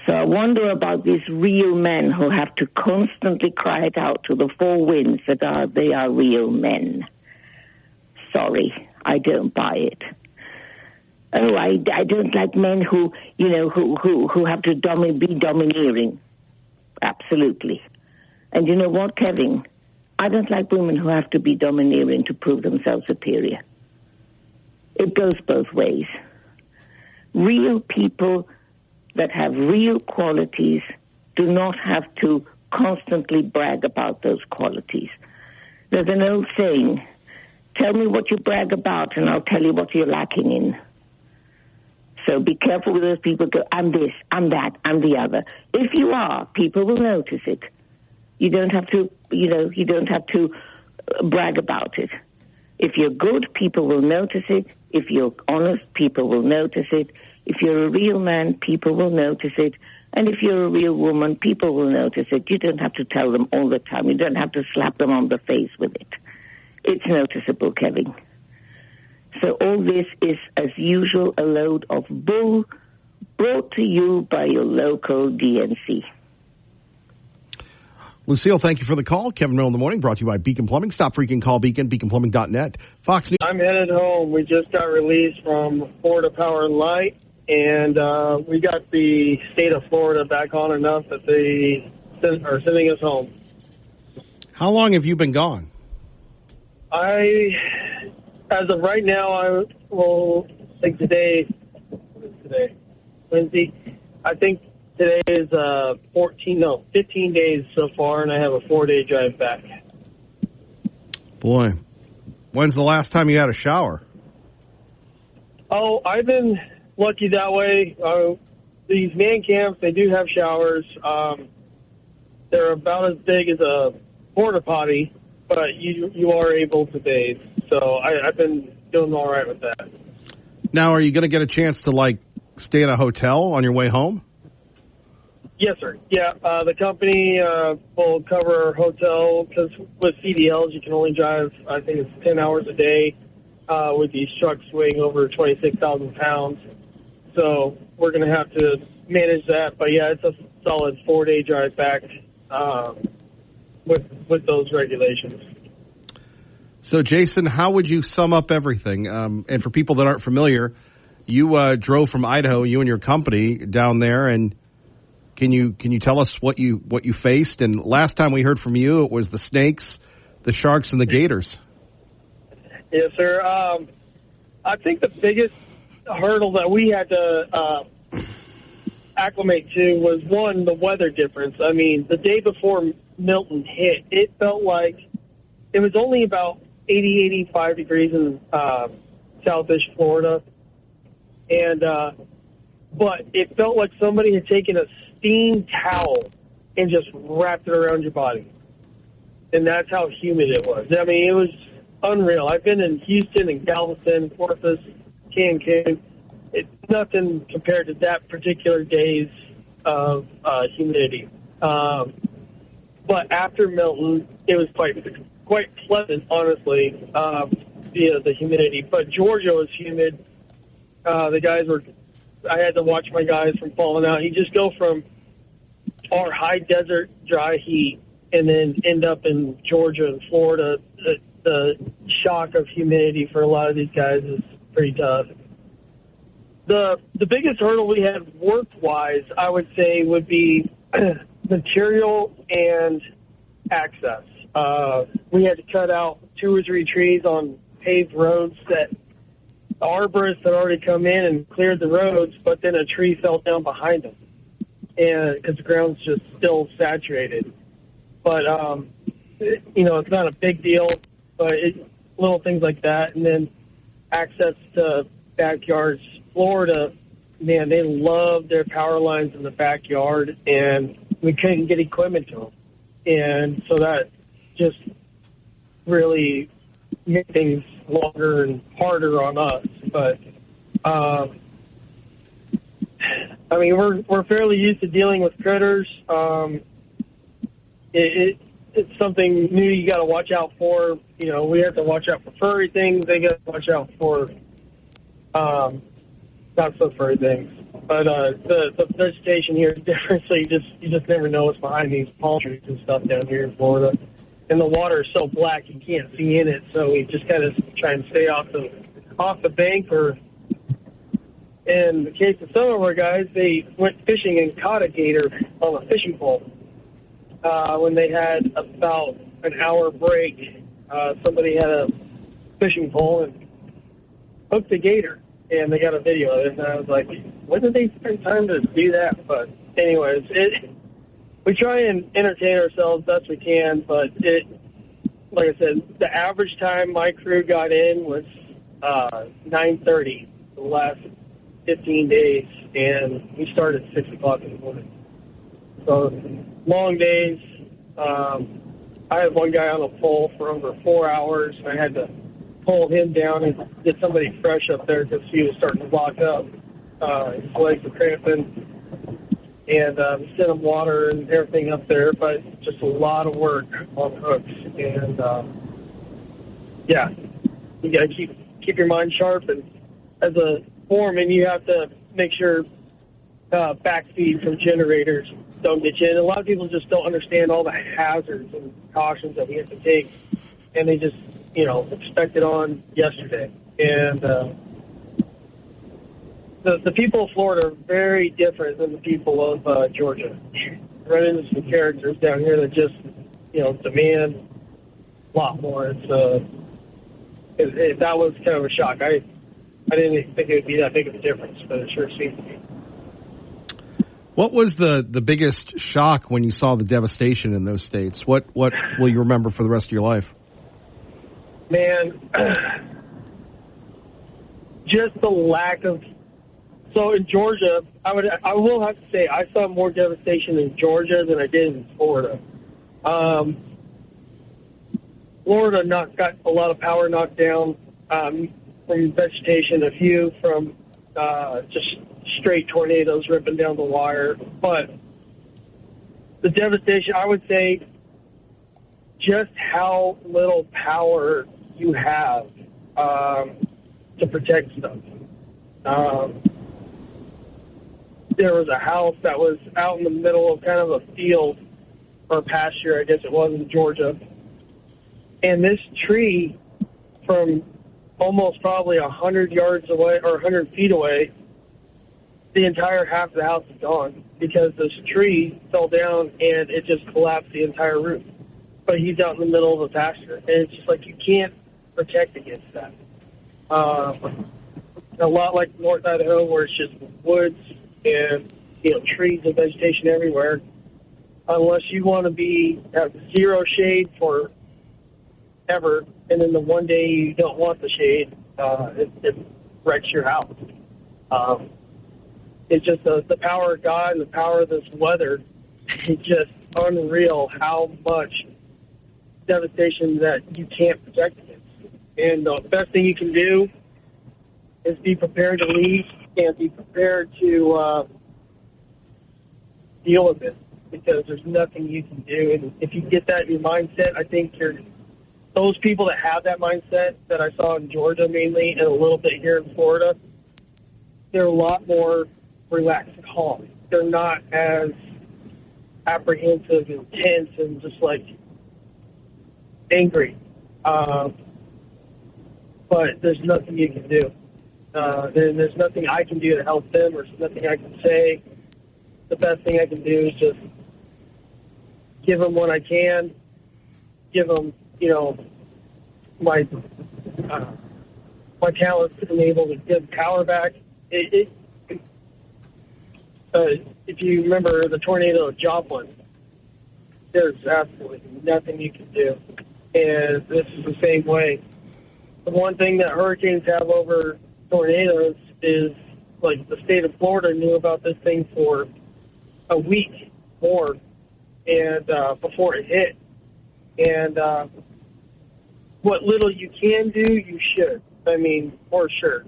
So I wonder about these real men who have to constantly cry it out to the four winds that they are real men. Sorry, I don't buy it. Oh, I don't like men who have to be domineering. Absolutely. And you know what, Kevin? I don't like women who have to be domineering to prove themselves superior. It goes both ways. Real people that have real qualities do not have to constantly brag about those qualities. There's an old saying, tell me what you brag about and I'll tell you what you're lacking in. So be careful with those people who go, I'm this, I'm that, I'm the other. If you are, people will notice it. You don't have to, brag about it. If you're good, people will notice it. If you're honest, people will notice it. If you're a real man, people will notice it. And if you're a real woman, people will notice it. You don't have to tell them all the time. You don't have to slap them on the face with it. It's noticeable, Kevin. So all this is, as usual, a load of bull brought to you by your local DNC. Lucille, thank you for the call. Kevin Miller in the Morning, brought to you by Beacon Plumbing. Stop freaking call Beacon, beaconplumbing.net. Fox News. I'm headed home. We just got released from Florida Power and Light, and we got the state of Florida back on enough that they are sending us home. How long have you been gone? As of right now, I will think today. Lindsay. I think today is 15 days so far, and I have a 4-day drive back. Boy, when's the last time you had a shower? Oh, I've been lucky that way. These man camps, they do have showers. They're about as big as a porta potty, but you are able to bathe. So I've been doing all right with that. Now, are you going to get a chance to, stay in a hotel on your way home? Yes, sir. Yeah, the company will cover our hotel because with CDLs, you can only drive, I think it's 10 hours a day with these trucks weighing over 26,000 pounds. So we're going to have to manage that. But, yeah, it's a solid 4-day drive back with those regulations. So, Jason, how would you sum up everything? And for people that aren't familiar, you drove from Idaho, you and your company, down there, and can you tell us what you faced? And last time we heard from you, it was the snakes, the sharks, and the gators. Yes, sir. I think the biggest hurdle that we had to acclimate to was, one, the weather difference. I mean, the day before Milton hit, it felt like it was only about 80, 85 degrees in South-ish Florida. And but it felt like somebody had taken a steam towel and just wrapped it around your body. And that's how humid it was. I mean, it was unreal. I've been in Houston and Galveston, Corpus, Cancun. It's nothing compared to that particular day's of humidity. But after Milton, it was quite pleasant, honestly, the humidity. But Georgia was humid. The guys were, I had to watch my guys from falling out. You just go from our high desert dry heat and then end up in Georgia and Florida. The shock of humidity for a lot of these guys is pretty tough. The biggest hurdle we had work-wise, I would say, would be material and access. We had to cut out 2 or 3 trees on paved roads that the arborists had already come in and cleared the roads, but then a tree fell down behind them, and because the ground's just still saturated. But it's not a big deal, but little things like that, and then access to backyards. Florida, man, they love their power lines in the backyard, and we couldn't get equipment to them, and so that just really made things longer and harder on us. But I mean, we're fairly used to dealing with critters. It's something new you got to watch out for. You know, we have to watch out for furry things. They got to watch out for not so furry things. But the vegetation here is different, so you just never know what's behind these palm trees and stuff down here in Florida. And the water is so black you can't see in it, so we just kind of try and stay off the bank. Or in the case of some of our guys, they went fishing and caught a gator on a fishing pole. When they had about an hour break, somebody had a fishing pole and hooked a gator, and they got a video of it. And I was like, when did they spend time to do that? But anyways, we try and entertain ourselves best we can, but like I said, the average time my crew got in was 9:30 the last 15 days, and we started at 6 o'clock in the morning. So long days. I had one guy on a pole for over 4 hours, and I had to pull him down and get somebody fresh up there because he was starting to lock up. His legs were cramping. And sent him water and everything up there, but just a lot of work on hooks. And yeah, you got to keep your mind sharp. And as a foreman, you have to make sure backfeed from generators don't get you in. A lot of people just don't understand all the hazards and cautions that we have to take, and they just expect it on yesterday. And the people of Florida are very different than the people of Georgia. Run into some characters down here that just, demand a lot more. That was kind of a shock. I didn't think it would be that big of a difference, but it sure seems to be. What was the biggest shock when you saw the devastation in those states? What will you remember for the rest of your life? Man, just the lack of. So in Georgia, I will have to say I saw more devastation in Georgia than I did in Florida. Florida got a lot of power knocked down from vegetation, a few from just straight tornadoes ripping down the wire. But the devastation, I would say, just how little power you have to protect stuff. There was a house that was out in the middle of kind of a field or pasture, I guess it was, in Georgia. And this tree from almost probably 100 yards away or 100 feet away, the entire half of the house is gone because this tree fell down and it just collapsed the entire roof. But he's out in the middle of a pasture, and it's just like you can't protect against that. A lot like North Idaho, where it's just woods and trees and vegetation everywhere. Unless you want to have zero shade for ever, and then the one day you don't want the shade, it wrecks your house. It's just the power of God and the power of this weather. It's just unreal how much devastation that you can't protect against. And the best thing you can do is be prepared to leave and be prepared to deal with it, because there's nothing you can do. And if you get that in your mindset, I think those people that have that mindset that I saw in Georgia mainly and a little bit here in Florida, they're a lot more relaxed and calm. They're not as apprehensive and tense and just like angry. But there's nothing you can do. There's nothing I can do to help them, or nothing I can say. The best thing I can do is just give them what I can, give them, my talents to be able to give power back. If you remember the tornado of Joplin, there's absolutely nothing you can do. And this is the same way. The one thing that hurricanes have over tornadoes is, like, the state of Florida knew about this thing for a week more and before it hit. And what little you can do, you should. I mean, for sure.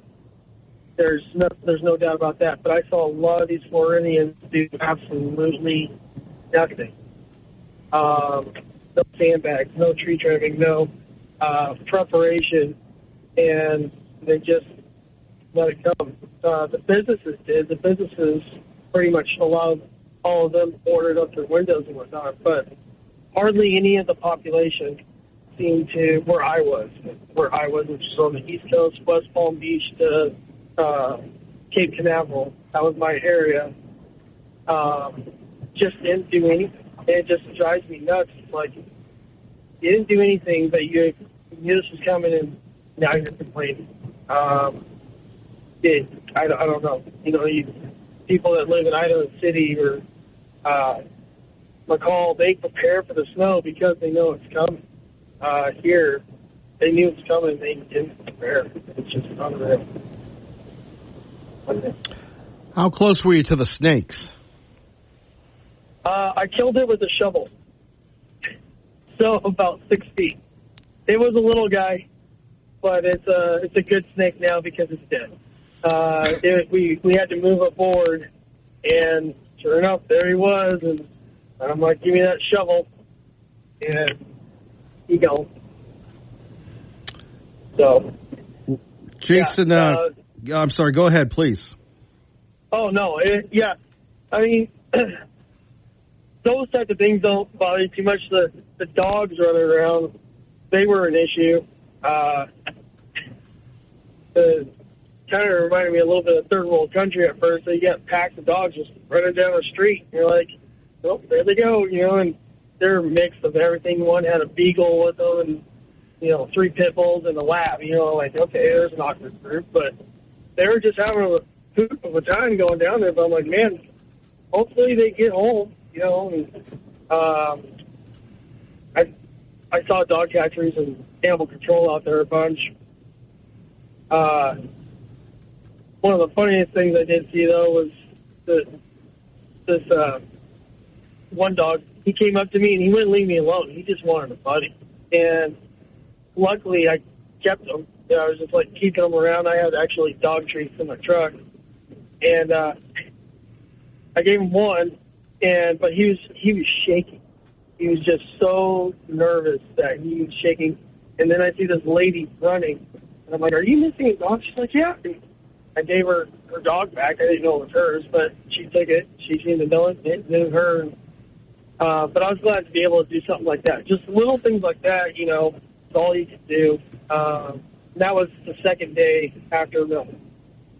There's no doubt about that. But I saw a lot of these Floridians do absolutely nothing. No sandbags, no tree trimming, no preparation, and they just let it come. The businesses did. The businesses pretty much all of them boarded up their windows and whatnot, but hardly any of the population seemed to, where I was, which is on the East Coast, West Palm Beach to Cape Canaveral. That was my area. Just didn't do anything. It just drives me nuts. It's like, you didn't do anything, but you knew this was coming, and now you're complaining. I don't know. People that live in Idaho City or McCall, they prepare for the snow because they know it's coming. Here, they knew it was coming, they didn't prepare. It's just unreal. How close were you to the snakes? I killed it with a shovel. So about 6 feet. It was a little guy, but it's a good snake now because it's dead. We had to move it forward, and sure enough, there he was, and I'm like, give me that shovel, and he gone. So, Jason, I'm sorry, go ahead, please. Oh, no, I mean, those type of things don't bother you too much. The dogs running around, they were an issue. Kind of reminded me a little bit of third world country at first. So you got packs of dogs just running down the street. And you're like, well, there they go, and they're a mix of everything. One had a beagle with them and, 3 pit bulls and a lab. Like, okay, there's an awkward group. But they were just having a hoot of a time going down there. But I'm like, man, hopefully they get home, you know. And, I saw dog catchers and animal control out there a bunch. One of the funniest things I did see, though, was this one dog. He came up to me, and he wouldn't leave me alone. He just wanted a buddy. And luckily, I kept him. You know, I was just, like, keeping him around. I had actually dog treats in my truck. And I gave him one, but he was shaking. He was just so nervous that he was shaking. And then I see this lady running. And I'm like, are you missing a dog? She's like, yeah. And I gave her dog back. I didn't know it was hers, but she took it. She seemed to know it. It knew her. But I was glad to be able to do something like that. Just little things like that, you know, it's all you could do. That was the second day after Milton.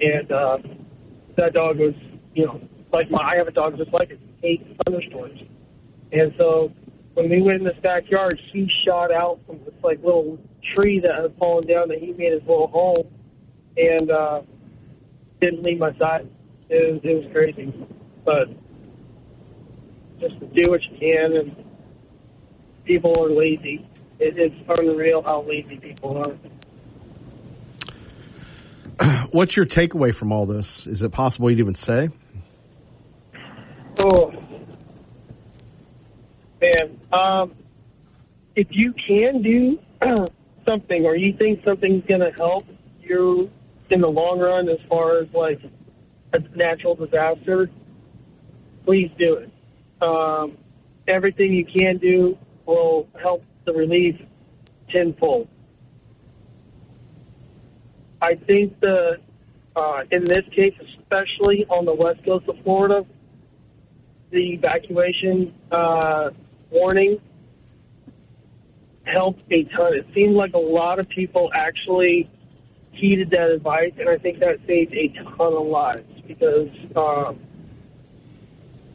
And that dog was, you know, like I have a dog just like it. He hates thunderstorms. And so when we went in this backyard, he shot out from this, like, little tree that had fallen down that he made his little home and didn't leave my side. It was crazy. But just do what you can, and people are lazy. It's unreal how lazy people are. What's your takeaway from all this? Is it possible you'd even say? Oh, man. If you can do something, or you think something's going to help you in the long run as far as, like, a natural disaster, please do it. Everything you can do will help the relief tenfold. I think in this case, especially on the west coast of Florida, the evacuation warning helped a ton. It seemed like a lot of people actually heeded that advice, and I think that saved a ton of lives because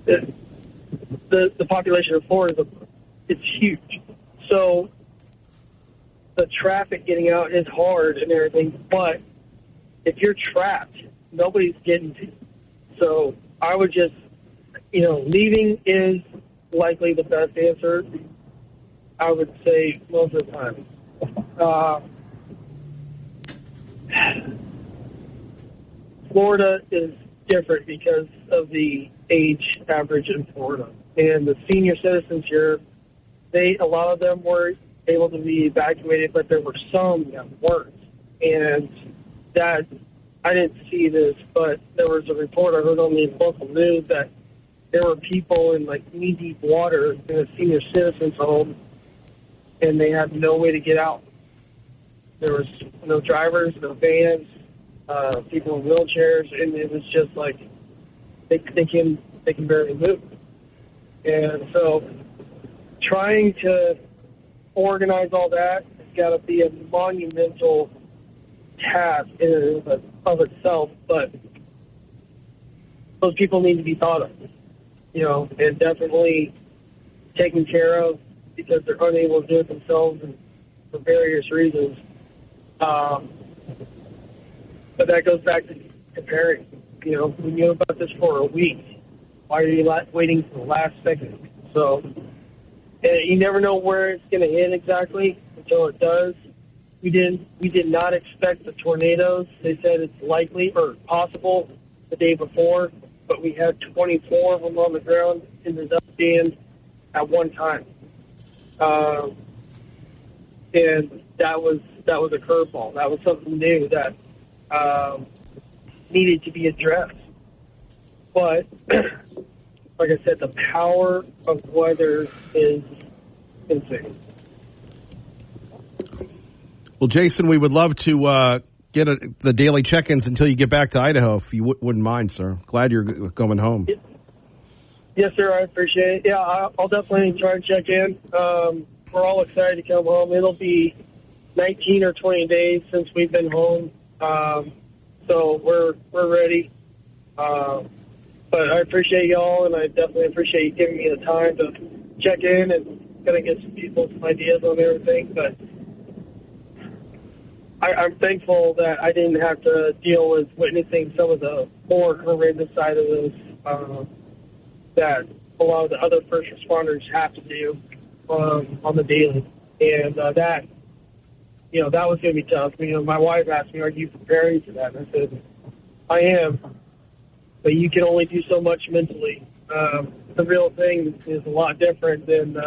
the population of Florida is huge. So the traffic getting out is hard and everything, but if you're trapped, nobody's getting to you. So I would just, you know, leaving is likely the best answer, I would say, most of the time. Florida is different because of the age average in Florida. And the senior citizens here, a lot of them were able to be evacuated, but there were some that weren't. And that, I didn't see this, but there was a report I heard on the local news that there were people in, like, knee-deep water in a senior citizen's home, and they had no way to get out. There was no drivers, no vans, people in wheelchairs, and it was just like they can barely move. And so trying to organize all that has got to be a monumental task in and of itself, but those people need to be thought of, you know, and definitely taken care of because they're unable to do it themselves and for various reasons. But that goes back to comparing. You know, we knew about this for a week. Why are you waiting for the last second? So you never know where it's going to hit exactly until it does. We did not expect the tornadoes. They said it's likely or possible the day before, but we had 24 of them on the ground in the dust stand at one time. And that was a curveball. That was something new that needed to be addressed. But like I said, the power of weather is insane. Well, Jason, we would love to get the daily check-ins until you get back to Idaho, if you wouldn't mind, sir. Glad you're going home. Yes, sir. I appreciate it. Yeah, I'll definitely try and check in. We're all excited to come home. It'll be 19 or 20 days since we've been home, so we're ready. But I appreciate y'all, and I definitely appreciate you giving me the time to check in and kind of get some people's ideas on everything. But I'm thankful that I didn't have to deal with witnessing some of the more horrendous side of this. that a lot of the other first responders have to do on the daily. And that was going to be tough. My wife asked me, "Are you preparing for that?" And I said, "I am, but you can only do so much mentally. The real thing is a lot different than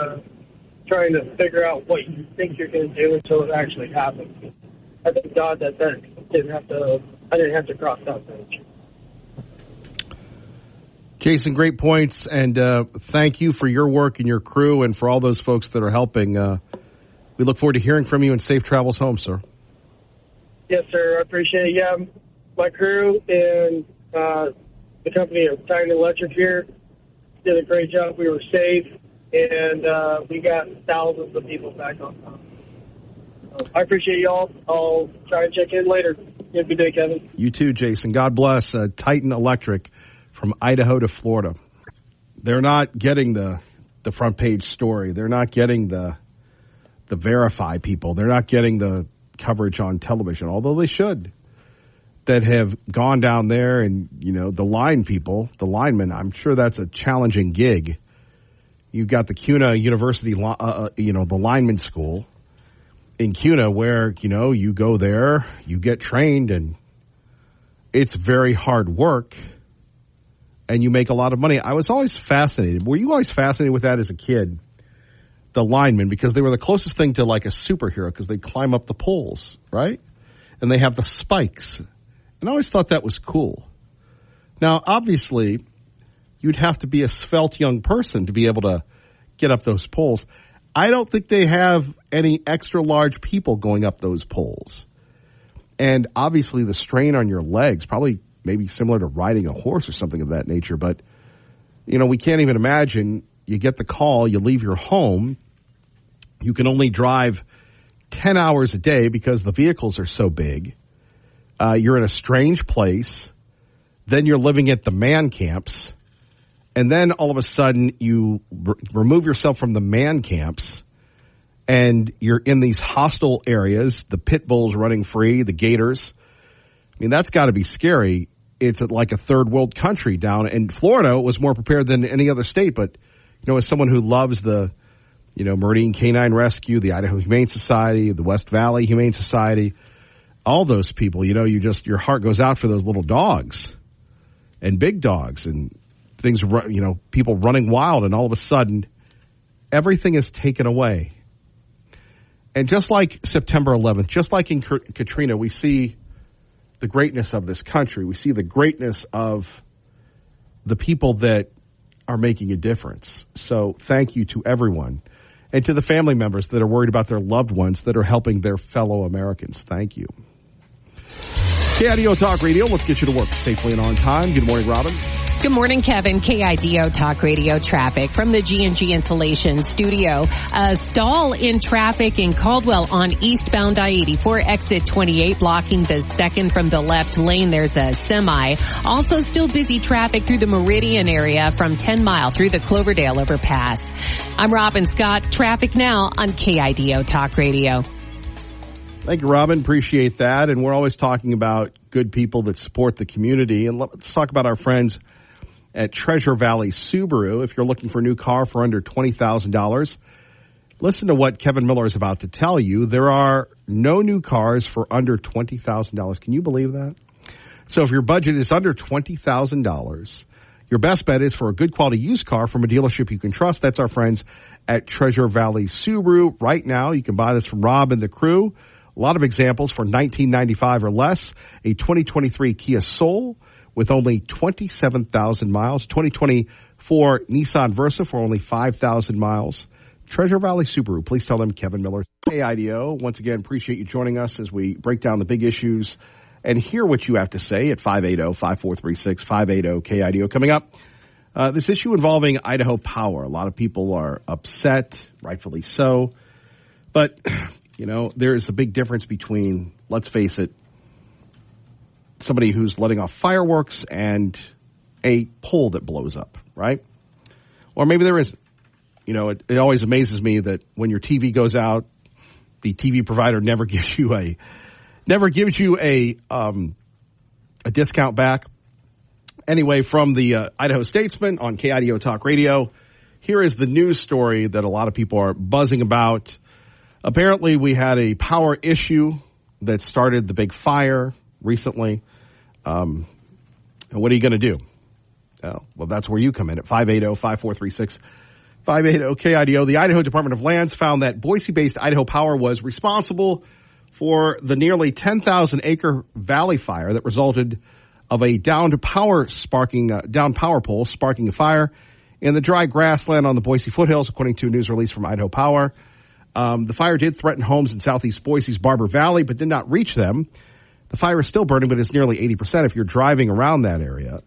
trying to figure out what you think you're going to do until it actually happens." I thank God that I didn't have to cross that bridge. Jason, great points, and thank you for your work and your crew and for all those folks that are helping. We look forward to hearing from you and safe travels home, sir. Yes, sir. I appreciate it. Yeah, my crew and the company of Titan Electric here did a great job. We were safe, and we got thousands of people back on time. I appreciate y'all. I'll try and check in later. Have a good day, Kevin. You too, Jason. God bless. Titan Electric from Idaho to Florida. They're not getting the front page story. They're not getting the verify people. They're not getting the coverage on television, although they should, that have gone down there and, the line people, the linemen, I'm sure that's a challenging gig. You've got the CUNA University, the lineman school in CUNA where, you go there, you get trained, and it's very hard work, and you make a lot of money. I was always fascinated. Were you always fascinated with that as a kid? The linemen, because they were the closest thing to like a superhero, because they climb up the poles, right? And they have the spikes. And I always thought that was cool. Now, obviously, you'd have to be a svelte young person to be able to get up those poles. I don't think they have any extra large people going up those poles. And obviously the strain on your legs, probably maybe similar to riding a horse or something of that nature. But, we can't even imagine. You get the call, you leave your home, you can only drive 10 hours a day because the vehicles are so big. You're in a strange place. Then you're living at the man camps. And then all of a sudden you remove yourself from the man camps and you're in these hostile areas, the pit bulls running free, the gators. I mean, that's got to be scary. It's like a third world country down in Florida. Was more prepared than any other state, but as someone who loves the, Marine Canine Rescue, the Idaho Humane Society, the West Valley Humane Society, all those people, your heart goes out for those little dogs and big dogs and things, people running wild, and all of a sudden everything is taken away. And just like September 11th, just like in Katrina, we see the greatness of this country. We see the greatness of the people that are making a difference. So thank you to everyone and to the family members that are worried about their loved ones that are helping their fellow Americans. Thank you. KIDO Talk Radio, let's get you to work safely and on time. Good morning, Robin. Good morning, Kevin. KIDO Talk Radio traffic from the G&G Insulation studio. A stall in traffic in Caldwell on eastbound I-84 exit 28, blocking the second from the left lane. There's a semi. Also still busy traffic through the Meridian area from 10 Mile through the Cloverdale overpass. I'm Robin Scott. Traffic now on KIDO Talk Radio. Thank you, Robin. Appreciate that. And we're always talking about good people that support the community. And let's talk about our friends at Treasure Valley Subaru. If you're looking for a new car for under $20,000, listen to what Kevin Miller is about to tell you. There are no new cars for under $20,000. Can you believe that? So if your budget is under $20,000, your best bet is for a good quality used car from a dealership you can trust. That's our friends at Treasure Valley Subaru. Right now, you can buy this from Rob and the crew. A lot of examples for $19.95 or less. A 2023 Kia Soul with only 27,000 miles. 2024 Nissan Versa for only 5,000 miles. Treasure Valley Subaru. Please tell them Kevin Miller. Hey, IDO. Once again, appreciate you joining us as we break down the big issues and hear what you have to say at 580-5436, 580-KIDO. Coming up, this issue involving Idaho Power. A lot of people are upset, rightfully so. But there's a big difference between, let's face it, somebody who's letting off fireworks and a pole that blows up, right? Or maybe there isn't. It always amazes me that when your TV goes out, the TV provider never gives you a discount back. Anyway, from the Idaho Statesman on KIDO Talk Radio, here is the news story that a lot of people are buzzing about. Apparently, we had a power issue that started the big fire recently. And what are you going to do? Well, that's where you come in at 580-5436. 580-KIDO. The Idaho Department of Lands found that Boise-based Idaho Power was responsible for the nearly 10,000-acre valley fire that resulted of a downed power pole sparking a fire in the dry grassland on the Boise foothills, according to a news release from Idaho Power. The fire did threaten homes in southeast Boise's Barber Valley, but did not reach them. The fire is still burning, but it's nearly 80%. If you're driving around that area,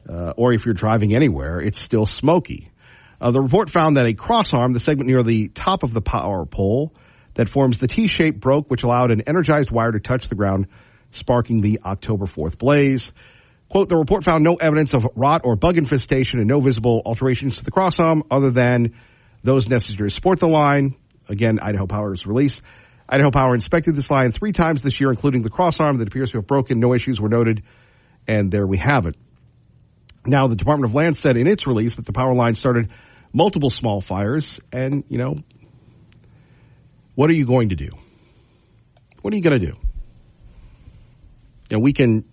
or if you're driving anywhere, it's still smoky. The report found that a crossarm, the segment near the top of the power pole that forms the T-shape, broke, which allowed an energized wire to touch the ground, sparking the October 4th blaze. Quote, the report found no evidence of rot or bug infestation and no visible alterations to the crossarm other than those necessary to support the line. Again, Idaho Power's release. Idaho Power inspected this line 3 times this year, including the crossarm that appears to have broken. No issues were noted, and there we have it. Now, the Department of Land said in its release that the power line started multiple small fires, and, you know, what are you going to do? What are you going to do? You know, we can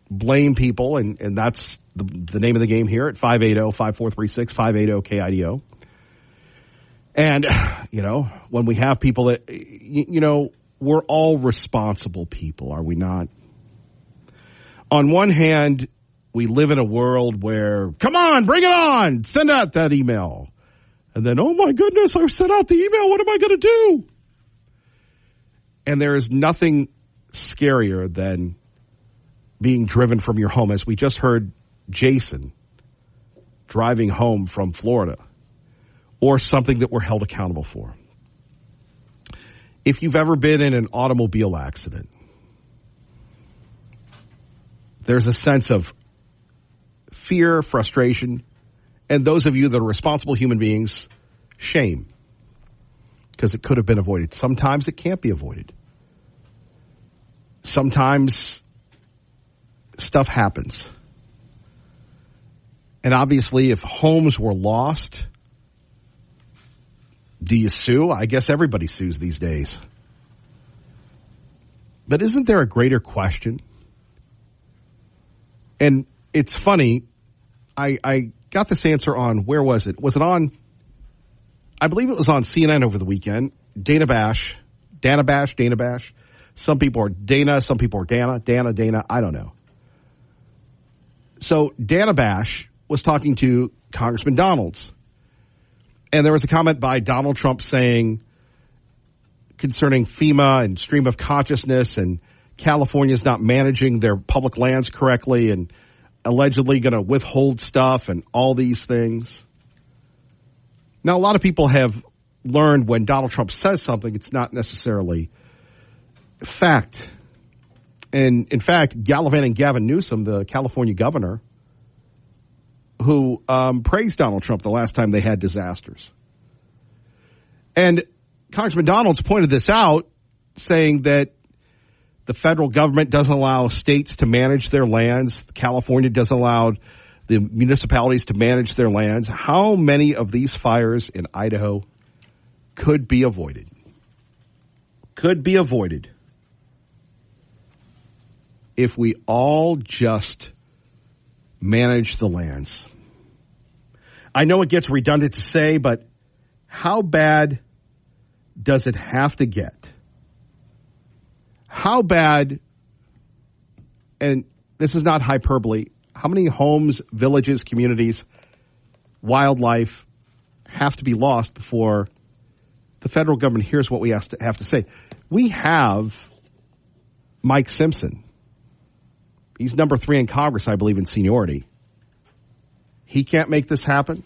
blame people, and that's the name of the game here at 580-5436, 580-KIDO. And, you know, when we have people that, you know, we're all responsible people, are we not? On one hand, we live in a world where, come on, bring it on, send out that email. And then, oh my goodness, I've sent out the email, what am I going to do? And there is nothing scarier than being driven from your home. As we just heard Jason driving home from Florida, or something that we're held accountable for. If you've ever been in an automobile accident, there's a sense of fear, frustration, and those of you that are responsible human beings, shame, because it could have been avoided. Sometimes it can't be avoided. Sometimes stuff happens. And obviously, if homes were lost, do you sue? I guess everybody sues these days. But isn't there a greater question? And it's funny, I got this answer on, where was it? Was it on, I believe it was on CNN over the weekend. Dana Bash. Some people are Dana, some people are Dana, I don't know. So Dana Bash was talking to Congressman Donalds. And there was a comment by Donald Trump saying, concerning FEMA and stream of consciousness, and California's not managing their public lands correctly and allegedly going to withhold stuff and all these things. Now, a lot of people have learned when Donald Trump says something, it's not necessarily fact. And in fact, gallivanting Gavin Newsom, the California governor, who praised Donald Trump the last time they had disasters. And Congressman Donalds pointed this out, saying that the federal government doesn't allow states to manage their lands. California doesn't allow the municipalities to manage their lands. How many of these fires in Idaho could be avoided? Could be avoided if we all just manage the lands. I know it gets redundant to say, but how bad does it have to get? How bad, and this is not hyperbole, how many homes, villages, communities, wildlife have to be lost before the federal government hears what we have to say? We have Mike Simpson. He's number 3 in Congress, I believe, in seniority. He can't make this happen?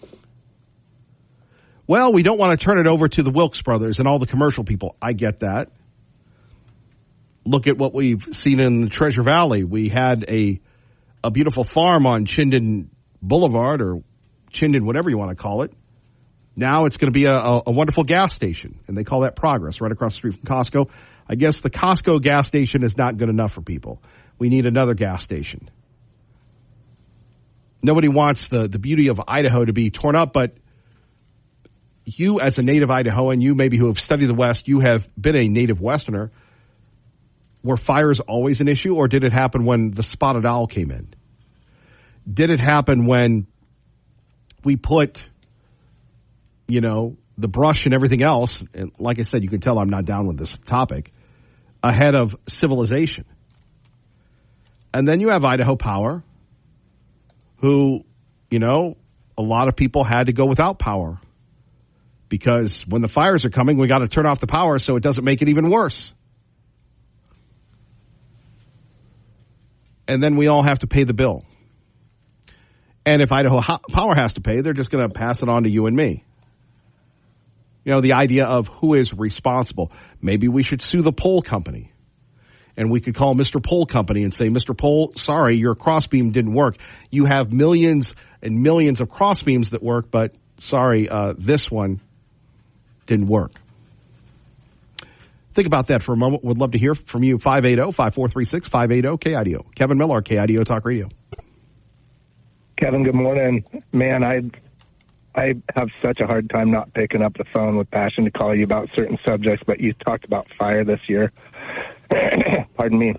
Well, we don't want to turn it over to the Wilkes brothers and all the commercial people. I get that. Look at what we've seen in the Treasure Valley. We had a beautiful farm on Chinden Boulevard, or Chinden, whatever you want to call it. Now it's going to be a wonderful gas station, and they call that progress, right across the street from Costco. I guess the Costco gas station is not good enough for people. We need another gas station. Nobody wants the beauty of Idaho to be torn up, but you as a native Idahoan, you maybe who have studied the West, you have been a native Westerner. Were fires always an issue, or did it happen when the spotted owl came in? Did it happen when we put, the brush and everything else, and like I said, you can tell I'm not down with this topic, ahead of civilization? And then you have Idaho Power, who, a lot of people had to go without power. Because when the fires are coming, we got to turn off the power so it doesn't make it even worse. And then we all have to pay the bill. And if Idaho Power has to pay, they're just going to pass it on to you and me. The idea of who is responsible. Maybe we should sue the pole company. And we could call Mr. Pole Company and say, Mr. Pole, sorry, your crossbeam didn't work. You have millions and millions of crossbeams that work, but sorry, this one didn't work. Think about that for a moment. Would love to hear from you. 580-5436, 580-KIDO. Kevin Miller, KIDO Talk Radio. Kevin, good morning. Man, I have such a hard time not picking up the phone with passion to call you about certain subjects, but you talked about fire this year. Pardon me.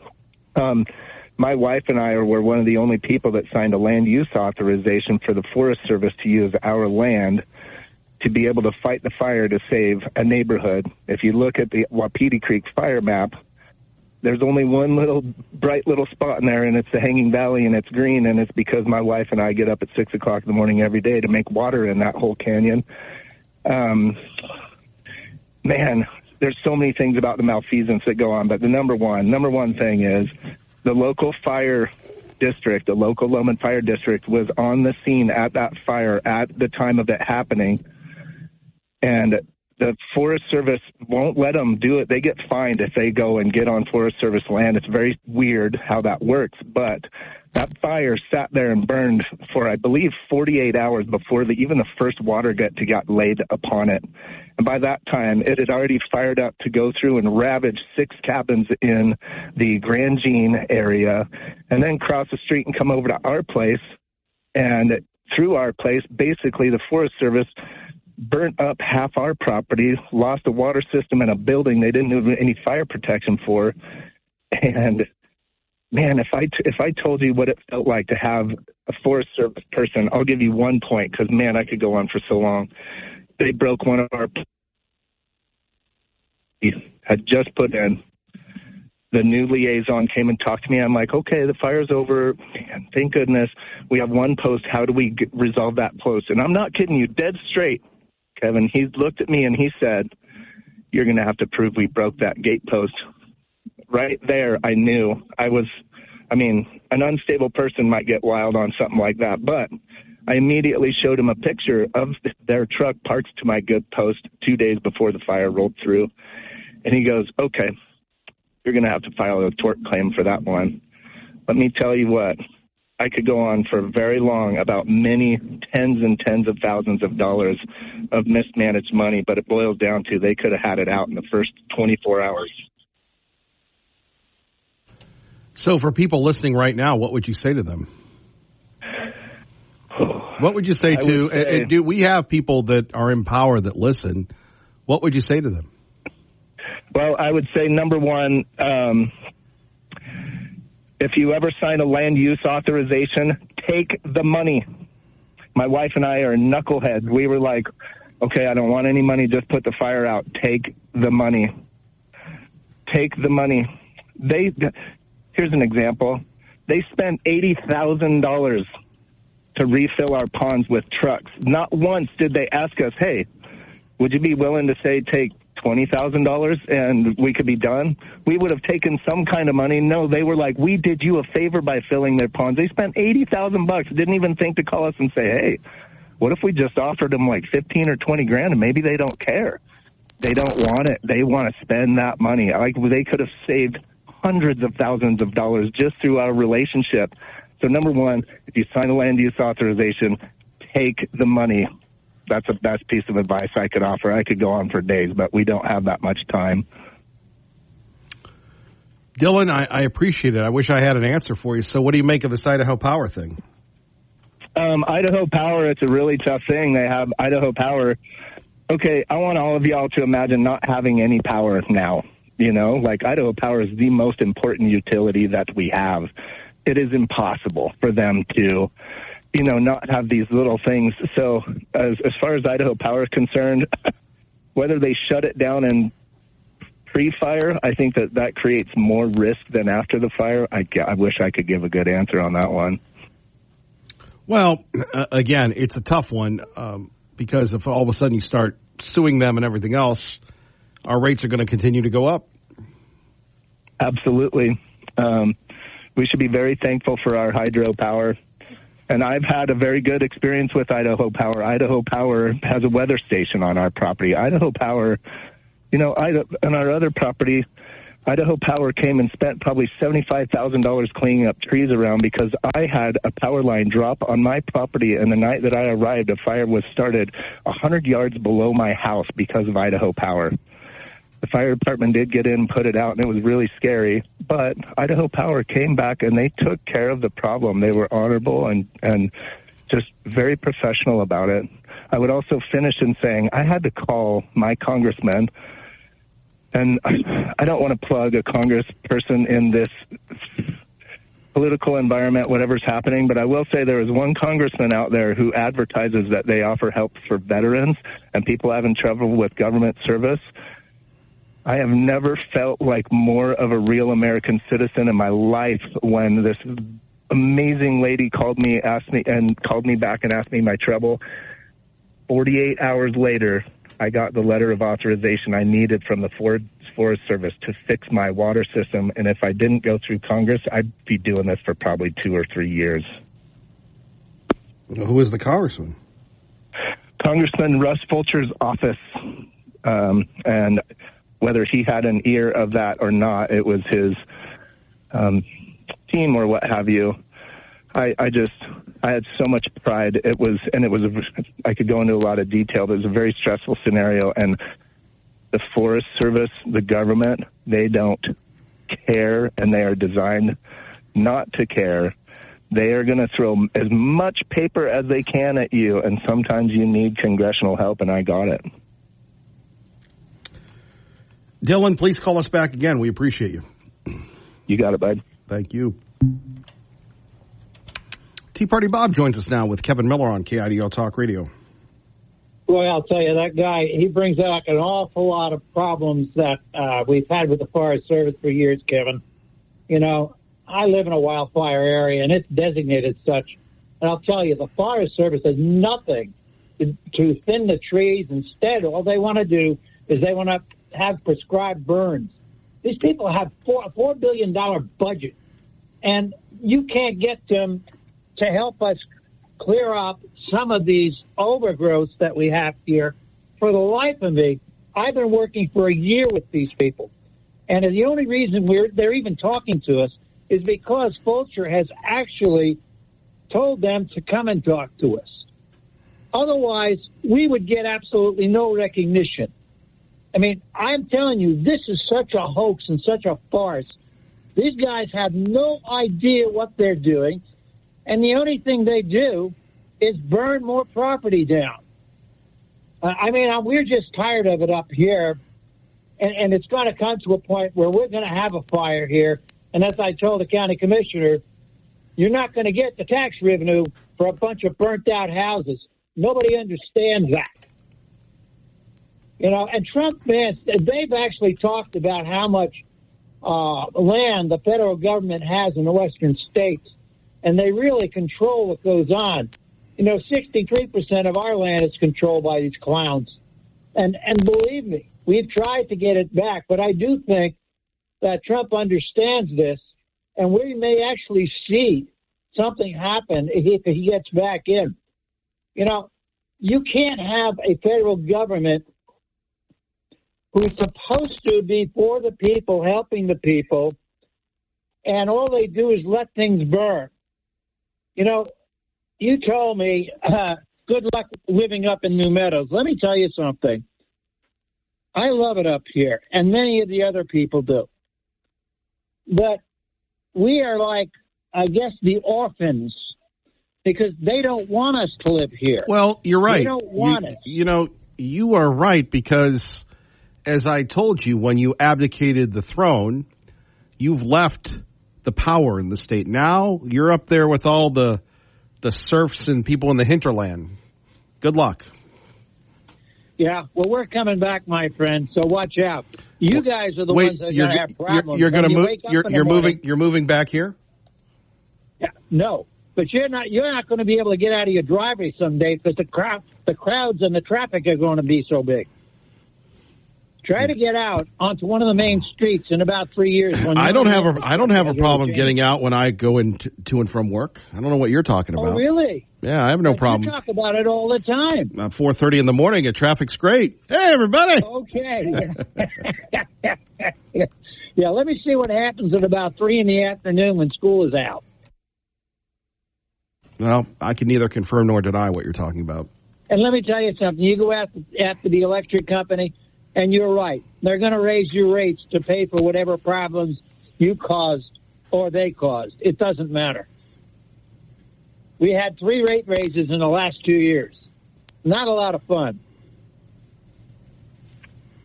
My wife and I were one of the only people that signed a land use authorization for the Forest Service to use our land to be able to fight the fire to save a neighborhood. If you look at the Wapiti Creek fire map, there's only one bright little spot in there, and it's the Hanging Valley, and it's green, and it's because my wife and I get up at 6 o'clock in the morning every day to make water in that whole canyon. Man, there's so many things about the malfeasance that go on, but the number one thing is the local fire district, the local Lowman Fire District, was on the scene at that fire at the time of it happening. And the Forest Service won't let them do it. They get fined if they go and get on Forest Service land. It's very weird how that works, but that fire sat there and burned for, I believe, 48 hours before even the first water got laid upon it. And by that time, it had already fired up to go through and ravage 6 cabins in the Grand Jean area, and then cross the street and come over to our place. And through our place, basically the Forest Service burnt up half our property, lost a water system and a building they didn't have any fire protection for. And man, if I told you what it felt like to have a Forest Service person, I'll give you 1 point, because man, I could go on for so long. They broke one of our had just put in. The new liaison came and talked to me. I'm like, okay, the fire's over. Man, thank goodness. We have one post. How do we resolve that post? And I'm not kidding you, dead straight, Kevin. He looked at me and he said, you're going to have to prove we broke that gate post. Right there, I knew. An unstable person might get wild on something like that, but I immediately showed him a picture of their truck parked to my good post 2 days before the fire rolled through. And he goes, okay, you're going to have to file a tort claim for that one. Let me tell you what, I could go on for very long about many tens and tens of thousands of dollars of mismanaged money, but it boils down to they could have had it out in the first 24 hours. So for people listening right now, what would you say to them? What would you say do we have people that are in power that listen? What would you say to them? Well, I would say, number one, if you ever sign a land use authorization, take the money. My wife and I are knuckleheads. We were like, okay, I don't want any money. Just put the fire out. Take the money. Take the money. Here's an example. They spent $80,000 to refill our ponds with trucks. Not once did they ask us, hey, would you be willing to take $20,000 and we could be done? We would have taken some kind of money. No, they were like, we did you a favor by filling their ponds. They spent $80,000. Didn't even think to call us and say, hey, what if we just offered them like 15 or 20 grand and maybe they don't care? They don't want it. They want to spend that money. Like, they could have saved hundreds of thousands of dollars just through our relationship. So number one, if you sign a land use authorization, take the money. That's the best piece of advice I could offer. I could go on for days, but we don't have that much time. Dylan, I appreciate it. I wish I had an answer for you. So what do you make of this Idaho Power thing? Idaho Power, it's a really tough thing. They have Idaho Power. Okay, I want all of y'all to imagine not having any power now. You know, like Idaho Power is the most important utility that we have. It is impossible for them to, you know, not have these little things. So as far as Idaho Power is concerned, whether they shut it down and pre-fire, I think that creates more risk than after the fire. I wish I could give a good answer on that one. Well, again, it's a tough one because if all of a sudden you start suing them and everything else, our rates are going to continue to go up. Absolutely. We should be very thankful for our hydropower. And I've had a very good experience with Idaho Power. Idaho Power has a weather station on our property. Idaho Power, you know, on our other property, Idaho Power came and spent probably $75,000 cleaning up trees around because I had a power line drop on my property, and the night that I arrived, a fire was started 100 yards below my house because of Idaho Power. The fire department did get in and put it out, and it was really scary. But Idaho Power came back, and they took care of the problem. They were honorable and just very professional about it. I would also finish in saying I had to call my congressman, and I don't want to plug a congressperson in this political environment, whatever's happening, but I will say there is one congressman out there who advertises that they offer help for veterans and people having trouble with government service. I have never felt like more of a real American citizen in my life when this amazing lady called me back and asked me my trouble. 48 hours later, I got the letter of authorization I needed from the Forest Service to fix my water system, and if I didn't go through Congress, I'd be doing this for probably 2 or 3 years. Who is the congressman? Congressman Russ Fulcher's office, and whether he had an ear of that or not, it was his team or what have you. I had so much pride. I could go into a lot of detail. It was a very stressful scenario, and the Forest Service, the government, they don't care, and they are designed not to care. They are going to throw as much paper as they can at you, and sometimes you need congressional help, and I got it. Dylan, please call us back again. We appreciate you. You got it, bud. Thank you. Tea Party Bob joins us now with Kevin Miller on KIDO Talk Radio. Well, I'll tell you, that guy, he brings out an awful lot of problems that we've had with the Forest Service for years, Kevin. You know, I live in a wildfire area, and it's designated such. And I'll tell you, the Forest Service does nothing to thin the trees. Instead, all they want to do is they want to have prescribed burns. These people have a $4 billion budget, and you can't get them to help us clear up some of these overgrowths that we have here. For the life of me, I've been working for a year with these people, and the only reason they're even talking to us is because Fulcher has actually told them to come and talk to us. Otherwise, we would get absolutely no recognition. I mean, I'm telling you, this is such a hoax and such a farce. These guys have no idea what they're doing, and the only thing they do is burn more property down. I mean, we're just tired of it up here, and it's going to come to a point where we're going to have a fire here, and as I told the county commissioner, you're not going to get the tax revenue for a bunch of burnt-out houses. Nobody understands that. You know, and Trump, man, they've actually talked about how much land the federal government has in the western states, and they really control what goes on. You know, 63% of our land is controlled by these clowns. And believe me, we've tried to get it back, but I do think that Trump understands this, and we may actually see something happen if he gets back in. You know, you can't have a federal government who's supposed to be for the people, helping the people, and all they do is let things burn. You know, you told me, good luck living up in New Meadows. Let me tell you something. I love it up here, and many of the other people do. But we are like, I guess, the orphans because they don't want us to live here. Well, you're right. They don't want us. You know, you are right because, as I told you, when you abdicated the throne, you've left the power in the state. Now you're up there with all the serfs and people in the hinterland. Good luck. Yeah, well, we're coming back, my friend. So watch out. You guys are the ones that are going to have problems. You're going to move. You're moving back here. Yeah, no, but you're not. You're not going to be able to get out of your driveway someday because the crowds and the traffic are going to be so big. Try to get out onto one of the main streets in about 3 years. When I don't have a problem getting out when I go to and from work. I don't know what you're talking about. Oh, really? Yeah, I have no problem. You talk about it all the time. 4:30 in the morning, traffic's great. Hey, everybody. Okay. Yeah, let me see what happens at about 3 in the afternoon when school is out. Well, I can neither confirm nor deny what you're talking about. And let me tell you something. You go after the electric company, and you're right. They're going to raise your rates to pay for whatever problems you caused or they caused. It doesn't matter. We had 3 rate raises in the last 2 years. Not a lot of fun.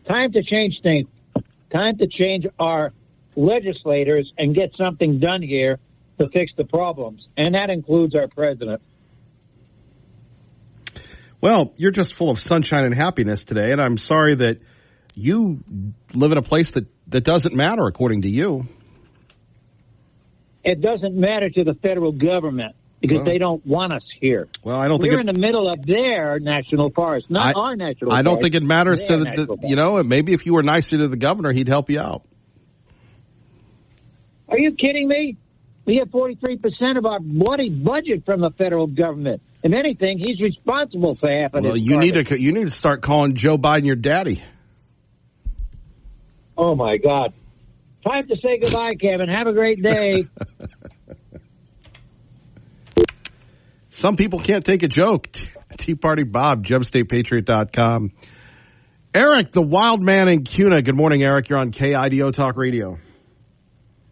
Time to change things. Time to change our legislators and get something done here to fix the problems. And that includes our president. Well, you're just full of sunshine and happiness today, and I'm sorry that you live in a place that doesn't matter, according to you. It doesn't matter to the federal government because they don't want us here. Well, I don't think we're in the middle of their national forest, not our national forest. I don't think it matters to the maybe if you were nicer to the governor, he'd help you out. Are you kidding me? We get 43% of our bloody budget from the federal government. If anything, he's responsible for half of this. Well, you need to start calling Joe Biden your daddy. Oh, my God. Time to say goodbye, Kevin. Have a great day. Some people can't take a joke. Tea Party Bob, GemStatePatriot.com. Eric, the wild man in Cuna. Good morning, Eric. You're on KIDO Talk Radio.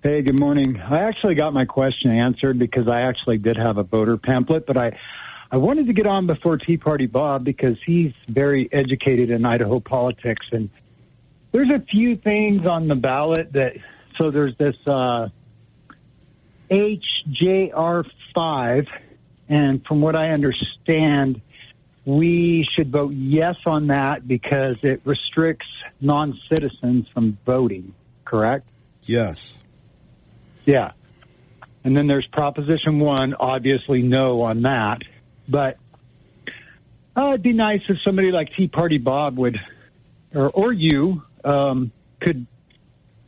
Hey, good morning. I actually got my question answered because I actually did have a voter pamphlet, but I wanted to get on before Tea Party Bob because he's very educated in Idaho politics, and there's a few things on the ballot so there's this HJR5, and from what I understand, we should vote yes on that because it restricts non-citizens from voting, correct? Yes. Yeah. And then there's Proposition 1, obviously no on that, but it'd be nice if somebody like Tea Party Bob would, or you, could,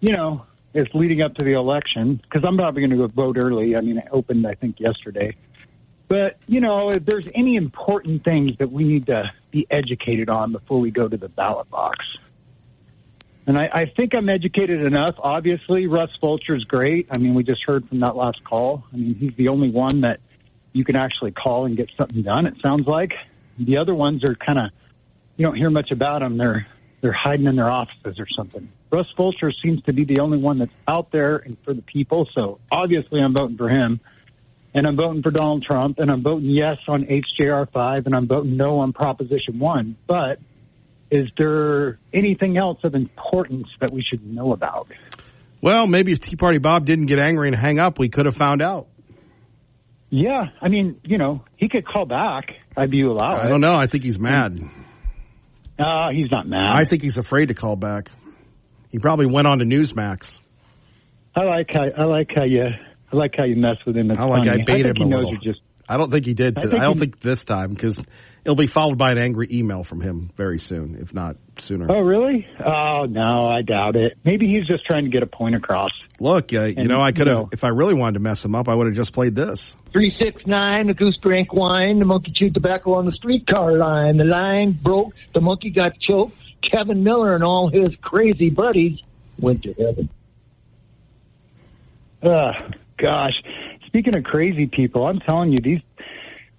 it's leading up to the election, because I'm probably going to go vote early. I mean, it opened, I think, yesterday. But, if there's any important things that we need to be educated on before we go to the ballot box. And I think I'm educated enough. Obviously, Russ Fulcher's great. I mean, we just heard from that last call. I mean, he's the only one that you can actually call and get something done, it sounds like. The other ones are kind of, you don't hear much about them. They're hiding in their offices or something. Russ Fulcher seems to be the only one that's out there and for the people, so obviously I'm voting for him. And I'm voting for Donald Trump, and I'm voting yes on HJR5, and I'm voting no on Proposition 1. But is there anything else of importance that we should know about? Well, maybe if Tea Party Bob didn't get angry and hang up, we could have found out. Yeah, I mean, he could call back. I'd be allowed. I don't know. I think he's mad. He's not mad. I think he's afraid to call back. He probably went on to Newsmax. I like how you mess with him. I baited him a little. I don't think he did. I don't think this time, because it'll be followed by an angry email from him very soon, if not sooner. Oh, really? Oh, no, I doubt it. Maybe he's just trying to get a point across. Look, I could have, if I really wanted to mess him up, I would have just played this. 369, the goose drank wine, the monkey chewed tobacco on the streetcar line. The line broke, the monkey got choked. Kevin Miller and all his crazy buddies went to heaven. Gosh, speaking of crazy people, I'm telling you,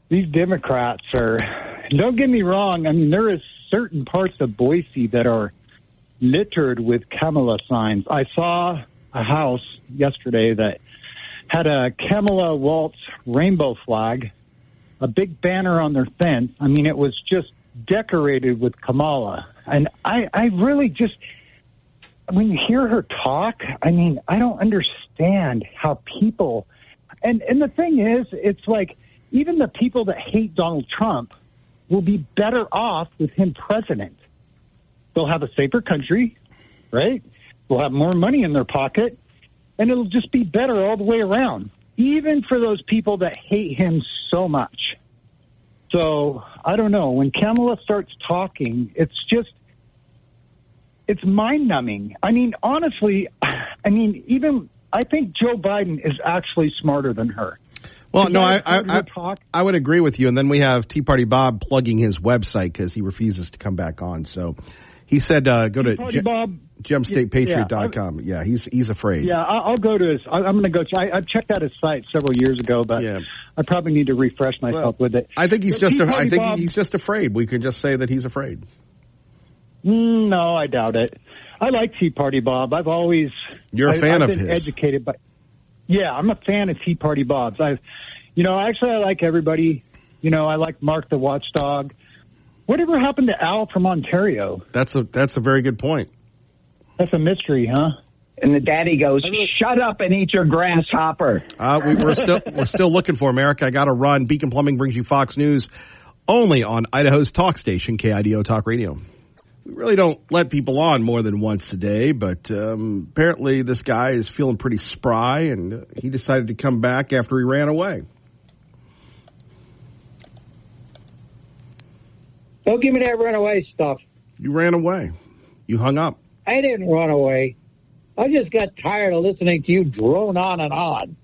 these Democrats are, don't get me wrong, I mean, there is certain parts of Boise that are littered with Kamala signs. I saw a house yesterday that had a Kamala Waltz rainbow flag a big banner on their fence. I mean, it was just decorated with Kamala. And I really just, when you hear her talk, I mean, I don't understand how people, and the thing is, it's like, even the people that hate Donald Trump will be better off with him president. They'll have a safer country, right? They'll have more money in their pocket, and it'll just be better all the way around, even for those people that hate him so much. So, I don't know. When Kamala starts talking, it's mind-numbing. I mean, honestly, I think Joe Biden is actually smarter than her. Well, no, I would agree with you. And then we have Tea Party Bob plugging his website because he refuses to come back on. So he said go to gemstatepatriot.com. Yeah, he's afraid. Yeah, I'll go to his. I'm going to go. I've checked out his site several years ago, but I probably need to refresh myself with it. I think he's he's just afraid. We could just say that he's afraid. No, I doubt it. I like Tea Party Bob. I've always I've been his. Educated by. Yeah, I'm a fan of Tea Party Bob's. I like everybody. I like Mark the Watchdog. Whatever happened to Al from Ontario? That's a very good point. That's a mystery, huh? And the daddy goes, "Shut up and eat your grasshopper." We're still looking for him, Eric. I got to run. Beacon Plumbing brings you Fox News only on Idaho's talk station, KIDO Talk Radio. We really don't let people on more than once a day, but apparently this guy is feeling pretty spry, and he decided to come back after he ran away. Don't give me that runaway stuff. You ran away. You hung up. I didn't run away. I just got tired of listening to you drone on and on.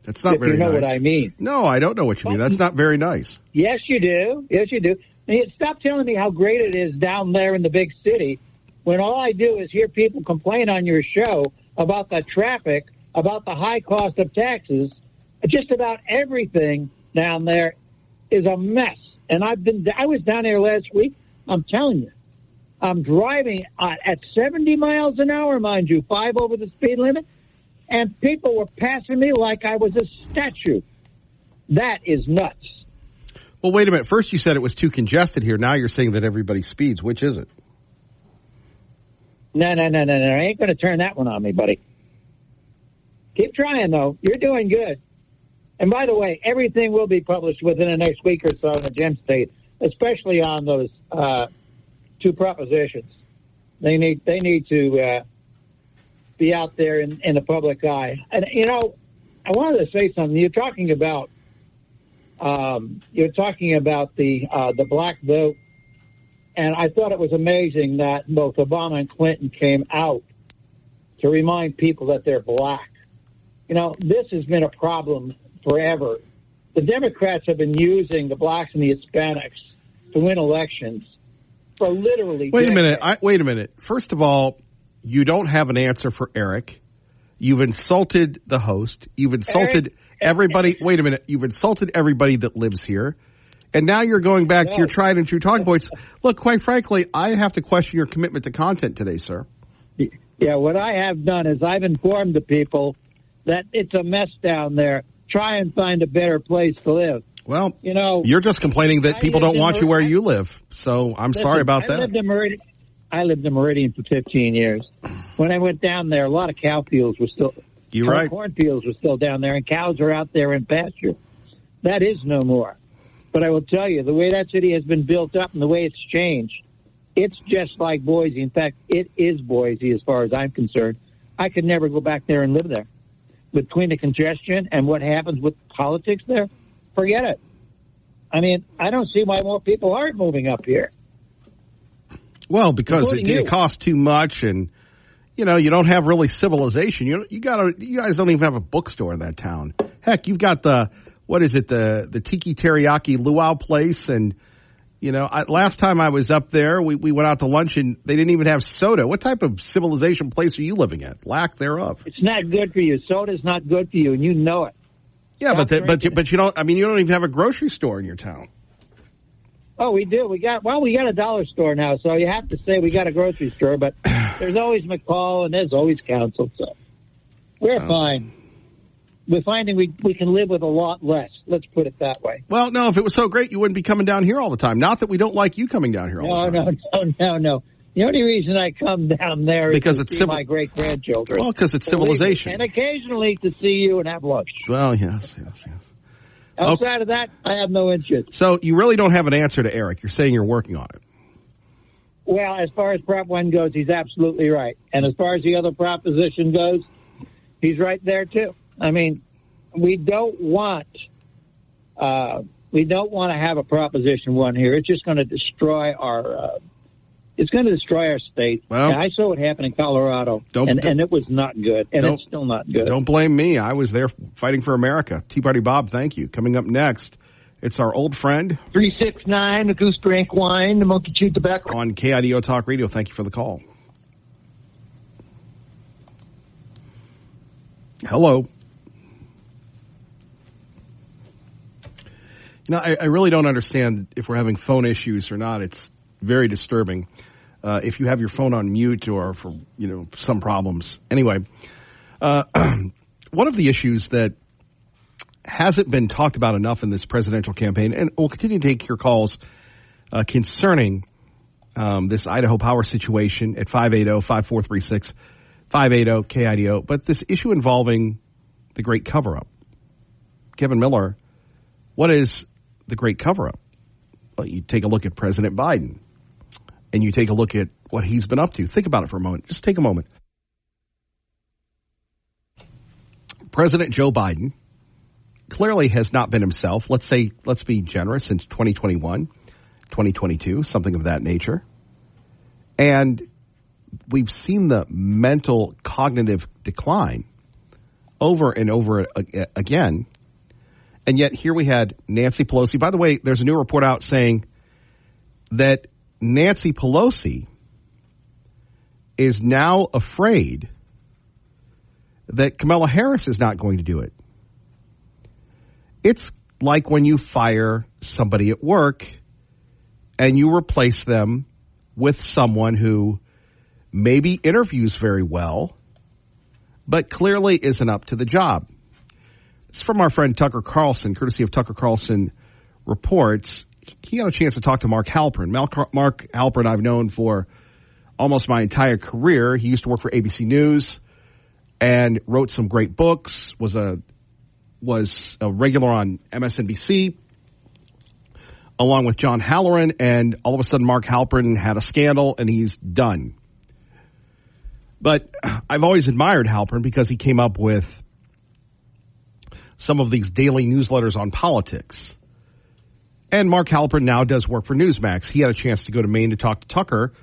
That's not very nice. If you know what I mean. No, I don't know what you mean. That's not very nice. Yes, you do. Yes, you do. Stop telling me how great it is down there in the big city when all I do is hear people complain on your show about the traffic, about the high cost of taxes. Just about everything down there is a mess. And I was down there last week. I'm telling you, I'm driving at 70 miles an hour, mind you, 5 over the speed limit, and people were passing me like I was a statue. That is nuts. Well, wait a minute. First you said it was too congested here. Now you're saying that everybody speeds. Which is it? No. I ain't going to turn that one on me, buddy. Keep trying, though. You're doing good. And by the way, everything will be published within the next week or so in the Gem State, especially on those 2 propositions. They need to be out there in the public eye. And, I wanted to say something. You're talking about the black vote, and I thought it was amazing that both Obama and Clinton came out to remind people that they're black. This has been a problem forever. The Democrats have been using the blacks and the Hispanics to win elections for literally Wait decades. a minute. First of all, you don't have an answer for Eric. You've insulted the host. You've insulted everybody. Wait a minute. You've insulted everybody that lives here. And now you're going back to your tried and true talking points. Look, quite frankly, I have to question your commitment to content today, sir. Yeah, what I have done is I've informed the people that it's a mess down there. Try and find a better place to live. Well, you're just complaining that people don't want you where you live. So I'm sorry about that. I lived in Meridian for 15 years. When I went down there, a lot of cow fields were still... cornfields were still down there, and cows are out there in pasture. That is no more. But I will tell you, the way that city has been built up and the way it's changed, it's just like Boise. In fact, it is Boise as far as I'm concerned. I could never go back there and live there. Between the congestion and what happens with politics there, forget it. I mean, I don't see why more people aren't moving up here. Well, because it costs too much, and you don't have really civilization. You guys don't even have a bookstore in that town. Heck, you've got the Tiki Teriyaki Luau place, and last time I was up there, we went out to lunch and they didn't even have soda. What type of civilization place are you living at? Lack thereof. It's not good for you. Soda's not good for you, and you know it. Yeah, but you don't. I mean, you don't even have a grocery store in your town. Oh, we do. We got a dollar store now, so you have to say we got a grocery store. But there's always McCall and there's always Council, so we're fine. we're finding we can live with a lot less. Let's put it that way. Well, no, if it was so great, you wouldn't be coming down here all the time. Not that we don't like you coming down here all the time. No. The only reason I come down there is because to it's see my great-grandchildren. Well, because it's civilization. And occasionally to see you and have lunch. Well, yes. Outside of that, I have no interest. So you really don't have an answer to Eric. You're saying you're working on it. Well, as far as Prop 1 goes, he's absolutely right. And as far as the other proposition goes, he's right there, too. I mean, we don't want to have a Proposition 1 here. It's just going to destroy our state. Well, I saw what happened in Colorado, and it was not good, and it's still not good. Don't blame me. I was there fighting for America. Tea Party Bob, thank you. Coming up next, it's our old friend 369, the Goose drank wine, the monkey chewed tobacco. On KIDO Talk Radio. Thank you for the call. Hello. You know, I really don't understand if we're having phone issues or not. It's very disturbing. If you have your phone on mute or for, some problems. Anyway, one of the issues that hasn't been talked about enough in this presidential campaign, and we'll continue to take your calls concerning this Idaho power situation at 580-5436, 580-KIDO, but this issue involving the great cover-up. Kevin Miller, what is the great cover-up? Well, you take a look at President Biden, and you take a look at what he's been up to. Think about it for a moment. Just take a moment. President Joe Biden clearly has not been himself. Let's be generous, since 2021, 2022, something of that nature. And we've seen the mental cognitive decline over and over again. And yet here we had Nancy Pelosi. By the way, there's a new report out saying that Nancy Pelosi is now afraid that Kamala Harris is not going to do it. It's like when you fire somebody at work and you replace them with someone who maybe interviews very well, but clearly isn't up to the job. It's from our friend Tucker Carlson, courtesy of Tucker Carlson Reports. He had a chance to talk to Mark Halperin. Mark Halperin I've known for almost my entire career. He used to work for ABC News and wrote some great books, was a regular on MSNBC, along with John Halloran, and all of a sudden Mark Halperin had a scandal and he's done. But I've always admired Halperin because he came up with some of these daily newsletters on politics. And Mark Halperin now does work for Newsmax. He had a chance to go to Maine to talk to Tucker.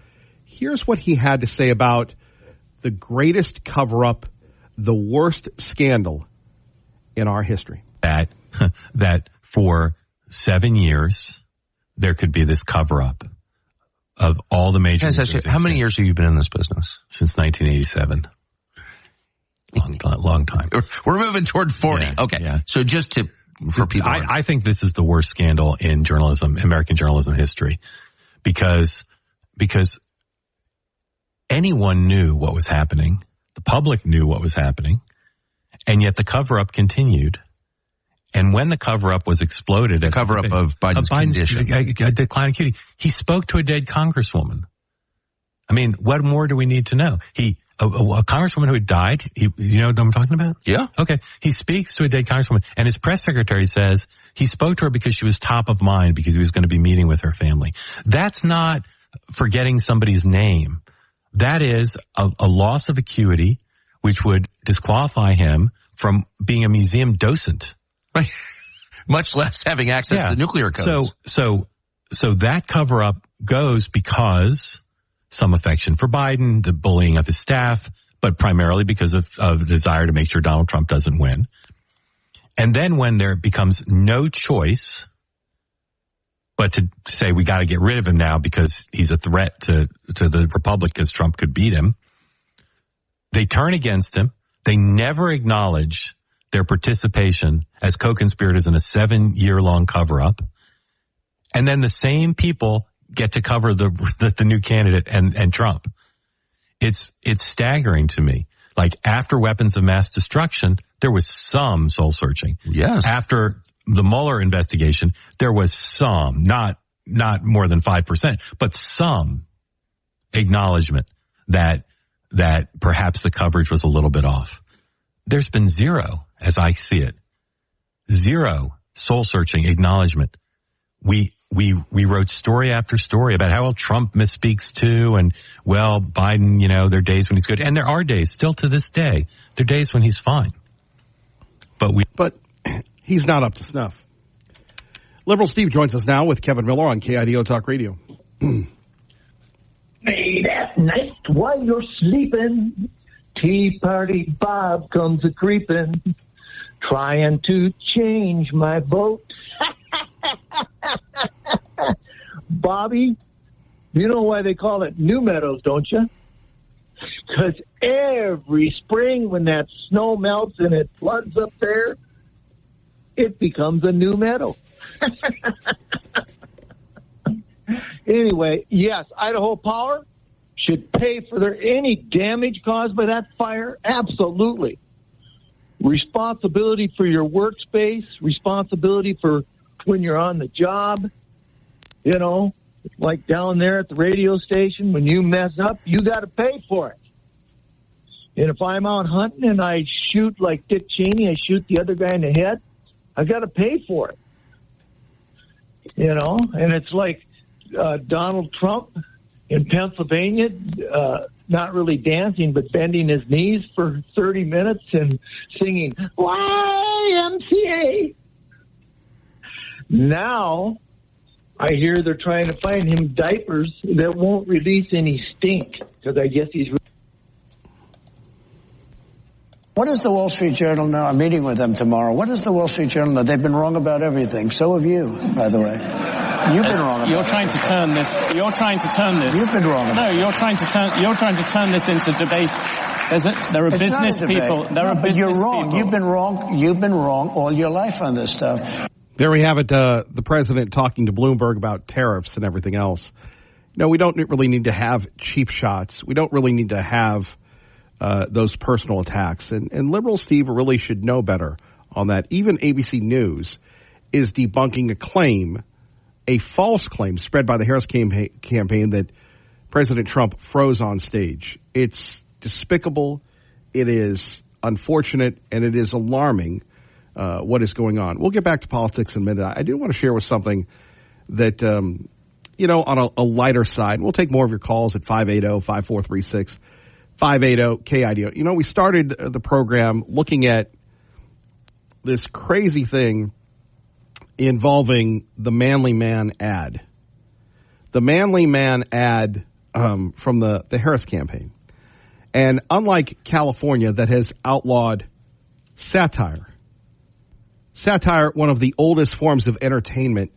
Here's what he had to say about the greatest cover-up, the worst scandal in our history. That for 7 years, there could be this cover-up of all the major... How many years have you been in this business? Since 1987. Long time. We're moving toward 40. Yeah, okay. Yeah. So just for people... I think this is the worst scandal in journalism, American journalism history, because anyone knew what was happening. The public knew what was happening, and yet the cover-up continued. And when the cover-up was exploded... The cover-up of Biden's condition. A decline of acuity. He spoke to a dead congresswoman. I mean, what more do we need to know? A congresswoman who had died, you know what I'm talking about? Yeah. Okay. He speaks to a dead congresswoman, and his press secretary says he spoke to her because she was top of mind because he was going to be meeting with her family. That's not forgetting somebody's name. That is a loss of acuity, which would disqualify him from being a museum docent. Right. Much less having access to the nuclear codes. So that cover-up goes because some affection for Biden, the bullying of his staff, but primarily because of the desire to make sure Donald Trump doesn't win. And then when there becomes no choice but to say we got to get rid of him now because he's a threat to the Republic because Trump could beat him, they turn against him. They never acknowledge their participation as co-conspirators in a 7-year-long cover-up. And then the same people get to cover the new candidate and Trump. It's staggering to me. Like after weapons of mass destruction, there was some soul searching. Yes. After the Mueller investigation, there was some, not more than 5%, but some acknowledgement that perhaps the coverage was a little bit off. There's been zero, as I see it, zero soul searching acknowledgement. We wrote story after story about how Trump misspeaks too, and Biden, there are days when he's good, and there are days still to this day. There are days when he's fine, but he's not up to snuff. Liberal Steve joins us now with Kevin Miller on KIDO Talk Radio. Late at night while you're sleeping, Tea Party Bob comes a creeping, trying to change my vote. Bobby, you know why they call it New Meadows, don't you? Because every spring when that snow melts and it floods up there, it becomes a new meadow. Anyway, yes, Idaho Power should pay for any damage caused by that fire. Absolutely. Responsibility for your workspace, responsibility for when you're on the job, like down there at the radio station, when you mess up, you got to pay for it. And if I'm out hunting and I shoot like Dick Cheney, I shoot the other guy in the head, I got to pay for it. And it's like Donald Trump in Pennsylvania, not really dancing, but bending his knees for 30 minutes and singing YMCA. Now, I hear they're trying to find him diapers that won't release any stink, because I guess he's... What does the Wall Street Journal know? I'm meeting with them tomorrow. What does the Wall Street Journal know? They've been wrong about everything. So have you, by the way. You've been wrong about You're trying to turn this. You've been wrong about you're trying to turn this into debate. There are business people. You're wrong. You've been wrong. You've been wrong all your life on this stuff. There we have it, the president talking to Bloomberg about tariffs and everything else. No, we don't really need to have cheap shots. We don't really need to have those personal attacks. And Liberal Steve really should know better on that. Even ABC News is debunking a false claim spread by the Harris campaign that President Trump froze on stage. It's despicable. It is unfortunate, and it is alarming what is going on. We'll get back to politics in a minute. I do want to share with something that, on a lighter side. We'll take more of your calls at 580-5436, 580-KIDO. We started the program looking at this crazy thing involving the Manly Man ad. The Manly Man ad from the Harris campaign. And unlike California that has outlawed satire, one of the oldest forms of entertainment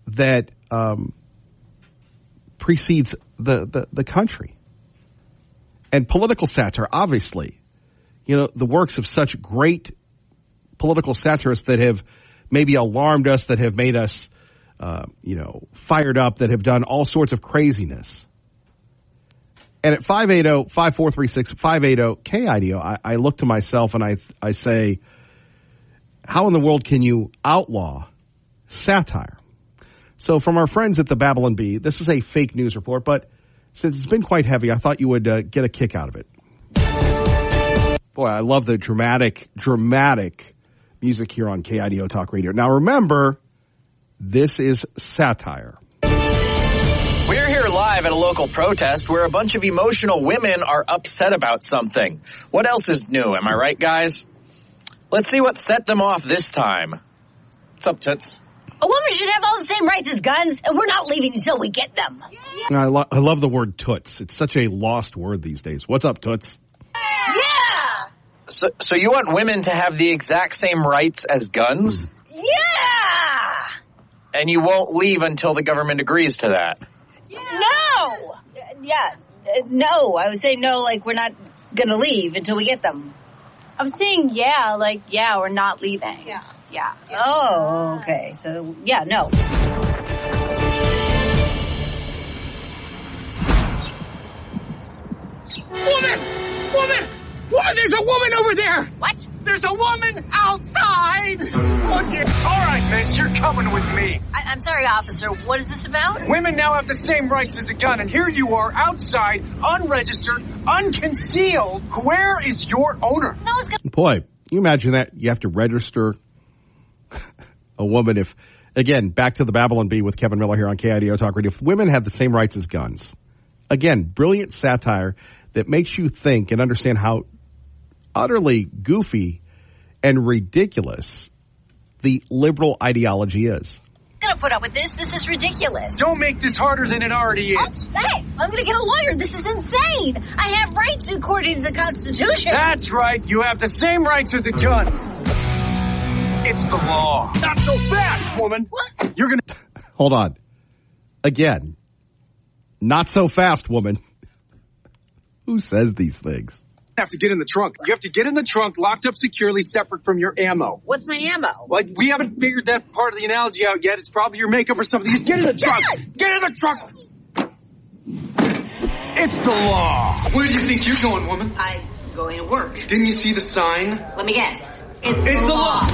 that precedes the country. And political satire, obviously, the works of such great political satirists that have maybe alarmed us, that have made us, fired up, that have done all sorts of craziness. And at 580-5436, 580-KIDO, I look to myself and I say, how in the world can you outlaw satire? So from our friends at the Babylon Bee, this is a fake news report, but since it's been quite heavy, I thought you would get a kick out of it. Boy, I love the dramatic music here on KIDO Talk Radio. Now remember, this is satire. We're here live at a local protest where a bunch of emotional women are upset about something. What else is new? Am I right, guys? Let's see what set them off this time. What's up, Toots? A woman should have all the same rights as guns, and we're not leaving until we get them. I love the word toots. It's such a lost word these days. What's up, Toots? Yeah! So you want women to have the exact same rights as guns? Yeah! And you won't leave until the government agrees to that? Yeah. No! No. I was saying no, like we're not going to leave until we get them. I was saying we're not leaving. Yeah. Oh, okay. So, no. Woman! There's a woman over there! What? There's a woman outside! Okay. All right, miss, you're coming with me. I'm sorry, officer. What is this about? Women now have the same rights as a gun, and here you are outside, unregistered, unconcealed. Where is your owner? No one's gonna... Boy, you imagine that? You have to register a woman if, again, back to the Babylon Bee with Kevin Miller here on KIDO Talk Radio. If women have the same rights as guns. Again, brilliant satire that makes you think and understand how utterly goofy and ridiculous the liberal ideology is. I'm gonna put up with this. This is ridiculous. Don't make this harder than it already is. Hey, I'm gonna get a lawyer. This is insane. I have rights according to the Constitution. That's right. You have the same rights as a gun. It's the law. Not so fast, woman. What? You're gonna... Hold on. Again. Not so fast, woman. Who says these things? You have to get in the trunk. You have to get in the trunk, locked up securely, separate from your ammo. What's my ammo? Like, we haven't figured that part of the analogy out yet. It's probably your makeup or something. Just get in the trunk. Get in the trunk. It's the law. Where do you think you're going, woman? I'm going to work. Didn't you see the sign? Let me guess. It's the law.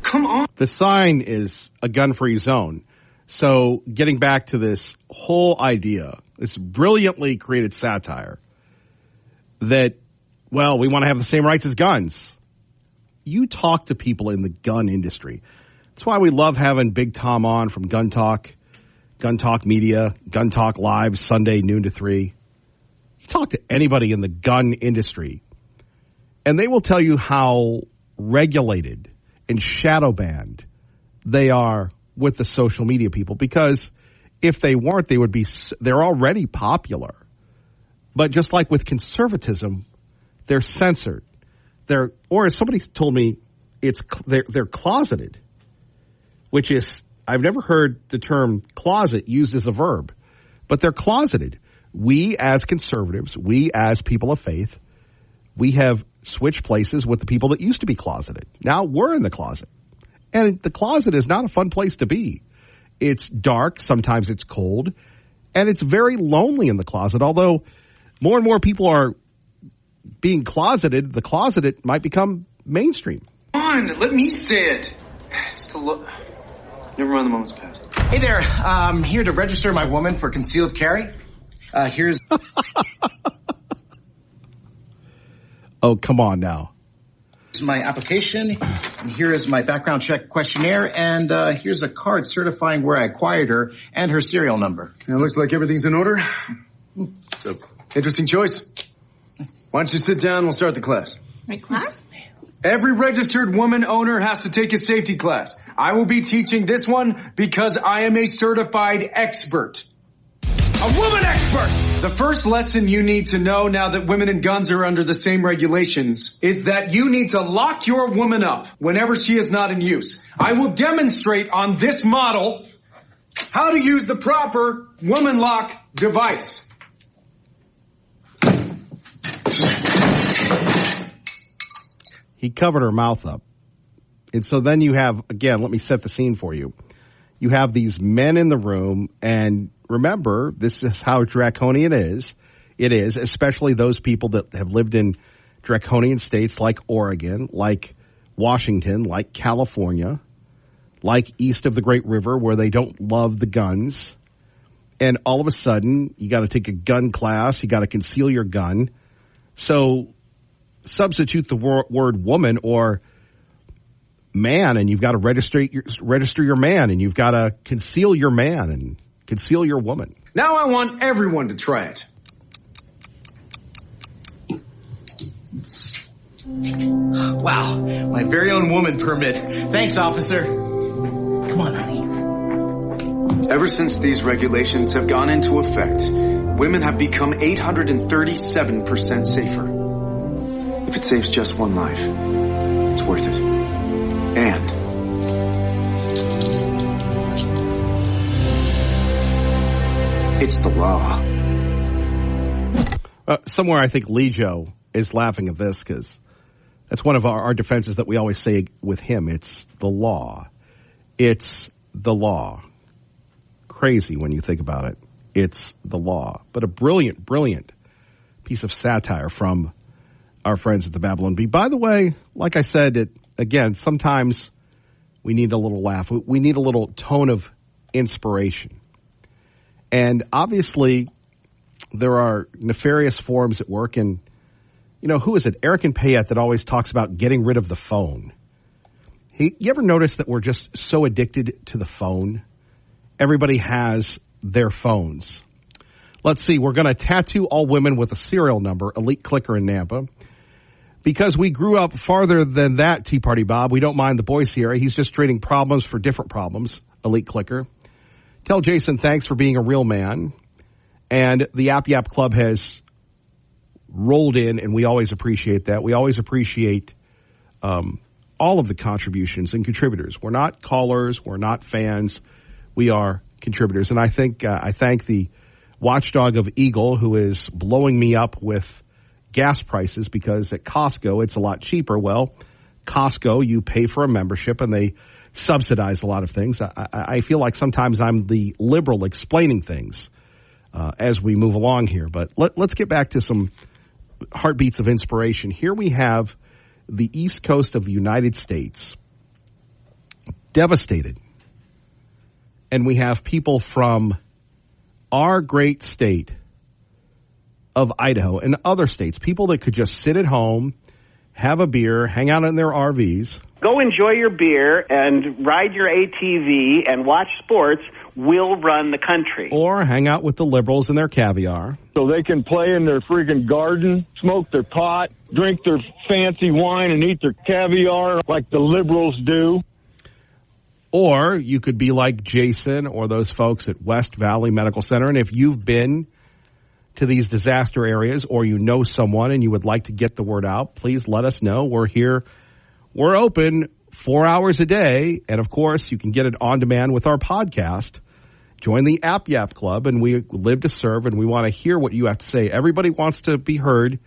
Come on. The sign is a gun-free zone. So getting back to this whole idea, this brilliantly created satire that, well, we want to have the same rights as guns. You talk to people in the gun industry. That's why we love having Big Tom on from Gun Talk Media, Gun Talk Live, Sunday, noon to 3. You talk to anybody in the gun industry, and they will tell you how regulated and shadow banned they are with the social media people, because if they weren't, they're already popular. But just like with conservatism, they're censored. Or as somebody told me, they're closeted, which is, I've never heard the term closet used as a verb, but they're closeted. We as conservatives, we as people of faith, we have switched places with the people that used to be closeted. Now we're in the closet. And the closet is not a fun place to be. It's dark. Sometimes it's cold. And it's very lonely in the closet. Although more and more people are being closeted, the closeted might become mainstream. Come on, let me say it. It's the law. Never mind, the moment's passed. Hey there. I'm here to register my woman for concealed carry. Here's... Oh, come on now. My application, and here is my background check questionnaire, and here's a card certifying where I acquired her and her serial number. It looks like everything's in order. It's an interesting choice. Why don't you sit down and we'll start the class. My class? Every registered woman owner has to take a safety class. I will be teaching this one because I am a certified expert. A woman expert! The first lesson you need to know now that women and guns are under the same regulations is that you need to lock your woman up whenever she is not in use. I will demonstrate on this model how to use the proper woman lock device. He covered her mouth up. And so then you have, again, let me set the scene for you. You have these men in the room, and remember, this is how draconian it is, especially those people that have lived in draconian states like Oregon, like Washington, like California, like east of the Great River, where they don't love the guns. And all of a sudden, you got to take a gun class, you got to conceal your gun. So substitute the word woman or man, and you've got to register your man, and you've got to conceal your man and conceal your woman. Now I want everyone to try it. Wow, my very own woman permit. Thanks, officer. Come on, honey. Ever since these regulations have gone into effect, women have become 837% safer. If it saves just one life, it's worth it. And it's the law. Somewhere I think Lejo is laughing at this because that's one of our defenses that we always say with him. It's the law. It's the law. Crazy when you think about it. It's the law. But a brilliant, brilliant piece of satire from our friends at the Babylon Bee. By the way, like I said, again, sometimes we need a little laugh. We need a little tone of inspiration. And obviously, there are nefarious forms at work. And, who is it? Eric and Payette that always talks about getting rid of the phone. You ever notice that we're just so addicted to the phone? Everybody has their phones. Let's see. We're going to tattoo all women with a serial number, Elite Clicker in Nampa. Because we grew up farther than that, Tea Party Bob. We don't mind the boy Sierra. He's just trading problems for different problems, Elite Clicker. Tell Jason thanks for being a real man. And the App Yap Club has rolled in, and we always appreciate that. We always appreciate all of the contributions and contributors. We're not callers. We're not fans. We are contributors. And I think I thank the watchdog of Eagle, who is blowing me up with gas prices because at Costco it's a lot cheaper. Well, Costco, you pay for a membership and they subsidize a lot of things. I feel like sometimes I'm the liberal explaining things as we move along here. But let's get back to some heartbeats of inspiration. Here we have the East Coast of the United States devastated. And we have people from our great state of Idaho and other states, people that could just sit at home, have a beer, hang out in their RVs. Go enjoy your beer and ride your ATV and watch sports. We'll run the country. Or hang out with the liberals and their caviar. So they can play in their freaking garden, smoke their pot, drink their fancy wine, and eat their caviar like the liberals do. Or you could be like Jason or those folks at West Valley Medical Center. And if you've been to these disaster areas or you know someone and you would like to get the word out, please let us know. We're here. We're open 4 hours a day. And, of course, you can get it on demand with our podcast. Join the App Yap Club, and we live to serve, and we want to hear what you have to say. Everybody wants to be heard.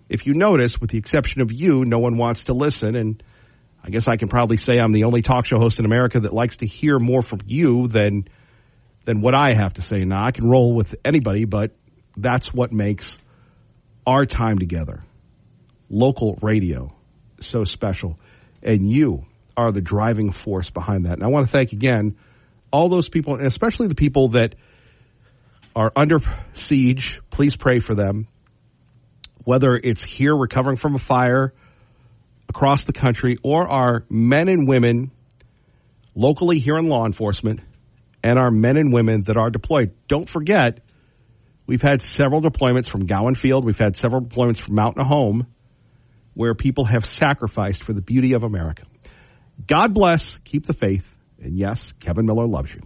If you notice, with the exception of you, no one wants to listen. And I guess I can probably say I'm the only talk show host in America that likes to hear more from you than what I have to say. Now, I can roll with anybody, but that's what makes our time together, local radio, so special. And you are the driving force behind that. And I want to thank again all those people, and especially the people that are under siege. Please pray for them. Whether it's here recovering from a fire across the country or our men and women locally here in law enforcement and our men and women that are deployed. Don't forget, we've had several deployments from Gowan Field. We've had several deployments from Mountain Home where people have sacrificed for the beauty of America. God bless. Keep the faith. And yes, Kevin Miller loves you.